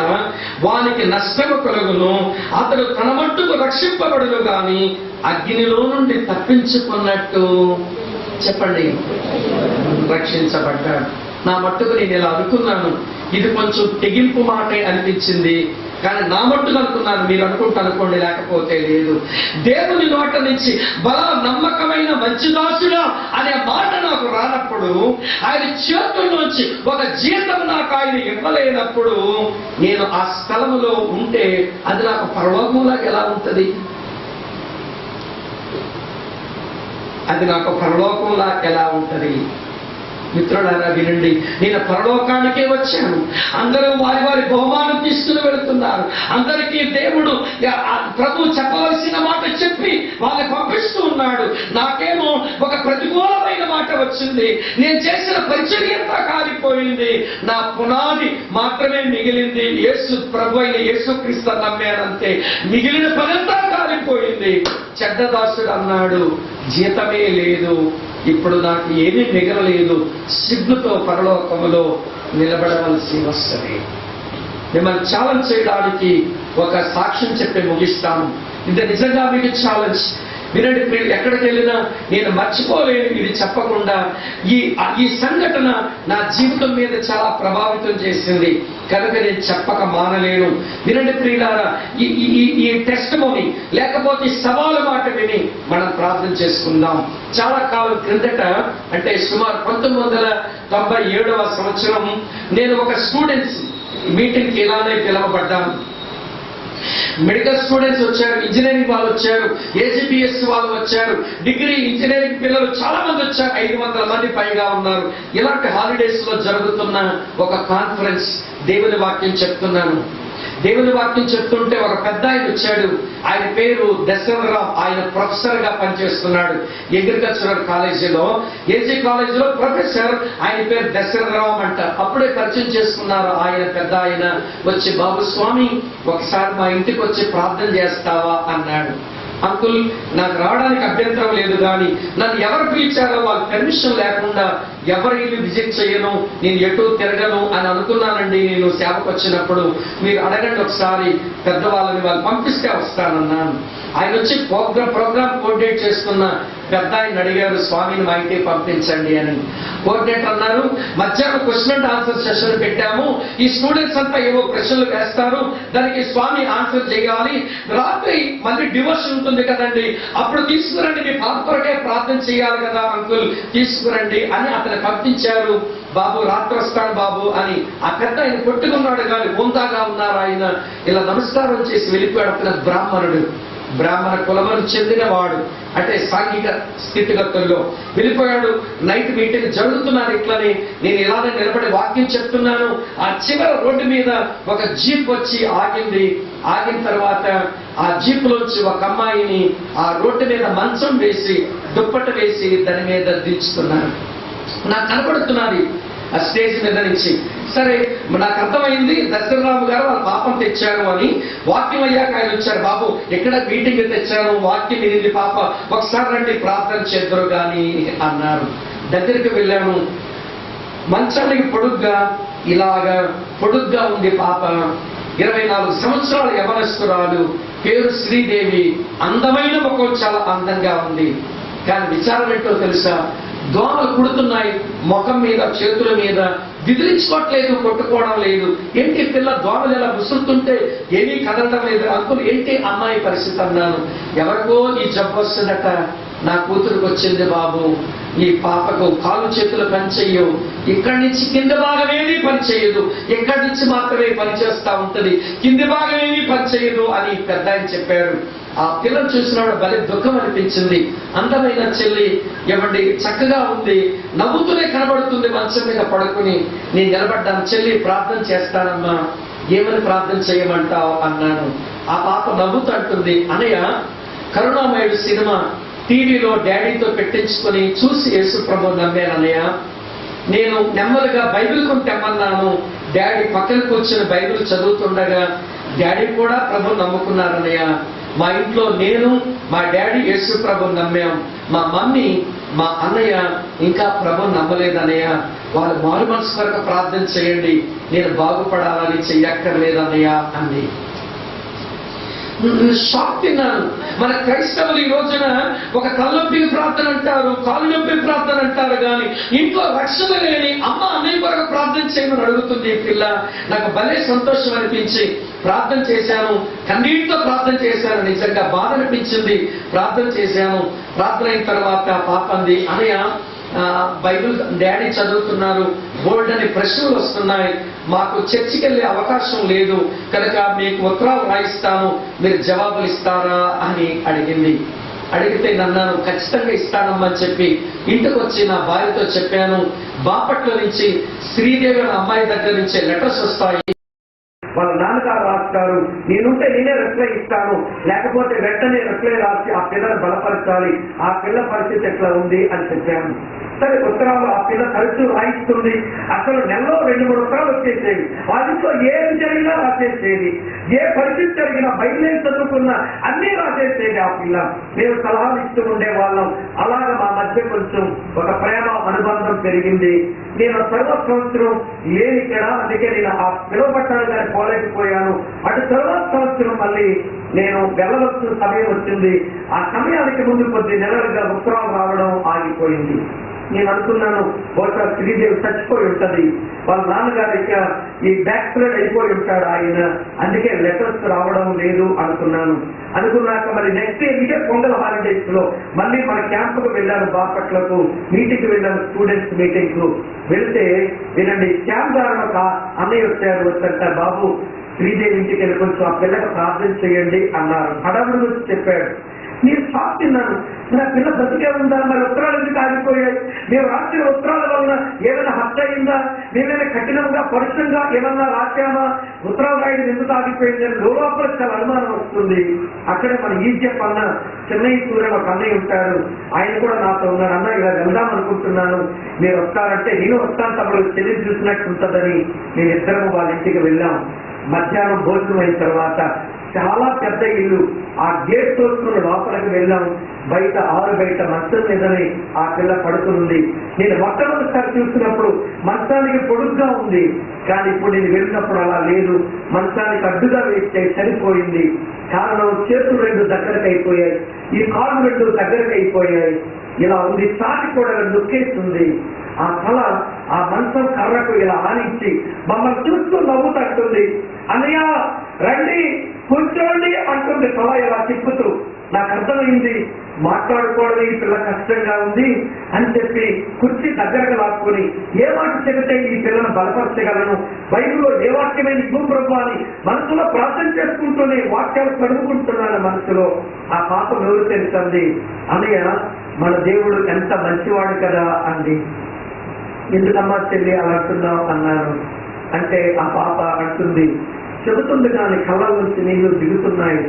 వానికి నష్టము కలుగును, అతడు తన మట్టుకు రక్షింపబడును గాని అగ్నిలో నుండి తప్పించుకున్నట్టు. చెప్పండి, రక్షించబడ్డాడు. నా మట్టుకు నేను ఇలా అనుకున్నాను, ఇది కొంచెం తెగింపు మాట అనిపించింది, కానీ నా మట్టుకు అనుకున్నాను. మీరు అనుకోండి, లేకపోతే లేదు. దేవుని నోట నుంచి బల నమ్మకమైన మంచి దాసుడా అనే మాట నాకు రానప్పుడు, ఆయన చేతుల్లోంచి ఒక జీతం నాకు ఆయన ఇవ్వలేనప్పుడు, నేను ఆ స్థలములో ఉంటే అది నాకు పరలోకంలాగా ఎలా ఉంటుంది? అది నాకు పరలోకంలా ఎలా ఉంటుంది? మిత్రులారా వినండి, నేను పరలోకానికే వచ్చాను. అందరూ వారి బహుమానం తీసుకుని వెళుతున్నారు. అందరికీ దేవుడు ప్రభు చెప్పవలసిన మాట చెప్పి వాళ్ళని పంపిస్తూ ఉన్నాడు. నాకేమో ఒక ప్రతికూలమైన మాట వచ్చింది. నేను చేసిన పరిచర్య అంతా కాలిపోయింది. నా పునాది మాత్రమే మిగిలింది. యేసు ప్రభు అయిన యేసుక్రీస్తు నమ్మానంతే, మిగిలిన పనంతా కాలిపోయింది. చెడ్డదాసుడు అన్నాడు, జీతమే లేదు, ఇప్పుడు నాకు ఏమీ మిగలలేదు, సిగ్గుతో పరలోకములో నిలబడవలసి వస్తుంది. మిమ్మల్ని ఛాలెంజ్ చేయడానికి ఒక సాక్ష్యం చెప్పి ముగిస్తాను. ఇది నిజంగా మీకు ఛాలెంజ్. వినండి ప్రియులు, ఎక్కడికి వెళ్ళినా నేను మర్చిపోలేను ఇది చెప్పకుండా. ఈ సంఘటన నా జీవితం మీద చాలా ప్రభావితం చేసింది కనుక నేను చెప్పక మానలేను. వినండి ప్రియులారా, ఈ టెస్టిమోనీ లేకపోతే ఈ సవాలు మాట విని మనం ప్రార్థన చేసుకుందాం. చాలా కాలం క్రిందట, అంటే సుమారు 1997వ సంవత్సరం నేను ఒక స్టూడెంట్స్ మీటింగ్కి ఇలానే పిలవబడ్డాను. మెడికల్ స్టూడెంట్స్ వచ్చారు, ఇంజనీరింగ్ వాళ్ళు వచ్చారు, ఏజీపీఎస్ వాళ్ళు వచ్చారు, డిగ్రీ ఇంజనీరింగ్ పిల్లలు చాలా మంది వచ్చారు. 500 మంది పైగా ఉన్నారు. ఇలాంటి హాలిడేస్ లో జరుగుతున్న ఒక కాన్ఫరెన్స్, దేవుని వాక్యం చెప్తున్నాను. దేవుని వాక్యం చెప్తుంటే ఒక పెద్ద ఆయన వచ్చాడు. ఆయన పేరు దశరథరావు. ఆయన ప్రొఫెసర్ గా పనిచేస్తున్నాడు అగ్రికల్చరల్ కాలేజీలో, ఏజీ కాలేజీలో ప్రొఫెసర్. ఆయన పేరు దశరథరావు అంట. అప్పుడే పరిచయం చేసుకున్నారు. ఆయన పెద్ద ఆయన వచ్చి, బాబు స్వామి ఒకసారి మా ఇంటికి వచ్చి ప్రార్థన చేస్తావా అన్నాడు. అంకుల్ నాకు రావడానికి అభ్యంతరం లేదు, కానీ నన్ను ఎవరు పిలిచారో వాళ్ళ పర్మిషన్ లేకుండా ఎవరి ఇల్లు విజిట్ చేయను, నేను ఎటు తిరగను అని అనుకున్నానండి. నేను సేవకు వచ్చినప్పుడు మీరు అడగండి ఒకసారి పెద్దవాళ్ళని, వాళ్ళు పంపిస్తే వస్తానన్నాను. ఆయన వచ్చి ప్రోగ్రామ్ కోఆర్డినేట్ చేస్తున్న పెద్ద ఆయన అడిగారు, స్వామిని మా ఇంటికి పంపించండి అని. కోఆర్డినేటర్ అన్నారు, మధ్యాహ్నం క్వశ్చన్ అండ్ ఆన్సర్ సెషన్ పెట్టాము, ఈ స్టూడెంట్స్ అంతా ఏవో ప్రశ్నలు వేస్తారు, దానికి స్వామి ఆన్సర్ చేయాలి, రాత్రి మళ్ళీ డివోషన్ ఉంటుంది కదండి, అప్పుడు తీసుకురండి, మీ పాప కొరకే ప్రార్థన చేయాలి కదా అంకుల్, తీసుకురండి అని అతను పంపించారు. బాబు రాత్రి వస్తాను బాబు అని ఆ పెద్ద ఆయన కొట్టుకున్నాడు, కానీ హోందాగా ఉన్నారు. ఆయన ఇలా నమస్కారం చేసి వెళ్ళిపోయాడు. అతను బ్రాహ్మణ కులమును చెందినవాడు, అంటే సాంఘిక స్థితిగతుల్లో వెళ్ళిపోయాడు. Night meeting జరుగుతున్నారు. ఇట్లని నేను ఇలానే నిలబడి వాక్యం చెప్తున్నాను. ఆ చివరి రోడ్డు మీద ఒక జీప్ వచ్చి ఆగింది. ఆగిన తర్వాత ఆ జీప్ లోంచి ఒక అమ్మాయిని ఆ రోడ్డు మీద మంచం వేసి దుప్పట వేసి దాని మీద దించుతున్నారు. నాకు కనపడుతున్నది ఆ స్టేజ్ మీద నుంచి. సరే నాకు అర్థమైంది, దశరథరావు గారు వాళ్ళ పాపం తెచ్చారు అని. వాక్యం అయ్యాక ఆయన వచ్చారు, బాబు ఎక్కడ మీటింగ్ తెచ్చాను, వాక్యం వినింది పాప, ఒకసారి రండి ప్రార్థన చేద్దరు కానీ అన్నారు. దగ్గరికి వెళ్ళాను. మంచానికి పొడుగ్గా ఉంది పాప. 24 సంవత్సరాల యవనస్తురాలు, పేరు శ్రీదేవి. అందమైన ముఖం, చాలా అందంగా ఉంది. కానీ విచారం ఏంటో తెలుసా, దోమలు కుడుతున్నాయి ముఖం మీద, చేతుల మీద. విదిలించుకోవట్లేదు, కొట్టుకోవడం లేదు. ఏంటి పిల్ల దోమలు ఎలా ముసురుతుంటే ఏమీ కదలడం లేదు. అంకుల్ ఏంటి అమ్మాయి పరిస్థితి అన్నాను. ఎవరికో ఈ జబ్బు వస్తుందట, నా కూతురుకు వచ్చింది బాబు. ఈ పాపకు కాలు చేతులు పనిచేయవు, ఇక్కడి నుంచి కింద భాగం ఏమీ పనిచేయదు, ఇక్కడి నుంచి మాత్రమే పనిచేస్తా ఉంటది, కింది భాగం ఏమీ పనిచేయదు అని పెద్ద ఆయన చెప్పారు. ఆ పిల్లలు చూసినప్పుడు భలే దుఃఖం అనిపించింది. అందమైన చెల్లి ఇవ్వండి, చక్కగా ఉంది, నవ్వుతూనే కనబడుతుంది మంచం మీద పడుకుని. నేను నిలబడ్డాను. చెల్లి ప్రార్థన చేస్తానమ్మా, ఏమని ప్రార్థన చేయమంటావు అన్నాను. ఆ పాప నవ్వుతూ అంటుంది, అనయ్య కరుణామయుడు సినిమా టీవీలో డాడీతో పెట్టించుకొని చూసి యేసు ప్రభు నమ్మాను అన్నయ్య. నేను నెమ్మదిగా బైబిల్ కొని తెమ్మన్నాను. డాడీ పక్కన కూర్చొని బైబిల్ చదువుతుండగా డాడీ కూడా ప్రభు నమ్ముకున్నారన్నయ్య. మా ఇంట్లో నేను, మా డాడీ యేసు ప్రభు నమ్మాం. మా మమ్మీ, మా అన్నయ్య ఇంకా ప్రభు నమ్మలేదన్నయ్య. వాళ్ళు మారు మనసు కొరకు ప్రార్థన చేయండి, నేను బాగుపడాలని చెయ్యక్కర్లేదన్నయ్య అంది. షాక్ తిన్నాను. మన క్రైస్తవులు ఈ రోజున ఒక తలనొప్పి ప్రార్థన అంటారు, కాలు నొప్పి ప్రార్థన అంటారు, కానీ ఇంట్లో రక్షణ లేని అమ్మ అన్నయ్య కొరకు ప్రార్థన చేయమని అడుగుతుంది ఈ పిల్ల. నాకు భలే సంతోషం అనిపించి ప్రార్థన చేశాను, కన్నీటితో ప్రార్థన చేశాను. నిజంగా బాధ అనిపించింది. ప్రార్థన చేశాను. ప్రార్థన అయిన తర్వాత పాప అంది, అన్నయ్య బైబిల్ డాడీ చదువుతున్నారు, బోల్డ్ అని ప్రశ్నలు వస్తున్నాయి, మాకు చర్చికి వెళ్ళే అవకాశం లేదు కనుక మీకు ఉత్తరాలు రాయిస్తాను, మీరు జవాబులు ఇస్తారా అని అడిగింది. అడిగితే నన్నాను ఖచ్చితంగా ఇస్తానమ్మని చెప్పి ఇంటికి వచ్చి నా భార్యతో చెప్పాను. బాపట్ల నుంచి శ్రీదేవి అనే అమ్మాయి దగ్గర నుంచి లెటర్స్ వస్తాయి, వాళ్ళ నాన్నగారు రాస్తారు, నేనుంటే నేనే రిప్లై ఇస్తాను, లేకపోతే వెంటనే రిప్లై రాసి ఆ పిల్లని బలపరచాలి, ఆ పిల్ల పరిస్థితి ఎట్లా ఉంది అని చెప్పాను. సరే ఉత్తరాలు ఆ పిల్ల తరచూ రాయిస్తుంది. అసలు నెలలో 2-3 ఉత్తరాలు వచ్చేసేవి. వాటితో ఏది జరిగినా రాసేసేది, ఏ పరిస్థితి జరిగినా బయలుదేరి చదువుకున్నా అన్నీ రాసేసేది ఆ పిల్ల. మేము సలహాలు ఇస్తూ ఉండేవాళ్ళం. అలాగా మా మధ్య కొంచెం ఒక ప్రేమ అనుబంధం పెరిగింది. నేను సర్వ సంవత్సరం లేని ఇక్కడ, అందుకే నేను ఆ పిలువపట్టాను కానీ పోలేకపోయాను. అటు తర్వాత సంవత్సరం మళ్ళీ నేను వెళ్ళవలసిన సమయం వచ్చింది. ఆ సమయానికి ముందు కొద్ది నెలలుగా ఉత్తరాలు రావడం ఆగిపోయింది. నేను అనుకున్నాను బహుశా శ్రీదేవి చచ్చిపోయి ఉంటది, వాళ్ళ నాన్నగారికి ఈ బ్యాక్ స్ప్రెడ్ అయిపోయి ఉంటాడు ఆయన, అందుకే లెటర్స్ రావడం లేదు అనుకున్నాక మరి నెక్స్ట్ ఇదే పొంగల్ హాలిడేస్ లో మళ్ళీ మన క్యాంపుకు వెళ్ళాను, బాపట్లకు మీటింగ్ వెళ్ళాను, స్టూడెంట్స్ మీటింగ్ కు వెళ్తే వినండి, క్యాంప్ ద్వారా ఒక అన్నయ్య వచ్చారంట, బాబు శ్రీదేవి ఇంటికి వెళ్ళి కొంచెం ఆ పిల్లకి ప్రార్థన చేయండి అన్నారు. హడావుడి గురించి చెప్పాడు. నేను షాక్ తిన్నాను, నా పిల్ల బతికే ఉందా, మరి ఉత్తరాలు ఎందుకు ఆగిపోయాయి, మేము రాసిన ఉత్తరాల వలన ఏమైనా హత్య అయిందా, మేమైనా కఠినంగా పరుషంగా ఏమన్నా రాశామా, ఉత్తరాలు రాయడం ఎందుకు ఆగిపోయింది అని లోపల చాలా అనుమానం వస్తుంది. అక్కడే మన ఈజిప్ట్ అన్న చెన్నై సూర్యుడు ఒక అన్నయ్య ఉంటాడు, ఆయన కూడా నాతో ఉన్నాడు. అన్న ఇలా వెళ్దాం అనుకుంటున్నాను, మీరు వస్తారంటే నేను వస్తాను, తమ్ముడు చెల్లి చూసినట్టు ఉంటుందని నేను ఇద్దరము వాళ్ళ ఇంటికి వెళ్ళాం. మధ్యాహ్నం భోజనం అయిన తర్వాత చాలా పెద్ద ఇల్లు, ఆ గేట్ తోసుకుని లోపలికి వెళ్ళాం. బయట బయట మంచం మీదనే ఆ పిల్ల పడుతుంది. నేను మొట్టమొదటిసారి చూసినప్పుడు మంచానికి పొడుగ్గా ఉంది, కానీ ఇప్పుడు నేను వెళ్ళినప్పుడు అలా లేదు, మంచానికి అడ్డుగా వేస్తే సరిపోయింది. కారణం చేతులు 2 దగ్గరకు అయిపోయాయి, ఈ కాళ్ళు 2 దగ్గరకు అయిపోయాయి, ఇలా ఉంది. చాటి కూడా నొక్కేస్తుంది. ఆ తల ఆ మంచం కర్రకు ఇలా ఆనించి మమ్మల్ని చూస్తూ నవ్వుతట్టుంది. అన్నయ్య రండి కూర్చోండి అంటుంది, తల ఇలా తిప్పుతూ. నాకు అర్థమైంది, మాట్లాడుకోవడం ఈ పిల్ల కష్టంగా ఉంది అని చెప్పి కుర్చీ దగ్గరకు లాక్కుని ఏ మాట చెబితే ఈ పిల్లను బలపరచగలను, బైబిల్లో ఏ వాక్యమైన భూప్రభు అని మనసులో ప్రార్థన చేసుకుంటూనే వాక్యాలు చదువుకుంటున్నాను మనసులో. ఆ పాపం ఎవరు తెలుసండి, అన్నయ్య మన దేవుడు ఎంత మంచివాడు కదా అంది. ఎందుకమ్మా చెల్లి అలా అంటున్నావు అన్నాను. అంటే ఆ పాప అంటుంది, చెబుతుంది కానీ కళ్ళ నుంచి నీళ్లు దిగుతున్నాయి,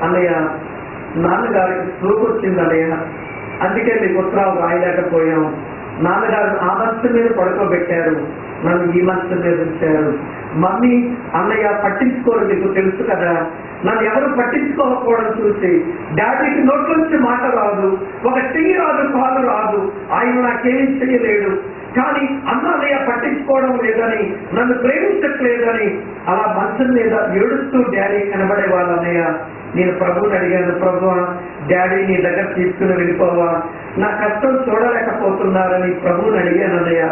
అన్నయ్య నాన్నగారికి స్ట్రోక్ వచ్చింది అన్నయ్య, అందుకే నీకు ఉత్తరాలు రాయలేకపోయాం. నాన్నగారు ఆ మంచం మీద పడుకోబెట్టారు, నన్ను ఈ మంచం మీద ఉంచారు. మమ్మీ అన్నయ్య పట్టించుకోరు, నీకు తెలుసు కదా, నన్ను ఎవరు పట్టించుకోకపోవడం చూసి డాడీకి నోట్ల నుంచి మాట రాదు, ఒక చెయ్యి రాదు, కాలు రాదు, ఆయన నాకేమీ చెయ్యలేడు. కానీ అన్నయ్య పట్టించుకోవడం లేదని, నన్ను ప్రేమించట్లేదని అలా మంచం మీద ఏడుస్తూ డాడీ కనబడే వాళ్ళన్నయ్య. నేను ప్రభువుని అడిగాను, ప్రభువా డాడీ నీ దగ్గర తీసుకుని వెళ్ళిపోవా, నా కష్టం చూడలేకపోతున్నారని ప్రభువుని అడిగాను అన్నయ్య.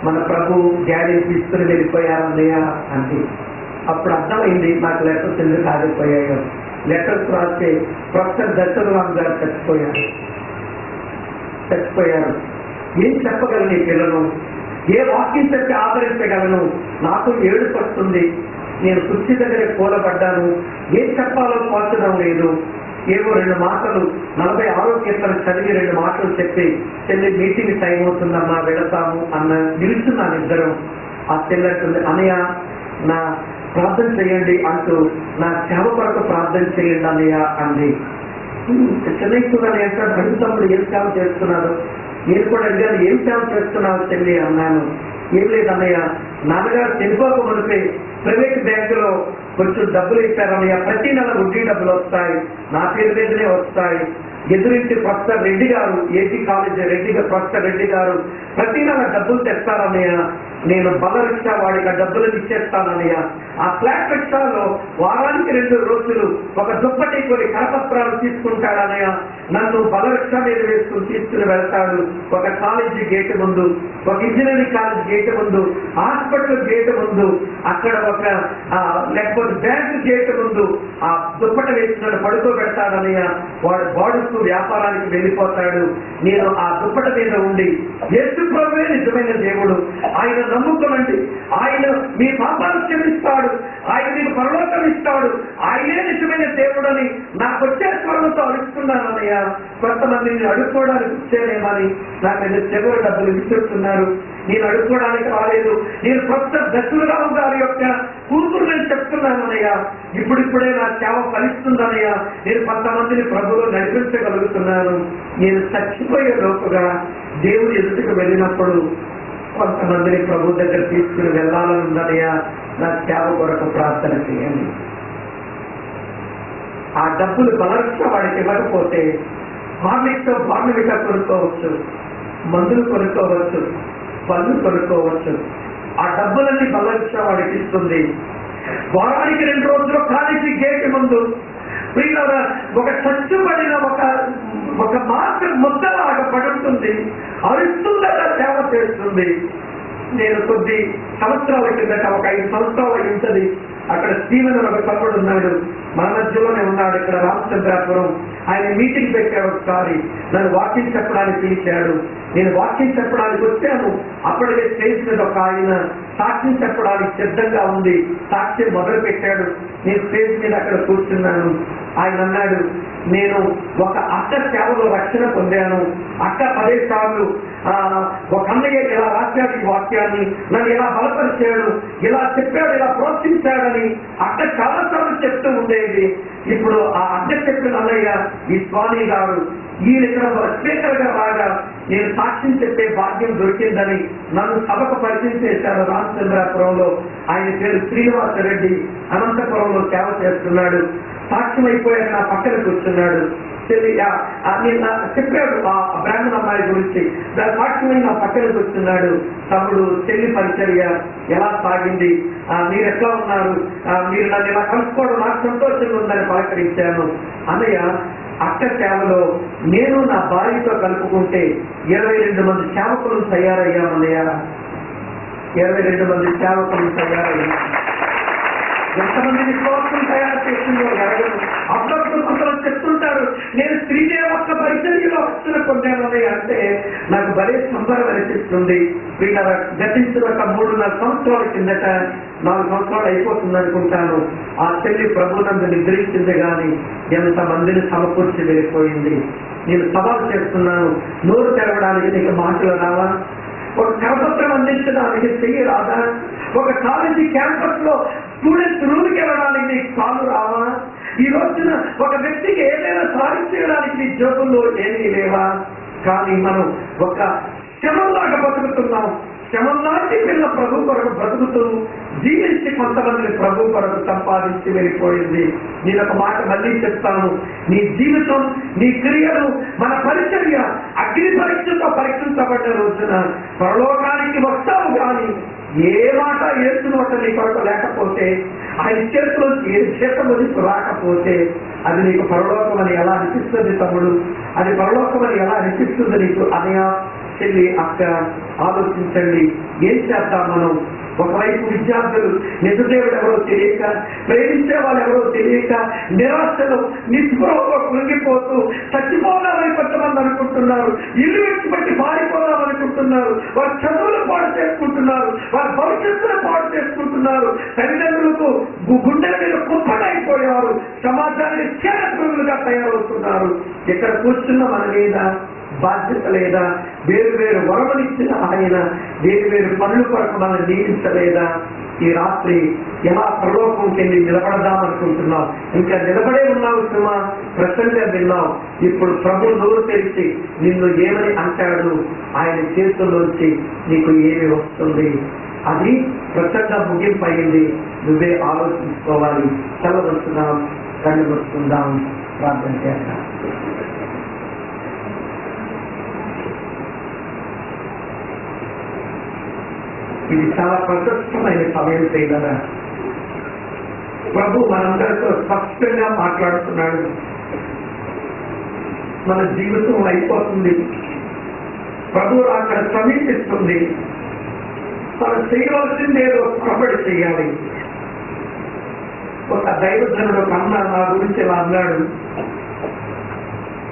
మన ప్రభు డాడీని తీసుకుని వెళ్ళిపోయారన్నయ్య అంటే అప్పుడు అర్థమైంది నాకు లెటర్స్ ఎందుకు ఆగిపోయాయో. లెటర్స్ రాసే ప్రొఫెసర్ దశరథరామ్ గారు చచ్చిపోయారు. ఏం చెప్పగలను ఈ పిల్లలు, ఏ వాక్యం చెప్పి ఆదరించగలను, నాకు ఏడుపు వస్తుంది. నేను కుర్చీ దగ్గర కూలబడ్డాను, ఏం చెప్పాలో తోచడం లేదు. ఏవో 2 మాటలు 46వ కీర్తన చదివి 2 మాటలు చెప్పి చెల్లి మీటింగ్ టైం అవుతుందమ్మా వెళతాము అన్న నిలుచున్నాను ఇద్దరం. ఆ చెల్లి అంటుంది, అన్నయ్య నా ప్రార్థన చేయండి అంటూ నా సేవ కొరకు ప్రార్థన చేయండి అన్నయ్య అంది. చెన్నై కూడా అడుగుతమ్ముడు ఏం సేవ చేస్తున్నారు, నేను కూడా అడిగాను ఏం సేవ చేస్తున్నావు చెల్లి అన్నాను. ఏం లేదన్నయ్య, నాన్నగారు చనిపోక మునిపే ప్రైవేట్ బ్యాంకులో కొంచెం డబ్బులు ఇచ్చారన్నయ్య, ప్రతి నెల వడ్డీ డబ్బులు వస్తాయి, నా పేరు మీదనే వస్తాయి. ఎదురింటి ప్రొఫెసర్ రెడ్డి గారు, ఏపీ కాలేజ్ ప్రొఫెసర్ రెడ్డి గారు ప్రతి నెల డబ్బులు తెస్తారన్నయ్య, నేను బల రిక్షా వాడికి ఆ డబ్బులను ఇచ్చేస్తానన్నయ్య. ఆ ఫ్లాట్ రిక్షాలో వారానికి 2 రోజులు ఒక దుప్పటి కొన్ని కరపత్రాలు తీసుకుంటాడన్నయ్య, నన్ను బల రిక్షా మీద వేసుకుని తీసుకుని వెళ్తాడు. ఒక కాలేజీ గేటు ముందు, ఒక ఇంజనీరింగ్ కాలేజ్ గేటు ముందు, హాస్పిటల్ గేటు ముందు, అక్కడ ఒక లేకపోతే బ్యాంకు గేటు ముందు ఆ దుప్పటి వేసుకుని పడుకోబెడతాడన్నయ్య. వాడు బాడుస్తూ వ్యాపారానికి వెళ్ళిపోతాడు. నేను ఆ దుప్పటి మీద ఉండి యేసు ప్రభువే నిజమైన దేవుడు, ఆయన నమ్ముకోనండి, ఆయన మీ పాపాలు క్షమిస్తాడు, ఆయన మీకు పరలోకం ఇస్తాడు, ఆయనే నిజమైన దేవుడని నాకు వచ్చే స్వరంతో అడుగుతున్నాను అన్నయ్య. కొంతమంది అడుక్కోవడానికి వచ్చానేమని నాకు చెవుల డబ్బులు విసురుతున్నారు. నేను అడుక్కోవడానికి రాలేదు, నేను ప్రొఫెసర్ దశరథరావు గారి యొక్క కూతురు నేను చెప్తున్నాను అన్నయ్య. ఇప్పుడిప్పుడే నా సేవ ఫలిస్తుందన్నయ్య, నేను కొంతమందిని ప్రభువులో నడిపించగలుగుతున్నాను. నేను చచ్చిపోయే లోపుగా దేవుడు ఎదుటికి వెళ్ళినప్పుడు కొంతమందిని ప్రభు దగ్గర తీసుకుని వెళ్ళాలని ఉందన్నయ్య, నా సేవ కొరకు ప్రార్థన చేయండి. ఆ డబ్బులు బలరిక్ష వాడికి ఇవ్వకపోతే హార్లిక్స్ బార్నవిటా కొనుక్కోవచ్చు, మందులు కొనుక్కోవచ్చు, పళ్ళు కొనుక్కోవచ్చు. ఆ డబ్బులన్నీ బలరిక్ష వాడికి ఇస్తుంది. వారానికి 2 రోజులు కాలేజీ గేట్ ముందు ప్రియులారా, ఒక చచ్చుబడిన ఒక మాత్రం ముద్దలాగా పడుతుంది, అరుస్తుందట, సేవ చేస్తుంది. నేను కొద్ది సంవత్సరాల కిందట, ఒక 5 సంవత్సరాలు అయి ఉంటుంది, అక్కడ స్టీవెన్ ఒక తమ్ముడు ఉన్నాడు, మన మధ్యలోనే ఉన్నాడు, ఇక్కడ రామచంద్రాపురం. ఆయన మీటింగ్ పెట్టాడు. ఒకసారి నన్ను వాకింగ్ చెప్పడానికి పిలిచాడు. నేను వాకింగ్ చెప్పడానికి వచ్చాను. అప్పటికే స్టేజ్ మీద ఒక ఆయన సాక్ష్యం చెప్పడానికి సిద్ధంగా ఉంది. సాక్ష్యం మొదలు పెట్టాడు. నేను స్టేజ్ మీద అక్కడ కూర్చున్నాను. ఆయన అన్నాడు, నేను ఒక అక్క సేవలో రక్షణ పొందాను. అక్క 10 సార్లు ఒక అన్నయ్య ఇలా రాశాడు ఈ వాక్యాన్ని, నన్ను ఇలా బలపరిచాడు, ఇలా చెప్పాడు, ఇలా ప్రోత్సహించాడని అక్క చాలా సార్లు చెప్తూ ఉండేది. ఇప్పుడు ఆ అక్క చెప్పిన అన్నయ్య ఈ స్వామి గారు, ఈయన ఇక్కడ స్పీకర్ గా రాగా నేను సాక్ష్యం చెప్పే భాగ్యం దొరికిందని నన్ను సభకు పరిచయం చేశారు రామచంద్రాపురంలో. ఆయన పేరు శ్రీనివాసరెడ్డి, అనంతపురంలో సేవ చేస్తున్నాడు. సాక్ష్యం అయిపోయాక నా పక్కన కూర్చున్నాడు. చెప్పాడు ఆ బ్రాహ్మణ అమ్మాయి గురించి. సాక్ష్యమై నా పక్కన కూర్చున్నాడు. తమ్ముడు, చెల్లి పరిచర్య ఎలా సాగింది, మీరు ఎట్లా ఉన్నారు, మీరు నన్ను ఇలా కలుసుకోవడం నాకు సంతోషంగా ఉందని పలకరించాను. అన్నయ్య, అక్క సేవలో నేను నా భార్యతో కలుపుకుంటే 22 మంది సేవకులను తయారయ్యామన్నయ్య. 22 మంది సేవకులను తయారయ్యాం. ఎంతమంది విశ్వాసం తయారు చేసిందో ఎరగదు. అప్పుడప్పుడు కొంతలో చెప్తుంటారు, నేను శ్రీదేవి ఒక్క పరిచర్యలో రక్షణ పొందానని అంటే నాకు భలే సంబరం అనిపిస్తుంది. వీళ్ళ గతించిన ఒక 3-4 సంవత్సరాల కిందట, 4 సంవత్సరాలు అయిపోతుంది అనుకుంటాను, ఆ చెల్లి ప్రభునందు నిద్రించింది కానీ ఎంతమందిని సమకూర్చి వెళ్ళిపోయింది. నేను సవాల్ చేస్తున్నాను, నోరు తెరవడానికి నీకు మాటలు రావా? ఒక కరపత్రం అందించడానికి చెయ్యి రాదా? ఒక కాలేజీ క్యాంపస్ లో స్టూడెంట్స్ రూమ్కి వెళ్ళడానికి నీకు కాలు రావా? ఈ రోజున ఒక వ్యక్తికి ఏదైనా సాధించడానికి నీ జోబుల్లో ఏమీ లేవా? కానీ మనం ఒక శవంలాగా బతుకుతున్నాం. శవంలాంటి పిల్ల ప్రభు కొరకు బ్రతుకుతూ జీవించి కొంతమందిని ప్రభు కొరకు సంపాదించి వెళ్ళిపోయింది. నేను ఒక మాట మళ్ళీ చెప్తాను, నీ జీవితం, నీ క్రియలు, మన పరిచర్య అగ్ని పరీక్షతో పరీక్షించబడ్డ రోజున పరలోకానికి వస్తావు. కానీ ఏ మాట ఏసునోట నీ కొరకు లేకపోతే, ఆయన చేతిలో ఏ చేతము నీకు రాకపోతే అది నీకు పరలోకం అని ఎలా అనిపిస్తుంది తమ్ముడు? అది పరలోకం అని ఎలా అనిపిస్తుంది నీకు? అనయా, చెల్లి, అక్క, ఆలోచించండి. ఏం చేద్దాం మనం? ఒకవైపు విద్యార్థులు నిజదేవుడు ఎవరో తెలియక, ప్రేమించే వాళ్ళు ఎవరో తెలియక, నిరాశలు నిస్పృహతో కృంగిపోతూ చచ్చిపోదామని కొంతమంది అనుకుంటున్నారు. ఇల్లు విడిచిపెట్టి పారిపోదామనుకుంటున్నారు. వారి చదువులు పాడు చేసుకుంటున్నారు, వారి భవిష్యత్తును పాడు చేసుకుంటున్నారు. తల్లిదండ్రులకు గుండెల మీద కుప్పటైపోయారు. సమాజాన్ని చేరపురుగులుగా తయారవుతున్నారు. ఇక్కడ కూర్చున్న మన మీద బాధ్యత లేదా? వేరు వేరు వరమనిచ్చిన ఆయన వేరు వేరు పనుల కొరకు మనం నియమించలేదా? ఈ రాత్రి ఎలా పరలోకంకి వెళ్ళి నిలబడదామనుకుంటున్నాం? ఇంకా నిలబడే ఉన్నావు సుమా, ప్రసంగా విన్నావు. ఇప్పుడు ప్రభు నోరు తెరిచి నిన్ను ఏమని అంటాడు? ఆయన చేతుల్లోంచి నీకు ఏమి వస్తుంది? అది ప్రసంగ ముగింపు అయింది. నువ్వే ఆలోచించుకోవాలి. సెలవుస్తున్నాం, కళ్ళు వస్తుందాం, ప్రార్థన చేద్దాం. ఇది చాలా ప్రశస్తమైన సమయం చేయగలరా? ప్రభు మనందరితో స్పష్టంగా మాట్లాడుతున్నాడు. మన జీవితం అయిపోతుంది, ప్రభు అక్కడ సమీపిస్తుంది. మనం చేయవలసిందేదో కబడి చేయాలి. ఒక దైవజనుడు కన్నా నా గురించి ఇలా అన్నాడు,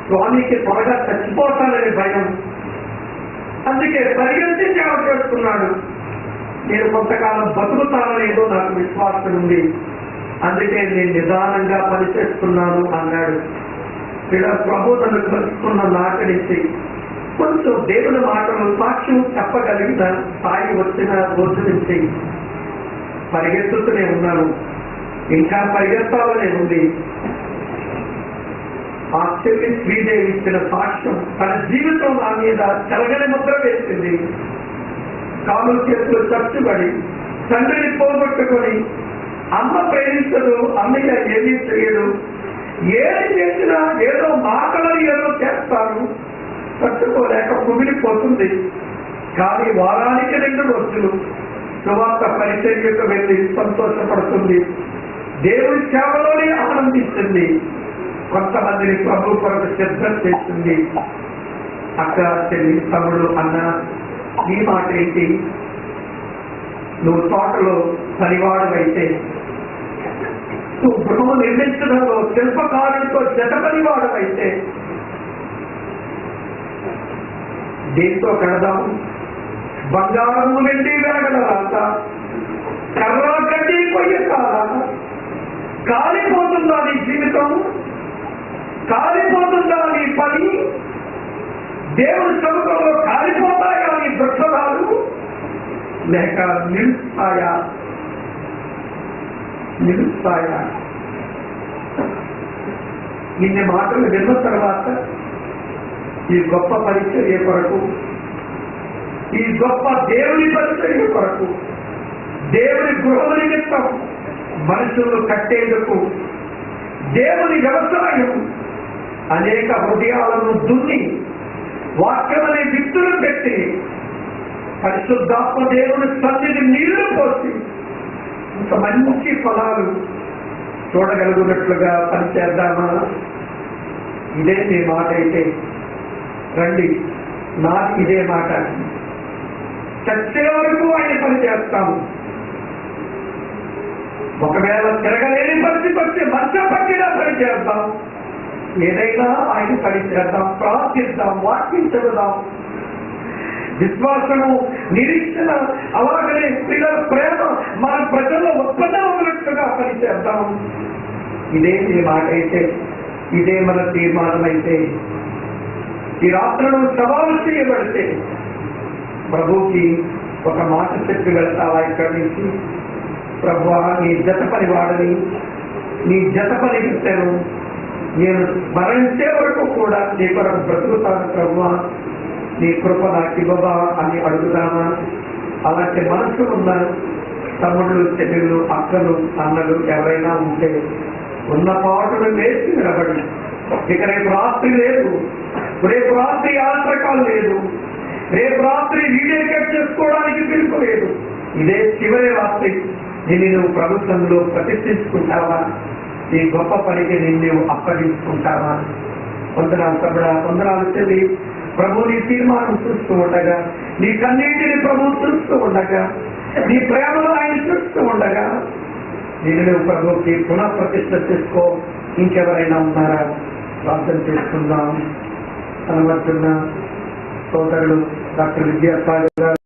స్వామికి త్వరగా చచ్చిపోతానని భయం, అందుకే పరిగెత్తి సేవ చేస్తున్నాడు. నేను కొంతకాలం బతుకుతాననేదో నాకు విశ్వాసం ఉంది, అందుకే నేను నిదానంగా పనిచేస్తున్నాను అన్నాడు. ఇక్కడ ప్రభు తను కలుసుకున్న నాకడిసి కొంచెం దేవుని మాటలు సాక్ష్యం చెప్పగలిగిన స్థాయి వచ్చిన రోజు నుంచి పరిగెత్తుతూనే ఉన్నాను. ఇంకా పరిగెత్తాలనే ఉంది. ఆ చెల్లి శ్రీదేవి ఇచ్చిన సాక్ష్యం తన జీవితం నా మీద చెలగని ముద్ర వేసింది. కాలు చేతులు చచ్చుబడి తండ్రిని పోగొట్టుకొని, అమ్మ ప్రేమించదు, అమ్మయ్య ఏమీ చేయదు, ఏది చేసినా ఏదో మాటలని ఏదో చేస్తాను, తట్టుకోలేక కుమిలిపోతుంది. కానీ వారానికి 2 రోజులు సువార్త పరిచర్యకు వెళ్ళి సంతోషపడుతుంది. దేవుడి సేవలోనే ఆనందిస్తుంది. కొంతమందిని ప్రభు కొరకు సిద్ధం చేస్తుంది. అక్క, చెల్లి, తమ్ముడు, అన్న, నీ మాట ఏంటి? నువ్వు తోటలో పనివాడమైతే, నువ్వు గృహం నిర్మించడంలో శిల్పకారుడితో జత పనివాడమైతే దేంతో కడదాం? బంగారము వెండి వెలగలరాక, కర్ర గడ్డి పొయ్యి కాలాక. కాలిపోతుందా నీ జీవితం? కాలిపోతుందా నీ పని? దేవుని సముద్రంలో కాలిపోతాయా నీ వృక్షాలు? లేక నిలుస్తాయా? నిలుస్తాయా? ఇన్ని మాటలు విన్న తర్వాత ఈ గొప్ప పరిచర్య కొరకు, ఈ గొప్ప దేవుని పరిచర్య కొరకు, దేవుని గృహ నిమిత్తం మనుషులను కట్టేందుకు దేవుని వ్యవసాయం అనేక హృదయాలను దున్ని వాక్యమనే విత్తులు పెట్టి పరిశుద్ధాత్మ దేవుని సన్నిధి నీళ్లు పోసి ఇంత మంచి ఫలాలు చూడగలుగునట్లుగా పనిచేద్దామా? ఇదే నీ మాట అయితే రండి, నాకు ఇదే మాట. చచ్చే వరకు ఆయన పని చేస్తాము. ఒకవేళ తిరగలేని పరిస్థితి వస్తే మంచం పట్టినా పని చేద్దాం. ఏదైనా ఆయన పని చేద్దాం, ప్రార్థిద్దాం, వాక్యం చెబుదాం. విశ్వాసము, నిరీక్షణ, అలాగనే పిల్లల ప్రేమ మన ప్రజల్లో ఉత్పన్నమవునట్లుగా పని చేద్దాం. ఇదే నీ మాట అయితే, ఇదే మన తీర్మానం అయితే, ఈ రాత్రులు సవాలు చేయబడితే ప్రభుకి ఒక మాట చెప్పి వెళ్తావా ఇక్కడి నుంచి? ప్రభువా, నీ జత పని వాడని, నీ జత పని పెట్టాను, నేను మరణించే వరకు కూడా నీ కొరకు బ్రతుకుతాను ప్రభువా, నీ కృప నాకు ఇవ్వవా అని అడుగుదామా? అలాంటి మనసులు ఉన్న తమ్ముళ్ళు, చెల్లెళ్ళు, అక్కలు, అన్నలు ఎవరైనా ఉంటే ఉన్న పాటలు వేసి నిలబడి, ఇక రేపు రాత్రి లేదు, రేపు రాత్రి ఆశ్రకాలు లేదు, రేపు రాత్రి వీడియో కట్ చేసుకోవడానికి పిలుపు లేదు, ఇదే చివరి రాత్రి. దీన్ని నువ్వు ప్రభుత్వంలో ప్రతిష్ఠించుకుంటావా? ఈ గొప్ప పనికి నిన్ను అప్పగించుకుంటావా? వందనాలు తమ్ముడా, వందనాలు చెల్లి. ప్రభు నీ తీర్మానం చూస్తూ ఉండగా, నీ కన్నీటిని ప్రభు చూస్తూ ఉండగా, నీ ప్రేమను ఆయన చూస్తూ ఉండగా, నేను నువ్వు ప్రభుకి పునః ప్రతిష్ఠ చేసుకో. ఇంకెవరైనా ఉన్నారా? ప్రార్థన చేసుకుందాం. అనుమతున్న సోదరుడు డాక్టర్ విద్యాసాగర్ గారు